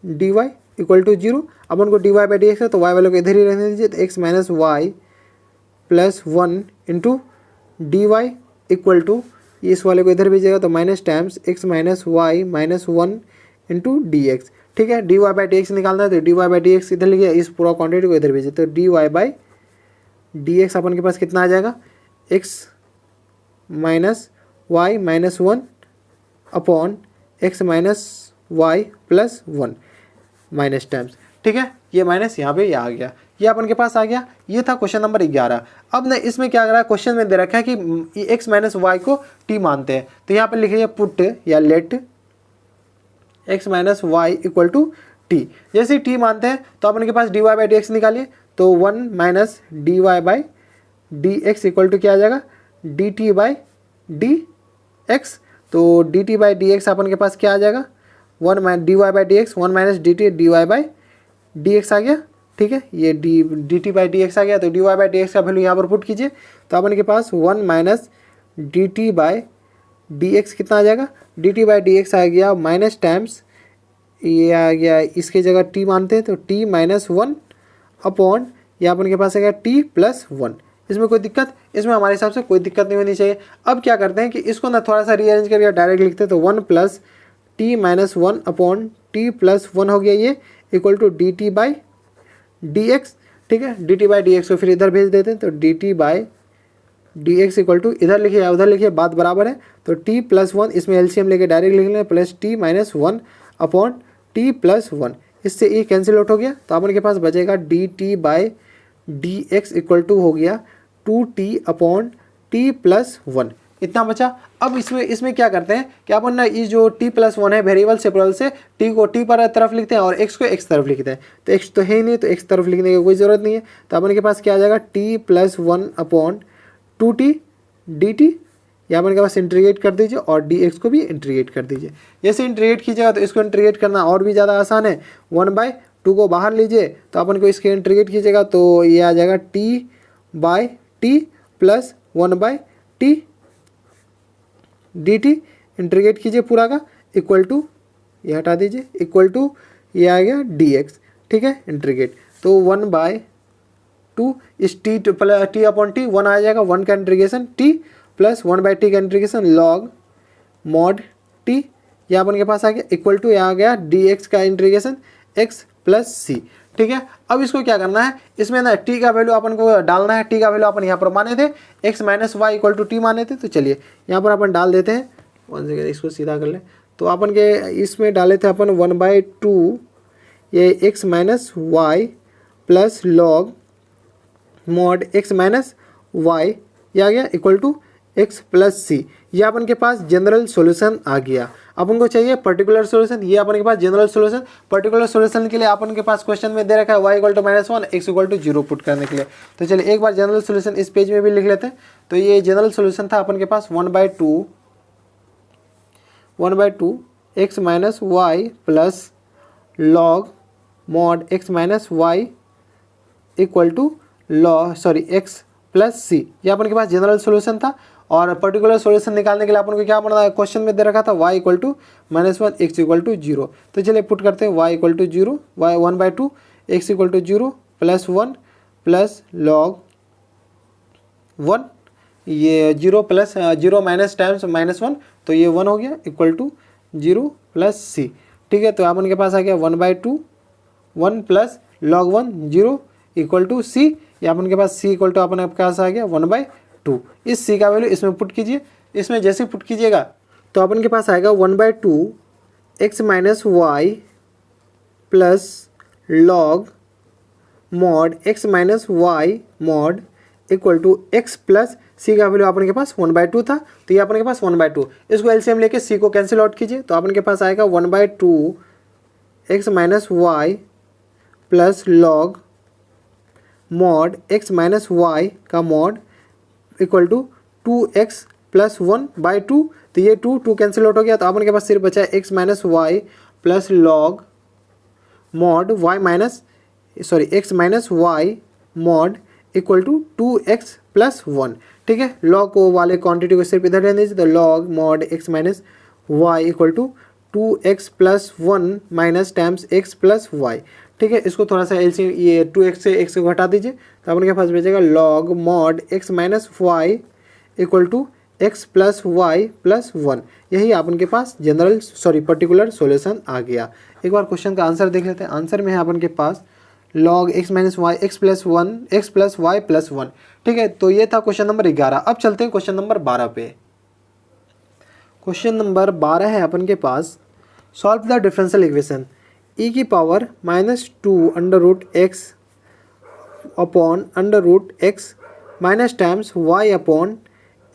[SPEAKER 1] d Y equal to 0। अपन को d Y by D x है तो वाई वाले को इधर ही रहने दीजिए। तो x minus y plus 1 into D Y equal to, इस वाले को इधर भेजिएगा तो minus times x minus y minus 1 into d x. ठीक है, D Y by D x निकालना है तो d Y by D x इधर लिखिए, इस पूरा क्वान्टिटी को इधर भेजिए। तो d Y by D x अपन के पास कितना आ जाएगा x minus y minus 1 upon x minus y plus 1 minus times. ठीक है, ये माइनस यहाँ पे ये आ गया, ये अपन के पास आ गया। ये था क्वेश्चन नंबर 11। अब ना इसमें क्या कर रहा है, क्वेश्चन में दे रखा है कि एक्स माइनस वाई को टी मानते हैं। तो यहाँ पे लिखिए पुट या let x minus y equal to t. जैसे टी मानते हैं तो अपन के पास d Y by D x निकालिए। तो 1 minus d Y by D x equal to क्या आ जाएगा d t by D x. तो d t by D x अपन के पास क्या आ जाएगा 1 minus d Y by D x, 1 minus d t d Y by D x आ गया। ठीक है, ये d t by D x आ गया। तो d Y by D x का वैल्यू यहाँ पर पुट कीजिए। तो अपन के पास 1 minus d t by D x कितना आ जाएगा, d t by D x आ गया माइनस टाइम्स ये आ गया, इसकी जगह टी मानते हैं तो टी माइनस 1 अपॉन ये अपन के पास आ गया टी प्लस 1। इसमें कोई दिक्कत, इसमें हमारे हिसाब से कोई दिक्कत नहीं होनी चाहिए। अब क्या करते हैं कि इसको ना थोड़ा सा रीअरेंज करके डायरेक्ट लिखते हैं। तो 1 plus t minus 1 upon t plus 1 हो गया ये equal to d t by D x. ठीक है, d t by D x को फिर इधर भेज देते हैं। तो d t by D x equal to इधर लिखिए या उधर लिखिए, बात बराबर है। तो टी प्लस 1 इसमें एलसीएम लेके डायरेक्ट लिख लें plus t minus 1 upon t plus 1। इससे ये कैंसिल आउट हो गया। तो अपन के पास बचेगा d t by D x equal to हो गया 2t अपॉन टी प्लस 1, इतना बचा। अब इसमें क्या करते हैं कि अपन ना ये जो t प्लस 1 है वेरिएबल सेपरेबल से t को t पर तरफ लिखते हैं और x को x तरफ लिखते हैं। तो x तो है ही नहीं तो x तरफ लिखने की कोई ज़रूरत नहीं है। तो अपन के पास क्या आ जाएगा t plus 1 upon 2t dt। या अपन के पास इंटीग्रेट कर दीजिए और dx को भी इंटीग्रेट कर दीजिए। जैसे इंटीग्रेट कीजिएगा तो इसको इंटीग्रेट करना और भी ज़्यादा आसान है। 1 बाई 2 को बाहर लीजिए तो अपन को इसके इंटीग्रेट कीजिएगा तो ये आ जाएगा t/t plus 1/t dt। Integrate कीजिए पूरा का इक्वल टू, ये हटा दीजिए, इक्वल टू ये आ गया dx। ठीक है, इंटीग्रेट तो 1/2 इस t/t 1 आ जाएगा, 1 का इंटीग्रेशन t प्लस 1/t का इंटीग्रेशन लॉग मॉड t, ये अपन के पास आ गया इक्वल टू, यहाँ आ गया dx का इंटीग्रेशन x प्लस c। ठीक है, अब इसको क्या करना है, इसमें ना t का वैल्यू अपन को डालना है। t का वैल्यू अपन यहाँ पर माने थे x minus y equal to t माने थे, तो चलिए यहाँ पर अपन डाल देते हैं। 1 सेकेंड, इसको सीधा कर ले। तो अपन के इसमें डाले थे अपन 1/2 ये x minus y plus log mod x minus y, ये आ गया इक्वल टू x प्लस सी। ये अपन के पास जनरल सॉल्यूशन आ गया। अपन को चाहिए पर्टिकुलर सॉल्यूशन, ये अपन के पास जनरल सॉल्यूशन। पर्टिकुलर सॉल्यूशन के लिए अपन के पास क्वेश्चन में दे रखा है y equal to -1 x equal to 0 put करने के लिए। तो चलिए एक बार जनरल सॉल्यूशन इस पेज में भी लिख लेते हैं। तो ये जनरल सॉल्यूशन था अपन के पास 1/2 x minus y plus log mod x minus y equal to x plus सी। ये अपन के पास जनरल सॉल्यूशन था। और पर्टिकुलर सॉल्यूशन निकालने के लिए अपन को क्या पढ़ना है, क्वेश्चन में दे रखा था y equal to -1 x equal to 0। तो चलिए पुट करते हैं y equal to 0, y 1/2 x equal to 0 plus 1 plus log 1, ये 0 प्लस 0 माइनस टाइम्स -1, तो ये 1 हो गया इक्वल टू 0 प्लस सी। ठीक है, तो अपन के पास आ गया 1/2 1 plus log 1 0 equal to c. ये अपन के पास c इक्वल टू अपन के पास आ गया 1/2। इस c का वैल्यू इसमें पुट कीजिए। इसमें जैसे पुट कीजिएगा तो अपन के पास आएगा 1/2 x minus y plus log mod x minus y mod equal to x plus c का वैल्यू अपन के पास 1/2 था, तो ये अपन के पास 1/2। इसको एलसीएम लेके c को कैंसिल आउट कीजिए तो अपन के पास आएगा 1/2 x minus y plus log mod x minus y का mod equal to 2x plus 1/2। तो ये 2 कैंसिल आउट हो गया, तो अपन के पास सिर्फ बचा है x minus y plus log mod x minus y mod equal to 2x plus 1। ठीक है, लॉग को वाले क्वांटिटी को सिर्फ इधर रहने दीजिए, तो log mod x minus y equal to 2x plus 1 minus times x plus y. ठीक है, इसको थोड़ा सा एलसीएम ये 2x से x को घटा दीजिए तो अपन के पास बचेगा log mod x minus y equal to x plus y plus 1। यही अपन के पास पर्टिकुलर सॉल्यूशन आ गया। एक बार क्वेश्चन का आंसर देख लेते हैं। आंसर में है अपन के पास log x minus y x plus y plus 1। ठीक है, तो ये था क्वेश्चन नंबर 11। अब चलते हैं क्वेश्चन नंबर 12 पे। क्वेश्चन नंबर 12 है अपन के पास, solve the differential equation e की power -2 under root x upon under root x minus times y upon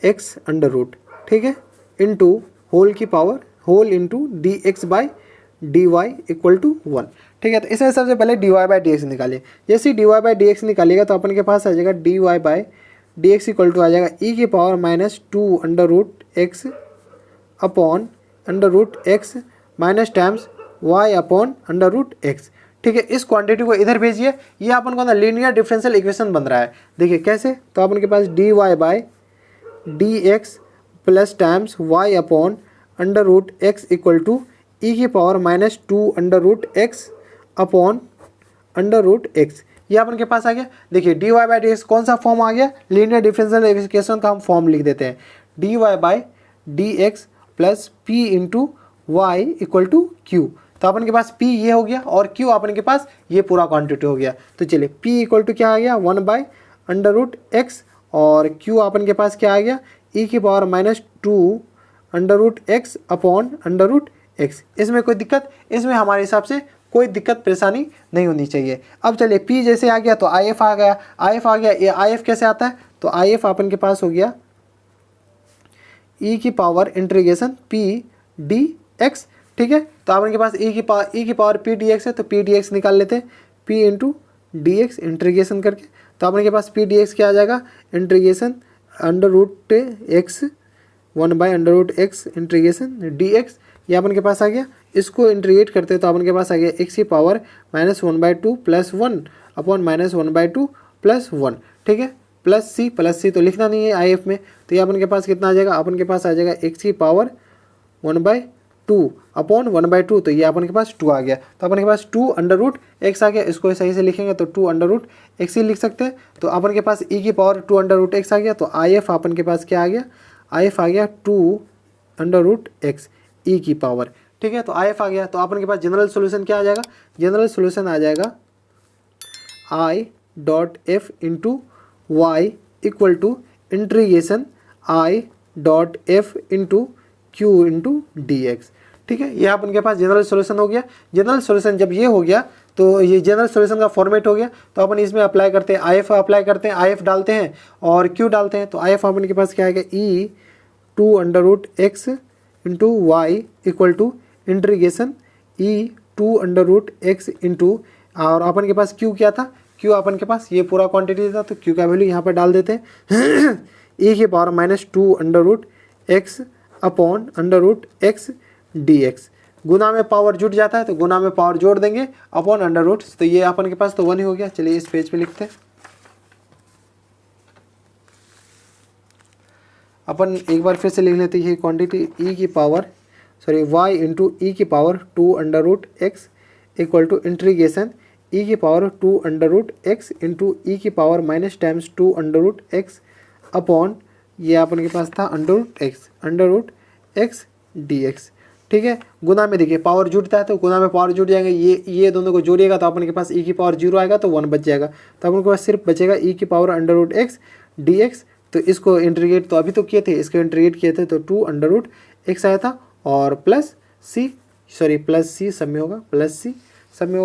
[SPEAKER 1] x under root, ठीक है, इंटू होल की power whole into dx by dy equal to 1। ठीक है, तो इसमें सबसे पहले dy बाई dx निकालिए। जैसे dy बाई dx निकालिएगा तो अपन के पास आ जाएगा dy by dx equal to आ जाएगा e की power -2 under root x upon under root x minus times y upon under root x। ठीक है, इस क्वांटिटी को इधर भेजिए। ये अपन को ना लीनियर डिफरेंशियल इक्वेशन बन रहा है। देखिए कैसे, तो अपन के पास dy by dx plus times y upon under root x equal to e की power -2 under root x upon under root x। ये अपन के पास आ गया। देखिए dy बाई dx कौन सा फॉर्म आ गया, लीनियर डिफरेंशियल इक्वेशन का हम फॉर्म लिख देते हैं, dy by dx plus p into Y equal to q. तो अपन के पास p ये हो गया और q अपन के पास ये पूरा क्वांटिटी हो गया। तो चलिए p इक्वल टू क्या आ गया 1 बाई अंडर रूट x और q अपन के पास क्या आ गया e की power -2 under root x upon under root x। इसमें कोई दिक्कत, इसमें हमारे हिसाब से कोई दिक्कत परेशानी नहीं होनी चाहिए। अब चलिए p जैसे आ गया तो if आ गया, if आ गया। ये if कैसे आता है, तो if अपन के पास हो गया e की पावर इंटीग्रेशन p dx। ठीक है, तो अपन के पास e की पावर p dx है, तो p dx निकाल लेते हैं, p इंटू dx इंटीग्रेशन करके। तो अपन के पास p dx क्या आ जाएगा, integration under root x 1 by under root x integration dx। ये अपन के पास आ गया। इसको इंटीग्रेट करते हैं तो अपन के पास आ गया एक्स की पावर -1/2 + 1 अपॉन -1/2 + 1, ठीक है, प्लस सी तो लिखना नहीं है आई एफ में, तो ये अपन के पास कितना आ जाएगा, अपन के पास आ जाएगा एक्स की पावर 1/2 अपॉन 1/2, तो ये अपन के पास 2 आ गया। तो अपन के पास 2√x आ गया, इसको सही से लिखेंगे तो 2√x ही लिख सकते हैं। तो अपन के पास e की पावर 2√x आ गया, तो आई एफ अपन के पास क्या आ गया, आई एफ आ गया 2√x e की पावर, ठीक है। तो आई एफ आ गया, तो अपन के पास जनरल सोल्यूशन क्या आ जाएगा, जनरल सोल्यूशन आ जाएगा I.f into Y equal to integration I.f into Q into d x, ठीक है। ये अपन के पास जनरल सोल्यूशन हो गया। जनरल सोल्यूशन जब ये हो गया तो ये जनरल सोल्यूशन का फॉर्मेट हो गया, तो अपन इसमें अप्लाई करते हैं, आई एफ अप्लाई करते हैं, आई एफ डालते हैं और क्यू डालते हैं। तो आई एफ अपन के पास क्या आएगा, e 2√x into Y equal to integration e 2√x into, और अपन के पास क्यू क्या था, क्यू अपन के पास ये पूरा क्वांटिटी था, तो क्यू का वैल्यू यहाँ पर डाल देते हैं ई की power -2√x upon √x dx, गुना में पावर जुट जाता है तो गुना में पावर जोड़ देंगे अपॉन अंडर रूट, तो ये अपन के पास तो 1 ही हो गया। चलिए इस पेज पे लिखते हैं, अपन एक बार फिर से लिख लेते हैं, ये क्वांटिटी y की power 2√x equal to integration e की पावर 2√x इंटू ई की पावर -2√x अपॉन ये अपन के पास था √x dx, ठीक है। गुना में देखिए पावर जुटता है तो गुना में पावर जुट जाएंगे, ये दोनों को जोड़िएगा तो अपन के पास e की पावर 0 आएगा तो 1 बच जाएगा, तो अपन के पास सिर्फ बचेगा e की पावर √x dx। तो इसको इंटीग्रेट तो अभी तो किए थे, इसको इंटीग्रेट किए थे तो 2√x आया था और प्लस सी सब में होगा,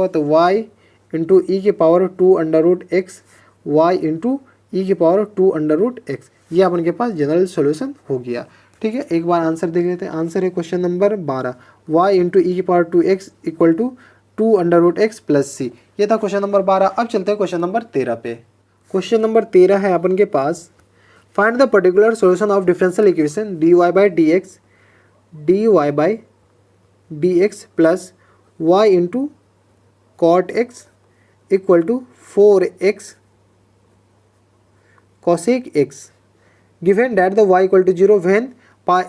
[SPEAKER 1] तो y इंटू ई की पावर 2√x y इंटू ई की पावर 2√x, ये अपन के पास जनरल सॉल्यूशन हो गया, ठीक है। एक बार आंसर देख लेते हैं। आंसर है क्वेश्चन नंबर 12, y इंटू ई की power 2x equal to 2√x plus सी, ये था क्वेश्चन नंबर 12। अब चलते हैं क्वेश्चन नंबर 13 पे। क्वेश्चन नंबर 13 है अपन के पास, find the particular solution of differential equation dy dx plus y into cot x equal to 4x cosec x given that the y equal to 0 when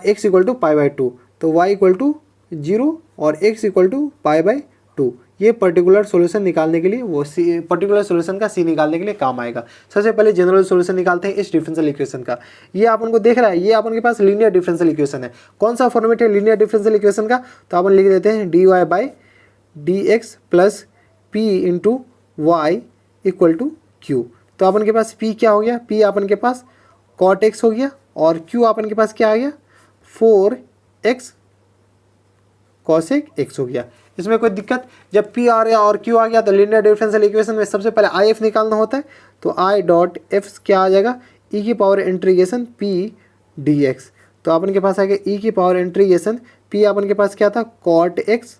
[SPEAKER 1] x equal to π/2, तो y इक्वल टू 0 और x इक्वल टू π/2, ये पर्टिकुलर सॉल्यूशन निकालने के लिए, वो पर्टिकुलर सॉल्यूशन का सी निकालने के लिए काम आएगा। सबसे पहले जनरल सॉल्यूशन निकालते हैं इस डिफरेंशियल इक्वेशन का। ये अपन को देख रहा है, ये अपन के पास लीनियर डिफरेंशियल इक्वेशन है। कौन सा फॉर्मेट है लीनियर डिफरेंशियल इक्वेशन का, तो अपन लिख देते हैं dy/dx plus p into Y equal to q. तो अपन के पास p क्या हो गया, p अपन के पास cot x हो गया और q अपन के पास क्या आ गया 4x cosec x हो गया। इसमें कोई दिक्कत, जब p आ गया और q आ गया तो लीनियर डिफरेंशियल इक्वेशन में सबसे पहले आई एफ निकालना होता है, तो I.f क्या आ जाएगा e की पावर इंटीग्रेशन p dx, तो अपन के पास आ गया e की पावर इंटीग्रेशन p अपन के पास क्या था cot x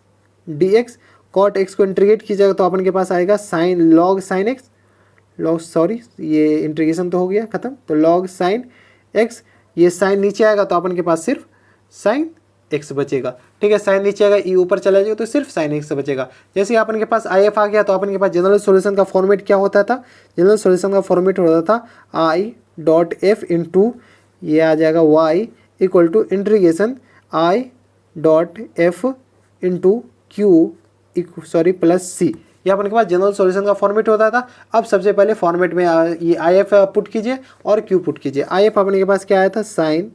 [SPEAKER 1] dx, cot x को इंटीग्रेट कीजिएगा तो अपन के पास आएगा log sin x, ये इंटीग्रेशन तो हो गया खत्म, तो log sin x, ये साइन नीचे आएगा तो अपन के पास सिर्फ साइन x बचेगा, ठीक है। साइन नीचे आएगा, ई ऊपर चला जाएगा तो सिर्फ साइन x बचेगा। जैसे ही अपन के पास आई एफ आ गया तो अपन के पास जनरल सॉल्यूशन का फॉर्मेट क्या होता था, जनरल सॉल्यूशन का फॉर्मेट होता था I.f इंटू ये आ जाएगा y equal to integration I.f into q plus सी, ये अपन के पास जनरल सॉल्यूशन का फॉर्मेट होता था। अब सबसे पहले फॉर्मेट में ये आई एफ पुट कीजिए और क्यू पुट कीजिए। आई एफ अपने के पास क्या आया था sine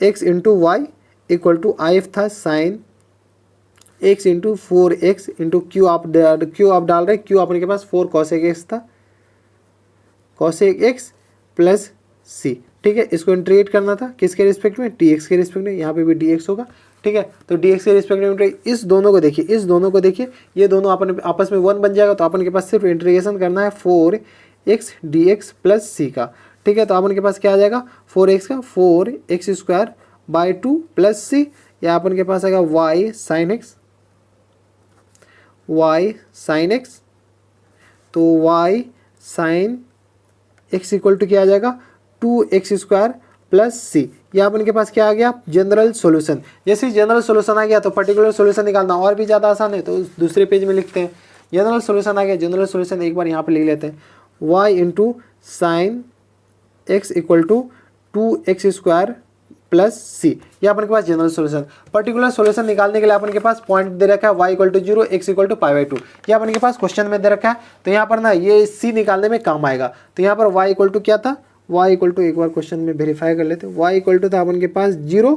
[SPEAKER 1] x into Y equal to I f था sine x into 4x into q आप डाल रहे, क्यू अपने के पास 4 cosec x था, cosec x प्लस सी, ठीक है। इसको इंटीग्रेट करना था किसके रिस्पेक्ट में, dx के रिस्पेक्ट में, यहाँ पे भी dx होगा, ठीक है। तो dx के रिस्पेक्ट में इस दोनों को देखिए, ये दोनों अपन आपस में 1 बन जाएगा, तो अपन के पास सिर्फ इंटीग्रेशन करना है 4x dx प्लस सी का, ठीक है। तो अपन के पास क्या आ जाएगा 4x का 4x² प्लस सी, या अपन के पास आएगा y sin x, तो y sin x equal to क्या आ जाएगा 2x² प्लस सी, ये अपन के पास क्या आ गया, जनरल सॉल्यूशन। जैसे जनरल सॉल्यूशन आ गया तो पर्टिकुलर सॉल्यूशन निकालना और भी ज़्यादा आसान है, तो दूसरे पेज में लिखते हैं। जनरल सॉल्यूशन आ गया, जनरल सॉल्यूशन एक बार यहाँ पे लिख लेते हैं, y into sine x equal to 2x² plus सी। ये अपन के पास जनरल सॉल्यूशन। पर्टिकुलर सॉल्यूशन निकालने के लिए अपन के पास पॉइंट दे रखा है y equal to 0, x equal to π/2। ये अपन के पास क्वेश्चन में दे रखा है, तो यहाँ पर ना ये c निकालने में काम आएगा। तो यहाँ पर y इक्वल टू क्या था, y इक्वल टू एक बार क्वेश्चन में वेरीफाई कर लेते हैं, y इक्वल टू था अपन के पास 0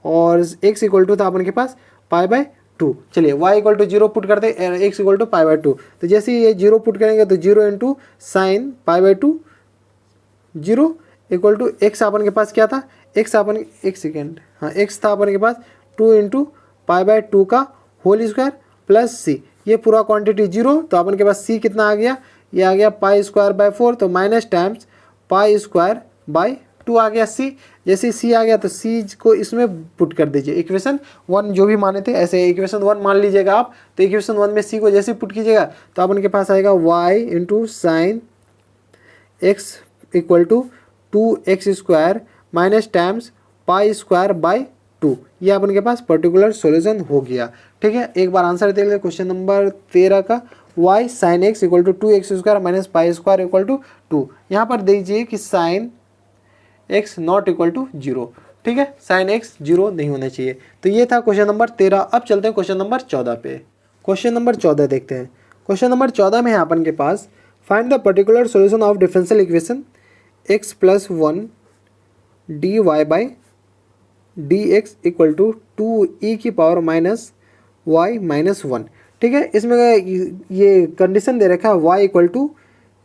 [SPEAKER 1] और x इक्वल टू था अपन के पास π/2। चलिए y इक्वल टू 0 पुट करते हैं, x इक्वल टू π/2। तो जैसे ये 0 पुट करेंगे तो 0 into sine π/2 0 equal to x अपन के पास क्या था, एक्स अपन एक सेकेंड, हाँ एक्स था अपन के पास 2 इंटू π/2 का होल स्क्वायर प्लस सी। ये पूरा क्वांटिटी 0, तो अपन के पास सी कितना आ गया, ये आ गया π²/4, तो माइनस टाइम्स π²/2 आ गया सी। जैसे सी आ गया तो सी को इसमें पुट कर दीजिए, इक्वेशन 1 जो भी माने थे ऐसे इक्वेशन 1 मान लीजिएगा आप। तो इक्वेशन 1 में सी को जैसे पुट कीजिएगा तो अपन के पास आएगा y into sine x equal to 2x² minus times π²/2। ये अपन के पास पर्टिकुलर सॉल्यूशन हो गया। ठीक है, एक बार आंसर देख लेते क्वेश्चन नंबर 13 का, y sine x equal to 2x² minus π² equal to 2। यहाँ पर दीजिए कि sine x not equal to 0। ठीक है, साइन एक्स 0 नहीं होना चाहिए। तो ये था क्वेश्चन नंबर 13। अब चलते हैं क्वेश्चन नंबर 14 पे। क्वेश्चन नंबर 14 देखते हैं। क्वेश्चन नंबर 14 में है अपन के पास, find the particular solution of differential equation x plus 1 dy by dx equal to 2e की पावर माइनस y माइनस 1। ठीक है, इसमें ये कंडीशन दे रखा है y equal to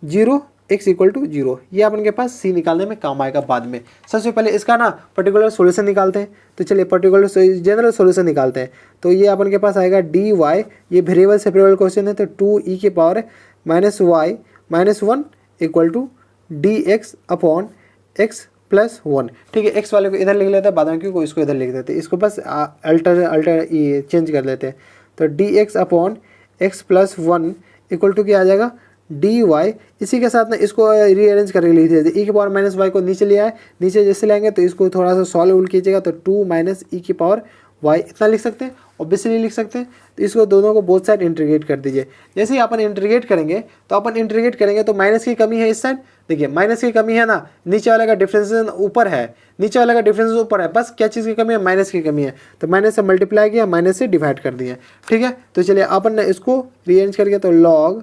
[SPEAKER 1] 0, x equal to 0। ये अपन के पास c निकालने में काम आएगा बाद में। सबसे पहले इसका ना पर्टिकुलर सॉल्यूशन निकालते हैं। तो चलिए पर्टिकुलर जनरल सॉल्यूशन निकालते हैं। तो ये अपन के पास आएगा dy, ये वेरिएबल सेपरेबल क्वेश्चन है, तो 2e की power minus y minus 1 equal to dx upon x plus 1। ठीक है, x वाले को इधर लिख लेते हैं, बाद में क्योंकि इसको इधर लिख देते हैं, इसको बस अल्टर ये चेंज कर लेते हैं। तो dx upon x plus 1 equal to क्या आ जाएगा dy। इसी के साथ ना इसको रीअरेंज करके लिख देते हैं, e की पावर माइनस y को नीचे ले आए, नीचे जैसे लाएंगे तो इसको थोड़ा सा सॉल्व कीजिएगा तो 2 माइनस e की पावर y इतना लिख सकते हैं, ऑब्वियसली लिख सकते हैं। तो इसको दोनों को बोथ साइड इंटीग्रेट कर दीजिए। जैसे ही अपन इंटीग्रेट करेंगे तो अपन इंटीग्रेट करेंगे तो माइनस की कमी है इस साइड, देखिए माइनस की कमी है ना, नीचे वाले का डिफरेंस ऊपर है, नीचे वाले का डिफरेंस ऊपर है, बस क्या चीज़ की कमी है, माइनस की कमी है। तो माइनस से मल्टीप्लाई किया, माइनस से डिवाइड कर दिया। ठीक है, तो चलिए अपन ने इसको रीअरेंज करके तो लॉग,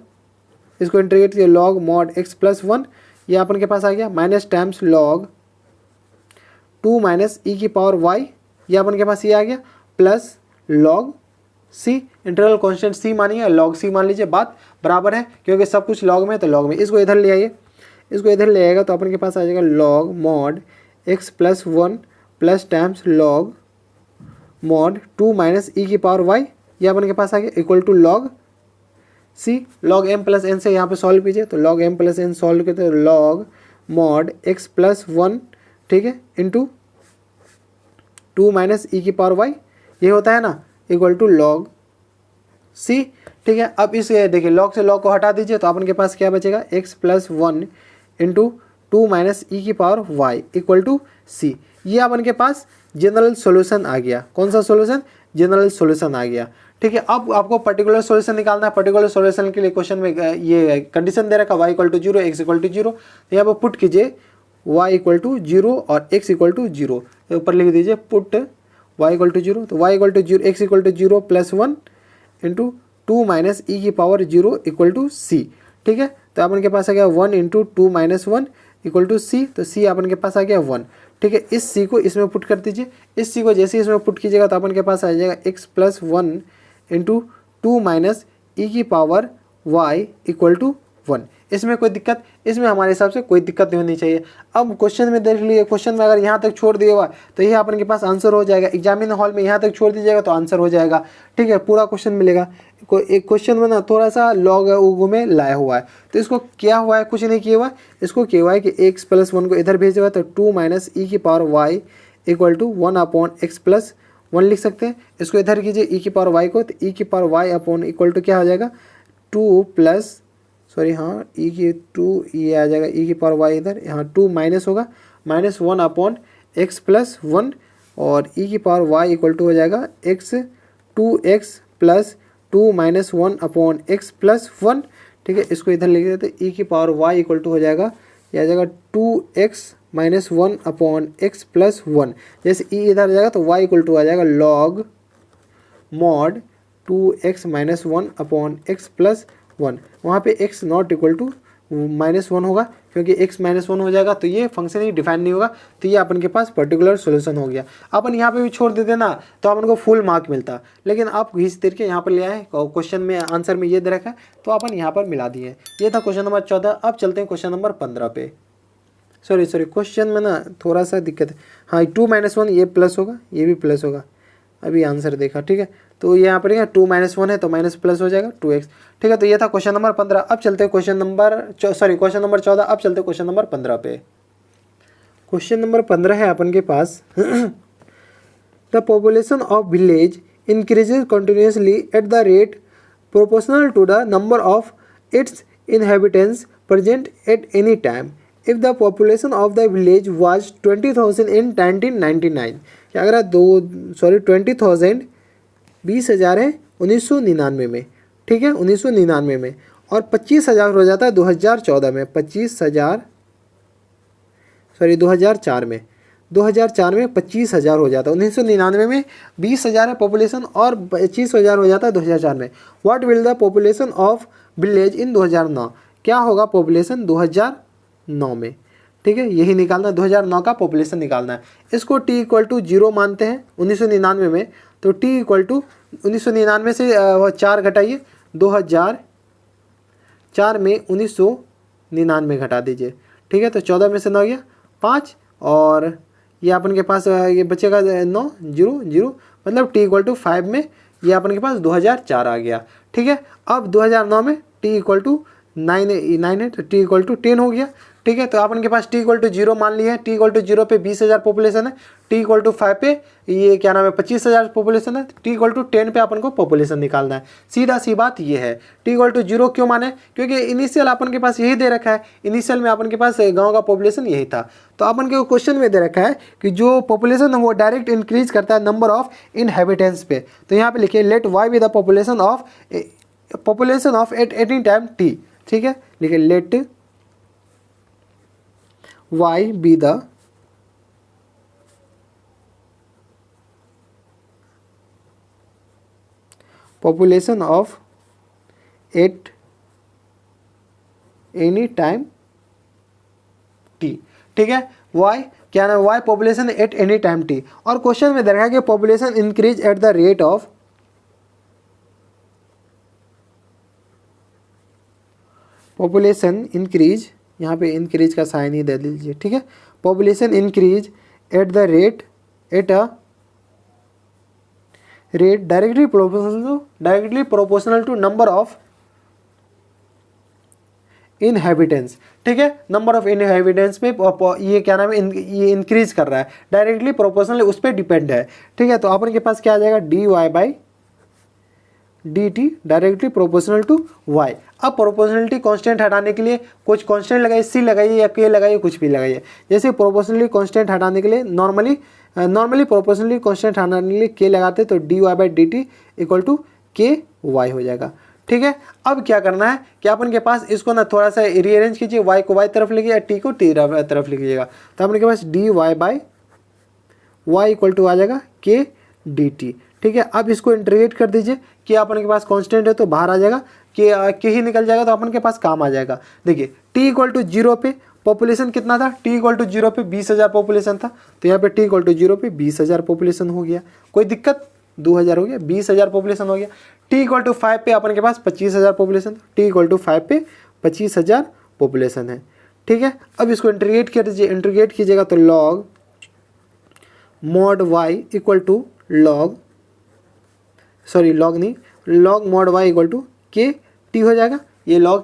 [SPEAKER 1] इसको इंटीग्रेट किया लॉग मॉड x प्लस 1, ये अपन के पास आ गया minus times log 2 minus e की पावर y, ये अपन के पास ये आ गया plus log c, interval constant c मानिए, लॉग c मान लीजिए, बात बराबर है क्योंकि सब कुछ लॉग में, तो लॉग में इसको इधर ले आइए, इसको इधर ले आएगा तो अपन के पास आ जाएगा log mod x plus 1 plus times log mod 2 minus e की पावर y, ये अपन के पास आ गया equal to log c। Log m plus n से यहाँ पे सॉल्व कीजिए, तो log m plus n solve करते हैं लॉग मॉड x प्लस 1, ठीक है, इंटू 2 माइनस e की पावर y, ये होता है ना इक्वल टू लॉग c। ठीक है, अब इस देखिए लॉग से लॉग को हटा दीजिए तो अपन के पास क्या बचेगा x plus 1 into 2 minus e की power y equal to c। ये अपन के पास जनरल सॉल्यूशन आ गया। कौन सा सॉल्यूशन, जनरल सॉल्यूशन आ गया। ठीक है, अब आपको पर्टिकुलर सॉल्यूशन निकालना है। पर्टिकुलर सॉल्यूशन के लिए क्वेश्चन में ये कंडीशन दे रखा है y equal to 0, x equal to 0। तो यहाँ पर पुट कीजिए y इक्वल टू 0 और x इक्वल टू 0, ऊपर लिख दीजिए पुट y इक्वल टू 0। तो y equal to 0, x equal to 0 plus 1 into 2 minus e की पावर 0 इक्वल टू c। ठीक है, तो अपन के पास आ गया 1 into 2 minus 1 equal to c, तो c अपन के पास आ गया 1। ठीक है, इस c को इसमें पुट कर दीजिए, इस c को जैसे ही इसमें पुट कीजिएगा तो अपन के पास आ जाएगा x plus 1 into 2 minus e की पावर y इक्वल टू 1। इसमें कोई दिक्कत, इसमें हमारे हिसाब से कोई दिक्कत नहीं होनी चाहिए। अब क्वेश्चन में देख लीजिए, क्वेश्चन में अगर यहाँ तक छोड़ दिया हुआ तो ये अपन के पास आंसर हो जाएगा। एग्जामिन हॉल में यहाँ तक छोड़ दीजिएगा तो आंसर हो जाएगा। ठीक है, पूरा क्वेश्चन मिलेगा। एक क्वेश्चन में ना थोड़ा सा लॉग उगू में लाया हुआ है, तो इसको क्या हुआ है, कुछ नहीं किया हुआ है, इसको किया हुआ है कि x प्लस 1 को इधर भेजा हुआ है, तो 2 माइनस e की power y equal to 1 upon x plus 1 लिख सकते हैं। इसको इधर कीजिए e की पावर y को, तो e की power y upon equal to क्या हो जाएगा 2 प्लस सॉरी हाँ e की 2 ये आ जाएगा e की पावर y इधर, यहाँ 2 माइनस होगा minus 1 upon x plus one और ई की पावर वाई इक्वल टू हो जाएगा x 2x plus 2 minus 1 upon x plus 1। ठीक है, इसको इधर लिख देते, ई की पावर वाई इक्वल टू हो जाएगा, यह आ जाएगा 2x minus 1 upon x plus 1। जैसे ई इधर जाएगा तो वाई इक्वल टू आ जाएगा log mod 2x minus 1 upon x plus 1। वहाँ पे x नॉट इक्वल टू -1 होगा, क्योंकि x -1 हो जाएगा तो ये फंक्शन ही डिफाइन नहीं होगा, तो ये अपन के पास पर्टिकुलर सॉल्यूशन हो गया। अपन यहाँ पे भी छोड़ देते ना तो अपन को फुल मार्क मिलता, लेकिन आप घींच तिर के यहाँ पर ले आए, क्वेश्चन में आंसर में ये दे रखा है तो अपन यहाँ पर मिला दिए। ये था क्वेश्चन नंबर 14। अब चलते हैं क्वेश्चन नंबर 15 पे। सॉरी क्वेश्चन में ना थोड़ा सा दिक्कत है। हाँ, 2 - 1 ये प्लस होगा, ये भी प्लस होगा, अभी आंसर देखा। ठीक है, तो यहाँ पर 2 - 1 है तो माइनस प्लस हो जाएगा 2x। ठीक है, तो ये था क्वेश्चन नंबर 15। अब चलते हैं क्वेश्चन नंबर 14। अब चलते हैं क्वेश्चन नंबर 15 पे। क्वेश्चन नंबर 15 है अपन के पास the population of village increases continuously at the rate proportional to the number of its inhabitants present at any time if the population of the village was 20,000 in 1999। क्या अगर 20,000 20,000 है 1999 में। ठीक है, 1999 में, और 25,000 हो जाता है 2014 में। 25,000 2004 में 2004 में 25,000 हो जाता है। 1999 में 20,000 है पॉपुलेशन और 25,000 हो जाता है 2004 में। What will the population of village in 2009? क्या होगा पॉपुलेशन 2009 में? ठीक है, यही निकालना, 2009 का पॉपुलेशन निकालना है। इसको t = 0 मानते हैं 1999 में, तो t = 1999 से 4 घटाइए, 2004 में 1999 घटा दीजिए। ठीक है, तो 14 में से 9 गया 5, और ये अपन के पास ये बचेगा 9 0 0, मतलब t = 5 में ये अपन के पास 2004 आ गया। ठीक है, अब 2009 में t = 9 है तो t = 10 हो गया। ठीक है, तो अपन के पास t = 0 मान लिया है। t = 0 पे 20,000 पॉपुलेशन है, t = 5 पे ये क्या नाम है 25,000 पॉपुलेशन है, t = 10 पे अपन को पॉपुलेशन निकालना है। सीधा सी बात ये है। t = 0 क्यों माने? क्योंकि इनिशियल अपन के पास यही दे रखा है, इनिशियल में अपन के पास गाँव का पॉपुलेशन यही था। तो अपन के क्वेश्चन में दे रखा है कि जो पॉपुलेशन है वो डायरेक्ट इंक्रीज करता है नंबर ऑफ इनहेबिटेंट्स पे। तो यहाँ पे लिखिए let y be the population of at any time t। ठीक है, लिखिए let y be the population of at any time t। ठीक है, y क्या नाम, y population at any time t, और क्वेश्चन में दे रखा है कि population increase at the rate of population increase, यहाँ पे इंक्रीज का साइन ही दे दीजिए। ठीक है, population increase at the rate directly proportional to number of inhabitants. ठीक है, नंबर ऑफ इनहेबिटेंट्स में ये क्या नाम है, ये इंक्रीज कर रहा है, डायरेक्टली प्रोपोर्शनल उस पर डिपेंड है। ठीक है, तो अपन के पास क्या आ जाएगा dy/dt directly proportional to y। अब प्रोपोर्शनलिटी कांस्टेंट हटाने के लिए कुछ कांस्टेंट लगाइए, c लगाइए या k लगाइए, कुछ भी लगाइए। जैसे प्रोपोर्शनलिटी कांस्टेंट हटाने के लिए नॉर्मली प्रोपोर्शनलिटी कांस्टेंट हटाने के लिए k लगाते तो dy/dt = ky हो जाएगा। ठीक है, अब क्या करना है कि अपन के पास इसको ना थोड़ा सा रीअरेंज कीजिए, y को y तरफ लिखिए या t को t तरफ लिखिएगा, तो अपन के पास dy/y = आ जाएगा k dt। ठीक है, अब इसको इंटीग्रेट कर दीजिए कि अपन के पास कांस्टेंट है तो बाहर आ जाएगा, कि ही निकल जाएगा तो अपन के पास काम आ जाएगा। देखिए t = 0 पे पॉपुलेशन कितना था, t = 0 पे 20,000 पॉपुलेशन था, तो यहाँ पे t = 0 पे 20,000 पॉपुलेशन हो गया। कोई दिक्कत, 2,000 हो गया, 20,000 पॉपुलेशन हो गया। t = 5 पे अपन के पास 25,000 पॉपुलेशन, t = 5 पे 25,000 पॉपुलेशन है। ठीक है, अब इसको इंटीग्रेट कर दीजिए, इंटीग्रेट कीजिएगा तो log mod y = log mod y = k t हो जाएगा। ये log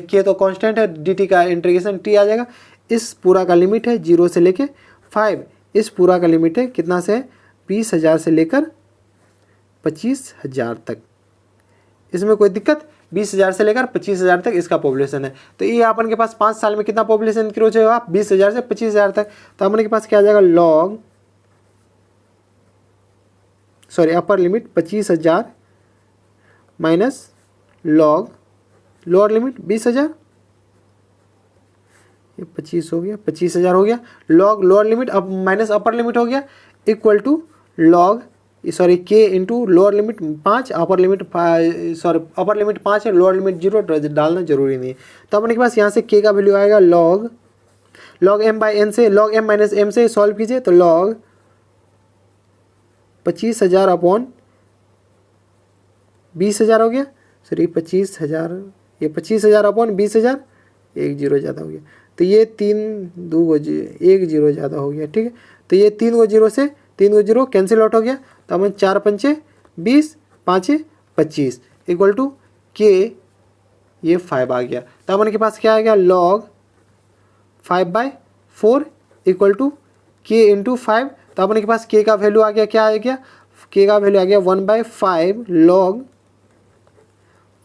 [SPEAKER 1] k तो कांस्टेंट है, dt का इंटीग्रेशन t आ जाएगा। इस पूरा का लिमिट है 0 से लेके 5, इस पूरा का लिमिट है कितना से 20,000 से लेकर 25,000 तक। इसमें कोई दिक्कत, 20,000 से लेकर 25,000 तक इसका पॉपुलेशन है। तो ये अपन के पास 5 साल में कितना पॉपुलेशन इंक्रीज होगा, 20,000 से 25,000 तक। तो अपन के पास क्या आ जाएगा, upper limit 25,000 minus log lower limit 20,000, ये 25 हो गया, 25,000 हो गया, लॉग लोअर लिमिट अब माइनस अपर लिमिट हो गया, इक्वल टू लॉग के into lower limit 5, upper limit 5 है, लोअर लिमिट 0 डालना जरूरी नहीं है। तो अपने के पास यहाँ से के का वैल्यू आएगा लॉग m बाई n से, लॉग m माइनस m से सॉल्व कीजिए तो लॉग 25,000 अपॉन 20,000 हो गया, 25,000, ये 25,000 अपॉन 20,000, एक जीरो ज़्यादा हो गया, तो ये 1 जीरो ज़्यादा हो गया, ठीक है। तो ये 3 जीरो कैंसिल आउट हो गया, तो अपन 4 पंचे 20, 5 25 इक्वल टू के, ये 5 आ गया। तो अपन के पास क्या आ गया, लॉग 5/4 इक्वल टू के इंटू 5। तो अपन के पास के का वैल्यू आ गया, क्या आ गया, के का वैल्यू आ गया 1/5 लॉग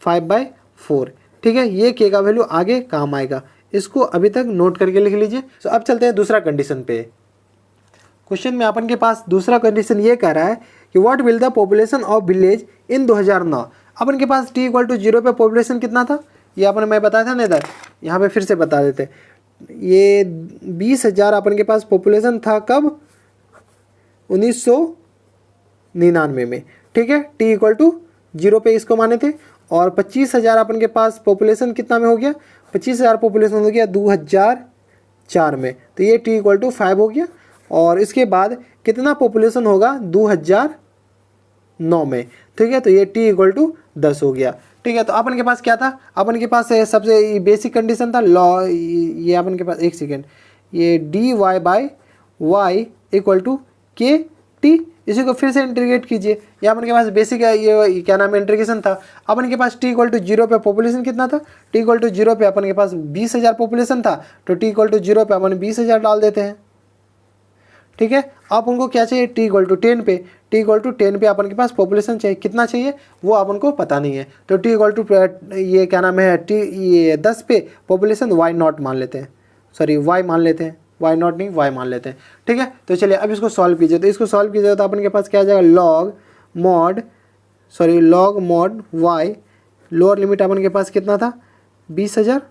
[SPEAKER 1] 5/4, ठीक है। ये के का वैल्यू आगे काम आएगा, इसको अभी तक नोट करके लिख लीजिए। तो अब चलते हैं दूसरा कंडीशन पे। क्वेश्चन में अपन के पास दूसरा कंडीशन ये कह रहा है कि what will the population of village in 2009। अपन के पास t = 0 पे पॉपुलेशन कितना था, ये अपन मैं बताया था ना इधर, यहाँ पे फिर से बता देते। ये 20,000 अपन के पास पॉपुलेशन था कब, 1999 में, ठीक है। t = 0 पे इसको माने थे, और 25,000 अपन के पास पॉपुलेशन कितना में हो गया, 25,000 पॉपुलेशन हो गया 2004 में, तो ये t = 5 हो गया। और इसके बाद कितना पॉपुलेशन होगा 2009 में, ठीक है, तो ये t = 10 हो गया, ठीक है। तो अपन के पास क्या था, अपन के पास सबसे बेसिक कंडीशन था लॉ, ये अपन के पास एक सेकेंड, ये dy/y = kt, इसी को फिर से इंटीग्रेट कीजिए। ये अपन के पास बेसिक ये क्या नाम है इंटीग्रेशन था। अपन के पास t = 0 पे पॉपुलेशन कितना था, t = 0 पे अपन के पास 20,000 पॉपुलेशन था, तो t = 0 पे अपन 20,000 डाल देते हैं, ठीक है। आप उनको क्या चाहिए, t = 10 पे, t = 10 पे अपन के पास पॉपुलेशन चाहिए, कितना चाहिए वो अपन को पता नहीं है, तो t = ये क्या नाम है ये 10 पे पॉपुलेशन y0 मान लेते हैं, y मान लेते हैं, y0 नहीं y मान लेते हैं, ठीक है। तो चलिए अब इसको सॉल्व कीजिए। तो इसको सॉल्व कीजिए तो अपन के पास क्या आ जाएगा, log mod y, lower limit अपन के पास कितना था 20,000,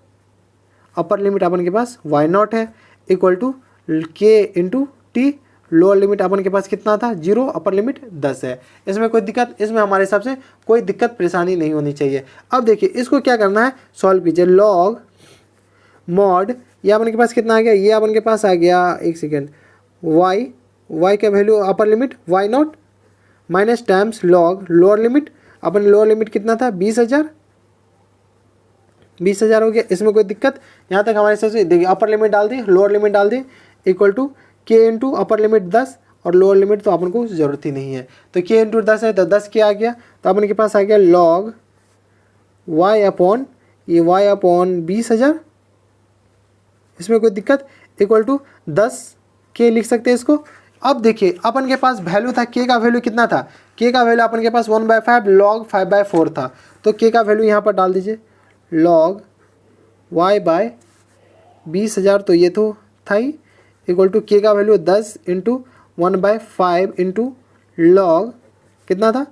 [SPEAKER 1] अपर लिमिट अपन के पास y0 है, इक्वल टू के इंटू टी, लोअर लिमिट अपन के पास कितना था 0, अपर लिमिट 10 है। इसमें कोई दिक्कत, इसमें हमारे हिसाब से कोई दिक्कत परेशानी नहीं होनी चाहिए। अब देखिए इसको क्या करना है, सॉल्व कीजिए। लॉग मॉड, ये अपन के पास कितना आ गया, ये अपन के पास आ गया, एक सेकेंड, y का value upper limit y0 minus times log lower limit, अपन लोअर लिमिट कितना था 20,000 हो गया। इसमें कोई दिक्कत, यहाँ तक हमारे हिसाब से देखिए, अपर लिमिट डाल दी, लोअर लिमिट डाल दी, इक्वल टू के इंटू अपर लिमिट 10 और लोअर लिमिट तो अपन को ज़रूरत ही नहीं है, तो के इंटू 10 है तो 10 के आ गया। तो अपन के पास आ गया लॉग y अपॉन 20,000, इसमें कोई दिक्कत, इक्वल टू 10 के लिख सकते हैं इसको। अब देखिए अपन के पास वैल्यू था, के का वैल्यू कितना था, के का वैल्यू अपन के पास 1/5 लॉग 5/4 था, तो के का वैल्यू यहाँ पर डाल दीजिए, लॉग y/20,000, तो ये तो था ही, इक्वल टू के का वैल्यू 10 इंटू 1/5 इंटू लॉग कितना था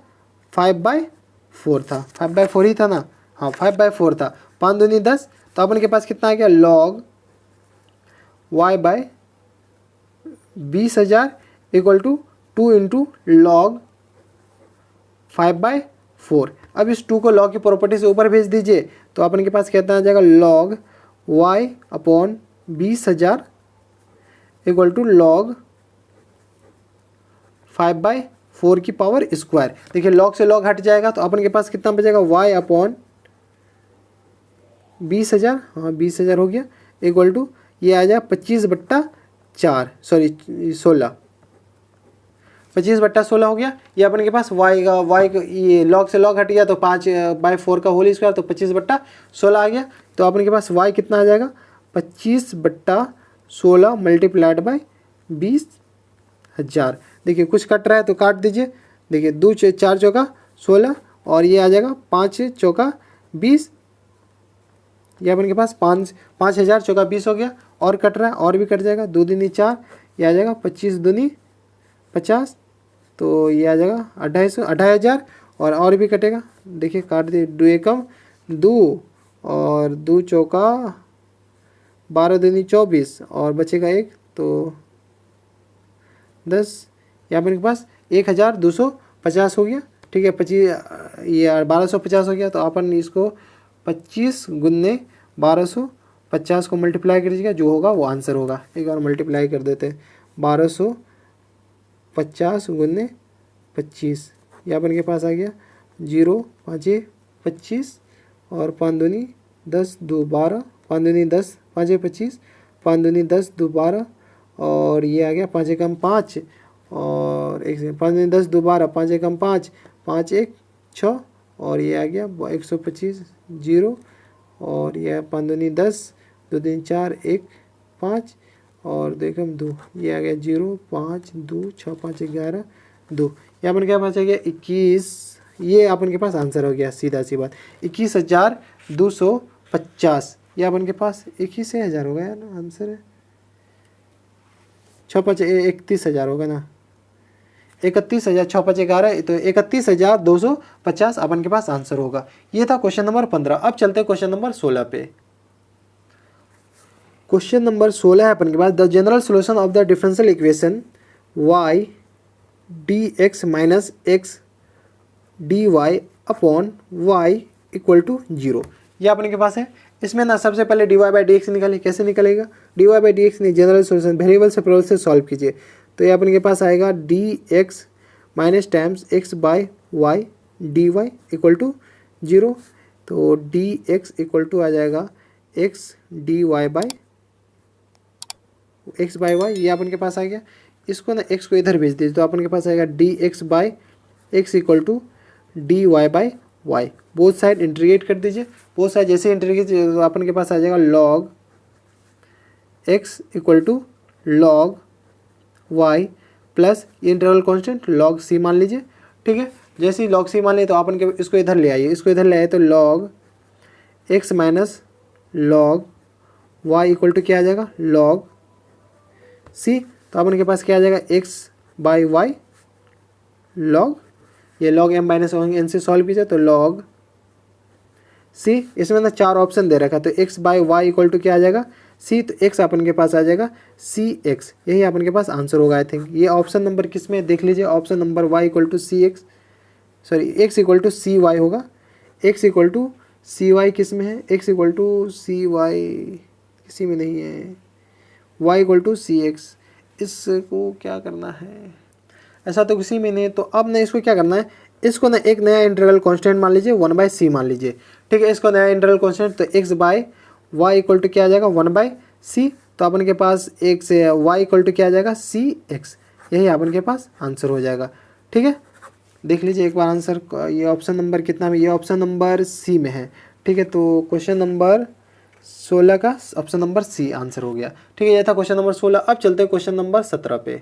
[SPEAKER 1] 5/4 था, 5/4 ही था ना, हाँ 5/4 था, 5 दूनी 10, तो अपन के पास कितना आ गया log y/20,000 equal to 2 into log 5/4। अब इस 2 को लॉग की प्रॉपर्टी से ऊपर भेज दीजिए, तो अपन के पास कितना आ जाएगा log y/20,000 equal to log 5/4 की पावर स्क्वायर। देखिए लॉग से लॉग हट जाएगा, तो अपन के पास कितना बचेगा y/20,000, हाँ 20,000 हो गया, इक्वल टू ये आ जाएगा 25/4, सॉरी 16, 25/16 हो गया। ये अपन के पास y ये लॉग से लॉग हट गया, तो 5/4 का होल स्क्वायर, तो 25/16 आ गया। तो अपन के पास y कितना आ जाएगा 25/16 मल्टीप्लाइड बाई 20,000। देखिए कुछ कट रहा है तो काट दीजिए, देखिए 2 4 चौका 16 और ये आ जाएगा 5 चौका 20, ये अपन के पास 5,000 चौका 20 हो गया, और कट रहा है और भी कट जाएगा, 2 दूनी 4, ये आ जाएगा 25 दूनी 50, तो ये आ जाएगा 28,000 और भी कटेगा, देखिए काट दिए, 2 एकम 2 और 2 चौका 12 दूनी 24 और बचेगा 1, तो 10, यहाँ पर के पास 1,250 हो गया। ठीक है, 25 ये 1250 हो गया, तो अपन इसको 25 गुने 1250 को मल्टीप्लाई करिएगा, जो होगा वो आंसर होगा। एक बार मल्टीप्लाई कर देते हैं, 1250 गुने 25, ये अपन के पास आ गया 0 5 25 और 5 दूनी 10 2 12, 5 दूनी 10 5 25, 5 दूनी 10 2 12 और ये आ गया 5 एकम 5 और 5 दूनी 10 2 12, 5 एकम 5, 5 1 6 और ये आ गया 125 0 और यह 5 दूनी 10 2 दूनी 4 1 5 और 2 एकम 2, ये आ गया 0 5 2 6 5 11 2, ये अपन क्या पास आ गया 21, ये अपन के पास आंसर हो गया, सीधा सी बात 21,250, ये अपन के पास 21,000 होगा यार ना, आंसर है 6 5 31,000 होगा ना, 31,000 6 5 11, तो 31,250 अपन के पास आंसर होगा। ये था क्वेश्चन नंबर 15। अब चलते हैं क्वेश्चन नंबर 16 पे। क्वेश्चन नंबर 16 है अपन के पास, the general solution of the differential equation y dx minus x dy upon y equal to 0, ये अपन के पास है। इसमें ना सबसे पहले dy बाई डी एक्स निकाले, कैसे निकलेगा, dy बाई डी एक्स नहीं, जनरल सोल्यूशन वेरिएबल से प्रोबेबल से सॉल्व कीजिए, तो ये अपन के पास आएगा dx minus times x by y dy equal to 0, तो dx इक्वल टू आ जाएगा x dy by x by y, ये अपन के पास आ गया। इसको ना x को इधर भेज दीजिए, तो अपन के पास आएगा dx by x equal to dy by y, both side integrate कर दीजिए, बोथ साइड जैसे इंटीग्रेट तो अपन के पास आ जाएगा log x equal to log y plus interval constant log c मान लीजिए। ठीक है, जैसे ही log c मान लिए तो अपन के इसको इधर ले आइए, इसको इधर ले आए तो log x minus log y equal to क्या आ जाएगा log c, तो अपन के पास क्या आ जाएगा x बाई वाई log, ये log m माइनस n से सॉल्व कीजिए तो log c, इसमें ना 4 ऑप्शन दे रखा है, तो x by y equal to क्या आ जाएगा c, तो x अपन के पास आ जाएगा cx, यही अपन के पास आंसर होगा आई थिंक। ये ऑप्शन नंबर किस में देख लीजिए, option number y equal to c x, sorry x equal to c y होगा, x equal to c y किस में है, x equal to c y किसी में नहीं है, y equal to c x, इसको क्या करना है, ऐसा तो किसी में नहीं है। तो अब ना इसको क्या करना है, इसको ना एक नया इंटरवल कांस्टेंट मान लीजिए 1 बाई सी मान लीजिए। ठीक है, इसको नया इंटरवल कांस्टेंट, तो x by y equal to क्या आ जाएगा 1 बाई सी, तो अपन के पास एक से y इक्वल टू क्या आ जाएगा सी एक्स, यही अपन के पास आंसर हो जाएगा। ठीक है, देख लीजिए एक बार आंसर, ये ऑप्शन नंबर कितना में, ये ऑप्शन नंबर सी में है। ठीक है, तो क्वेश्चन नंबर 16 का ऑप्शन नंबर सी आंसर हो गया। ठीक है, यह था क्वेश्चन नंबर 16। अब चलते हैं क्वेश्चन नंबर 17 पे।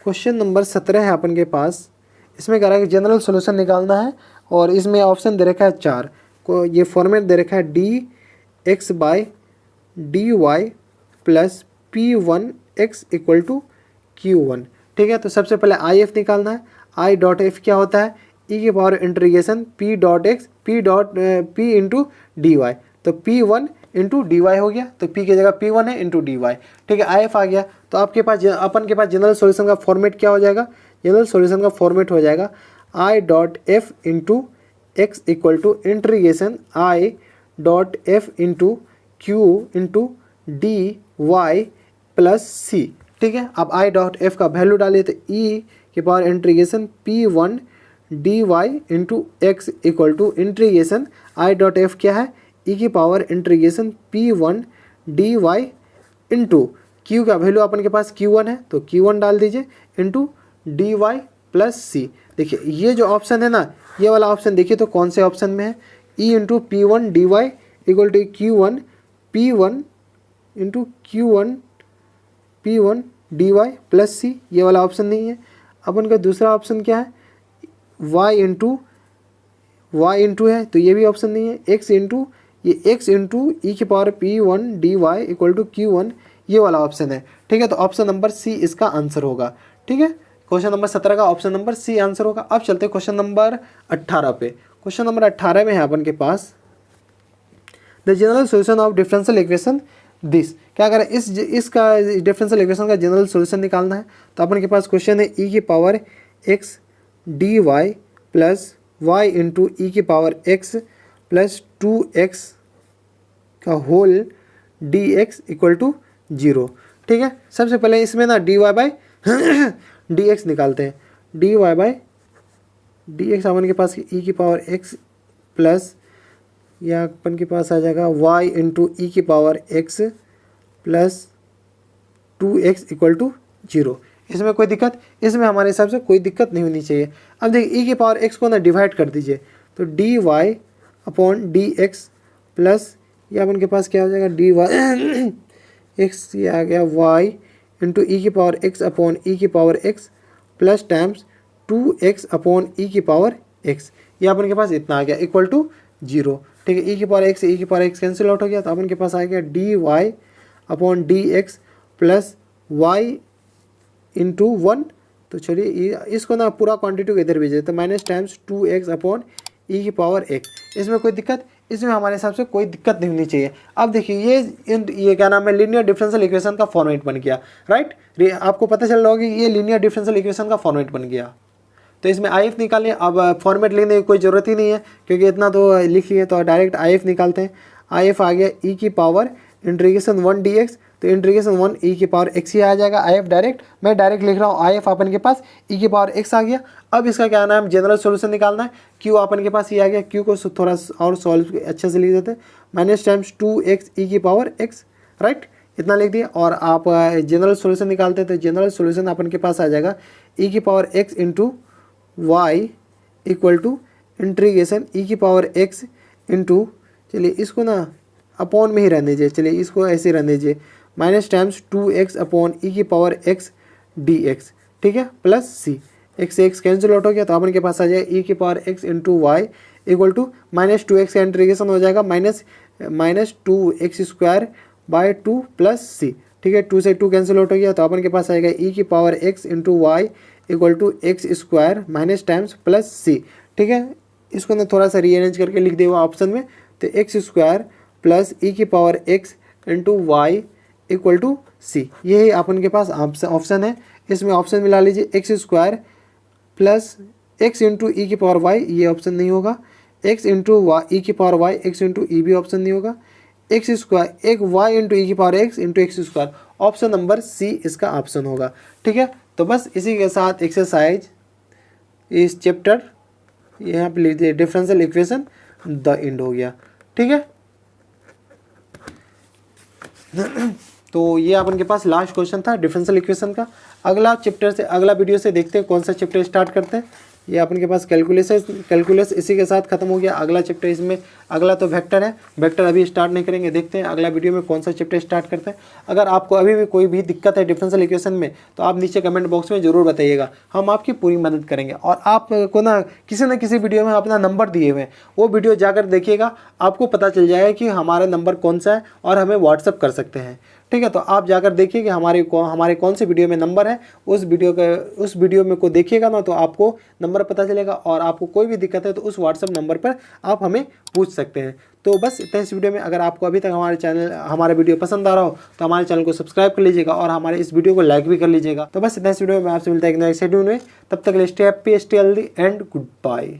[SPEAKER 1] क्वेश्चन नंबर 17 है अपन के पास, इसमें कह रहा है कि जनरल सॉल्यूशन निकालना है और इसमें ऑप्शन दे रखा है 4 को, ये फॉर्मेट दे रखा है d x by d Y plus p one x equal to Q one. ठीक है, तो सबसे पहले आई एफ निकालना है। आई डॉट एफ क्या होता है, ई की power integration p dot x p into D y, तो p one into D y हो गया, तो पी की जगह पी वन है इंटू डी वाई। ठीक है, आई एफ आ गया, तो आपके पास अपन के पास जनरल सॉल्यूशन का फॉर्मेट क्या हो जाएगा, जनरल सॉल्यूशन का फॉर्मेट हो जाएगा I dot F into x equal to integration I dot F into Q into D Y plus सी। ठीक है, अब आई डॉट एफ का वैल्यू डालिए तो ई के power integration P one D Y into x equal to integration I dot F क्या है, ई की power integration P one D Y into Q का वैल्यू अपन के पास क्यू वन है, तो क्यू वन डाल दीजिए इंटू डी वाई प्लस सी। देखिए ये जो ऑप्शन है ना, ये वाला ऑप्शन देखिए तो कौन से ऑप्शन में है, E into P one D Y equal to Q one P one into Q one P one D Y plus सी, ये वाला ऑप्शन नहीं है। अपन का दूसरा ऑप्शन क्या है, वाई इंटू y इंटू है तो ये भी ऑप्शन नहीं है, x इंटू ये x इंटू ई की power p1 dy equal to q1, ये वाला ऑप्शन है। ठीक है, तो ऑप्शन नंबर सी इसका आंसर होगा। ठीक है, क्वेश्चन नंबर 17 का ऑप्शन नंबर सी आंसर होगा। अब चलते हैं क्वेश्चन नंबर 18 पे। क्वेश्चन नंबर 18 में है अपन के पास the general solution of differential equation this. क्या करें, इसका डिफरेंशियल इक्वेशन का जनरल सोल्यूशन निकालना है। तो अपन के पास क्वेश्चन है ई की power x D Y plus Y into ई की पावर एक्स प्लस 2x का whole D x equal to 0। ठीक है, सबसे पहले इसमें ना D Y by D x निकालते हैं। D Y by D x अपन के पास ई की पावर एक्स प्लस या अपन के पास आ जाएगा y इंटू ई की power x plus 2x equal to 0। इसमें कोई दिक्कत, इसमें हमारे हिसाब से कोई दिक्कत नहीं होनी चाहिए। अब देखिए ई की पावर x को ना डिवाइड कर दीजिए, तो d y upon d x plus ये अपन के पास क्या हो जाएगा डी वाई एक्स, ये आ गया y इंटू ई की पावर x अपॉन ई की power x plus times 2x upon E की पावर x, ये अपन के पास इतना आ गया इक्वल टू 0। ठीक है, ई की पावर x से ई की पावर x कैंसिल आउट हो गया, तो अपन के पास आ गया d y upon d x plus Y into 1। तो चलिए इसको ना पूरा क्वांटिटी को इधर भेजिए, तो minus times 2x upon E की पावर x। इसमें कोई दिक्कत, इसमें हमारे हिसाब से कोई दिक्कत नहीं होनी चाहिए। अब देखिए ये क्या नाम है, लीनियर डिफरेंशियल इक्वेशन का फॉर्मेट बन गया। राइट, आपको पता चल रहा होगा कि ये लीनियर डिफरेंशियल इक्वेशन का फॉर्मेट बन गया। तो इसमें IF निकालें, अब फॉर्मेट लिखने की कोई ज़रूरत ही नहीं है क्योंकि इतना तो लिख लिए, तो डायरेक्ट IF निकालते हैं। IF आ गया ई की पावर इंटीग्रेशन 1 dx, तो इंटीग्रेशन 1 ई की पावर x ही आ जाएगा। IF डायरेक्ट, मैं डायरेक्ट लिख रहा हूँ। IF अपन के पास ई की पावर x आ गया। अब इसका क्या नाम, जनरल सोल्यूशन निकालना है। Q अपन के पास ये आ गया, Q को थोड़ा और सॉल्व अच्छे से लिख देते हैं, माइनस टाइम्स 2x ई की पावर x। राइट, इतना लिख दिया। और आप जनरल सोल्यूशन निकालते हैं, तो जनरल सोल्यूशन अपन के पास आ जाएगा ई की power x into Y equal to integration e की पावर x इंटू, चलिए इसको ना अपॉन में ही रहने दीजिए, चलिए इसको ऐसे रहने दीजिए, minus times 2x upon E की पावर x dx। ठीक है, प्लस c, x से x कैंसिल आउट हो गया, तो अपन के पास आ जाएगा ई की power x into Y equal to minus 2x का इंटीग्रेशन हो जाएगा minus 2x square by 2 plus c। ठीक है, 2 से 2 कैंसिल आउट हो गया, तो अपन के पास आएगा ई की power x into Y equal to x square minus times plus सी। ठीक है, इसको ना थोड़ा सा रीअरेंज करके लिख दिया ऑप्शन में, तो एक्स स्क्वायर प्लस ई की power x into Y equal to C, यही अपन के पास ऑप्शन है। इसमें ऑप्शन मिला लीजिए, X square plus X into ई की पावर वाई, ये ऑप्शन नहीं होगा। एक्स इंटू वाई ई की power y, x into e भी ऑप्शन नहीं होगा। एक्स स्क्वायर एक वाई इंटू ई की power x into x square, option number c इसका ऑप्शन होगा। ठीक है, तो बस इसी के साथ एक्सरसाइज इस चैप्टर यहाँ पे लिख दिए डिफरेंशियल इक्वेशन द एंड हो गया। ठीक है, तो ये अपन के पास लास्ट क्वेश्चन था डिफरेंशियल इक्वेशन का। अगला चैप्टर से, अगला वीडियो से देखते हैं कौन सा चैप्टर स्टार्ट करते हैं। ये अपन के पास कैलकुलस इसी के साथ खत्म हो गया। अगला चैप्टर इसमें, अगला तो वेक्टर है, वेक्टर अभी स्टार्ट नहीं करेंगे, देखते हैं अगला वीडियो में कौन सा चैप्टर स्टार्ट करते हैं। अगर आपको अभी भी कोई भी दिक्कत है डिफरेंशियल इक्वेशन में, तो आप नीचे कमेंट बॉक्स में ज़रूर बताइएगा, हम आपकी पूरी मदद करेंगे। और आपको ना किसी वीडियो में अपना नंबर दिए हुए हैं, वो वीडियो जाकर देखिएगा, आपको पता चल जाएगा कि हमारा नंबर कौन सा है और हमें व्हाट्सअप कर सकते हैं। ठीक है, तो आप जाकर देखिए कि हमारे कौन से वीडियो में नंबर है, उस वीडियो में को देखिएगा ना, तो आपको नंबर पता चलेगा। और आपको कोई भी दिक्कत है तो उस व्हाट्सएप नंबर पर आप हमें पूछ सकते हैं। तो बस इतना इस वीडियो में। अगर आपको अभी तक हमारा वीडियो पसंद आ रहा हो तो हमारे चैनल को सब्सक्राइब कर लीजिएगा और हमारे इस वीडियो को लाइक भी कर लीजिएगा। तो बस इतना इस वीडियो में आपसे मिलता है एक नए शेड्यूल में, तब तक stay happy, stay healthy and good bye.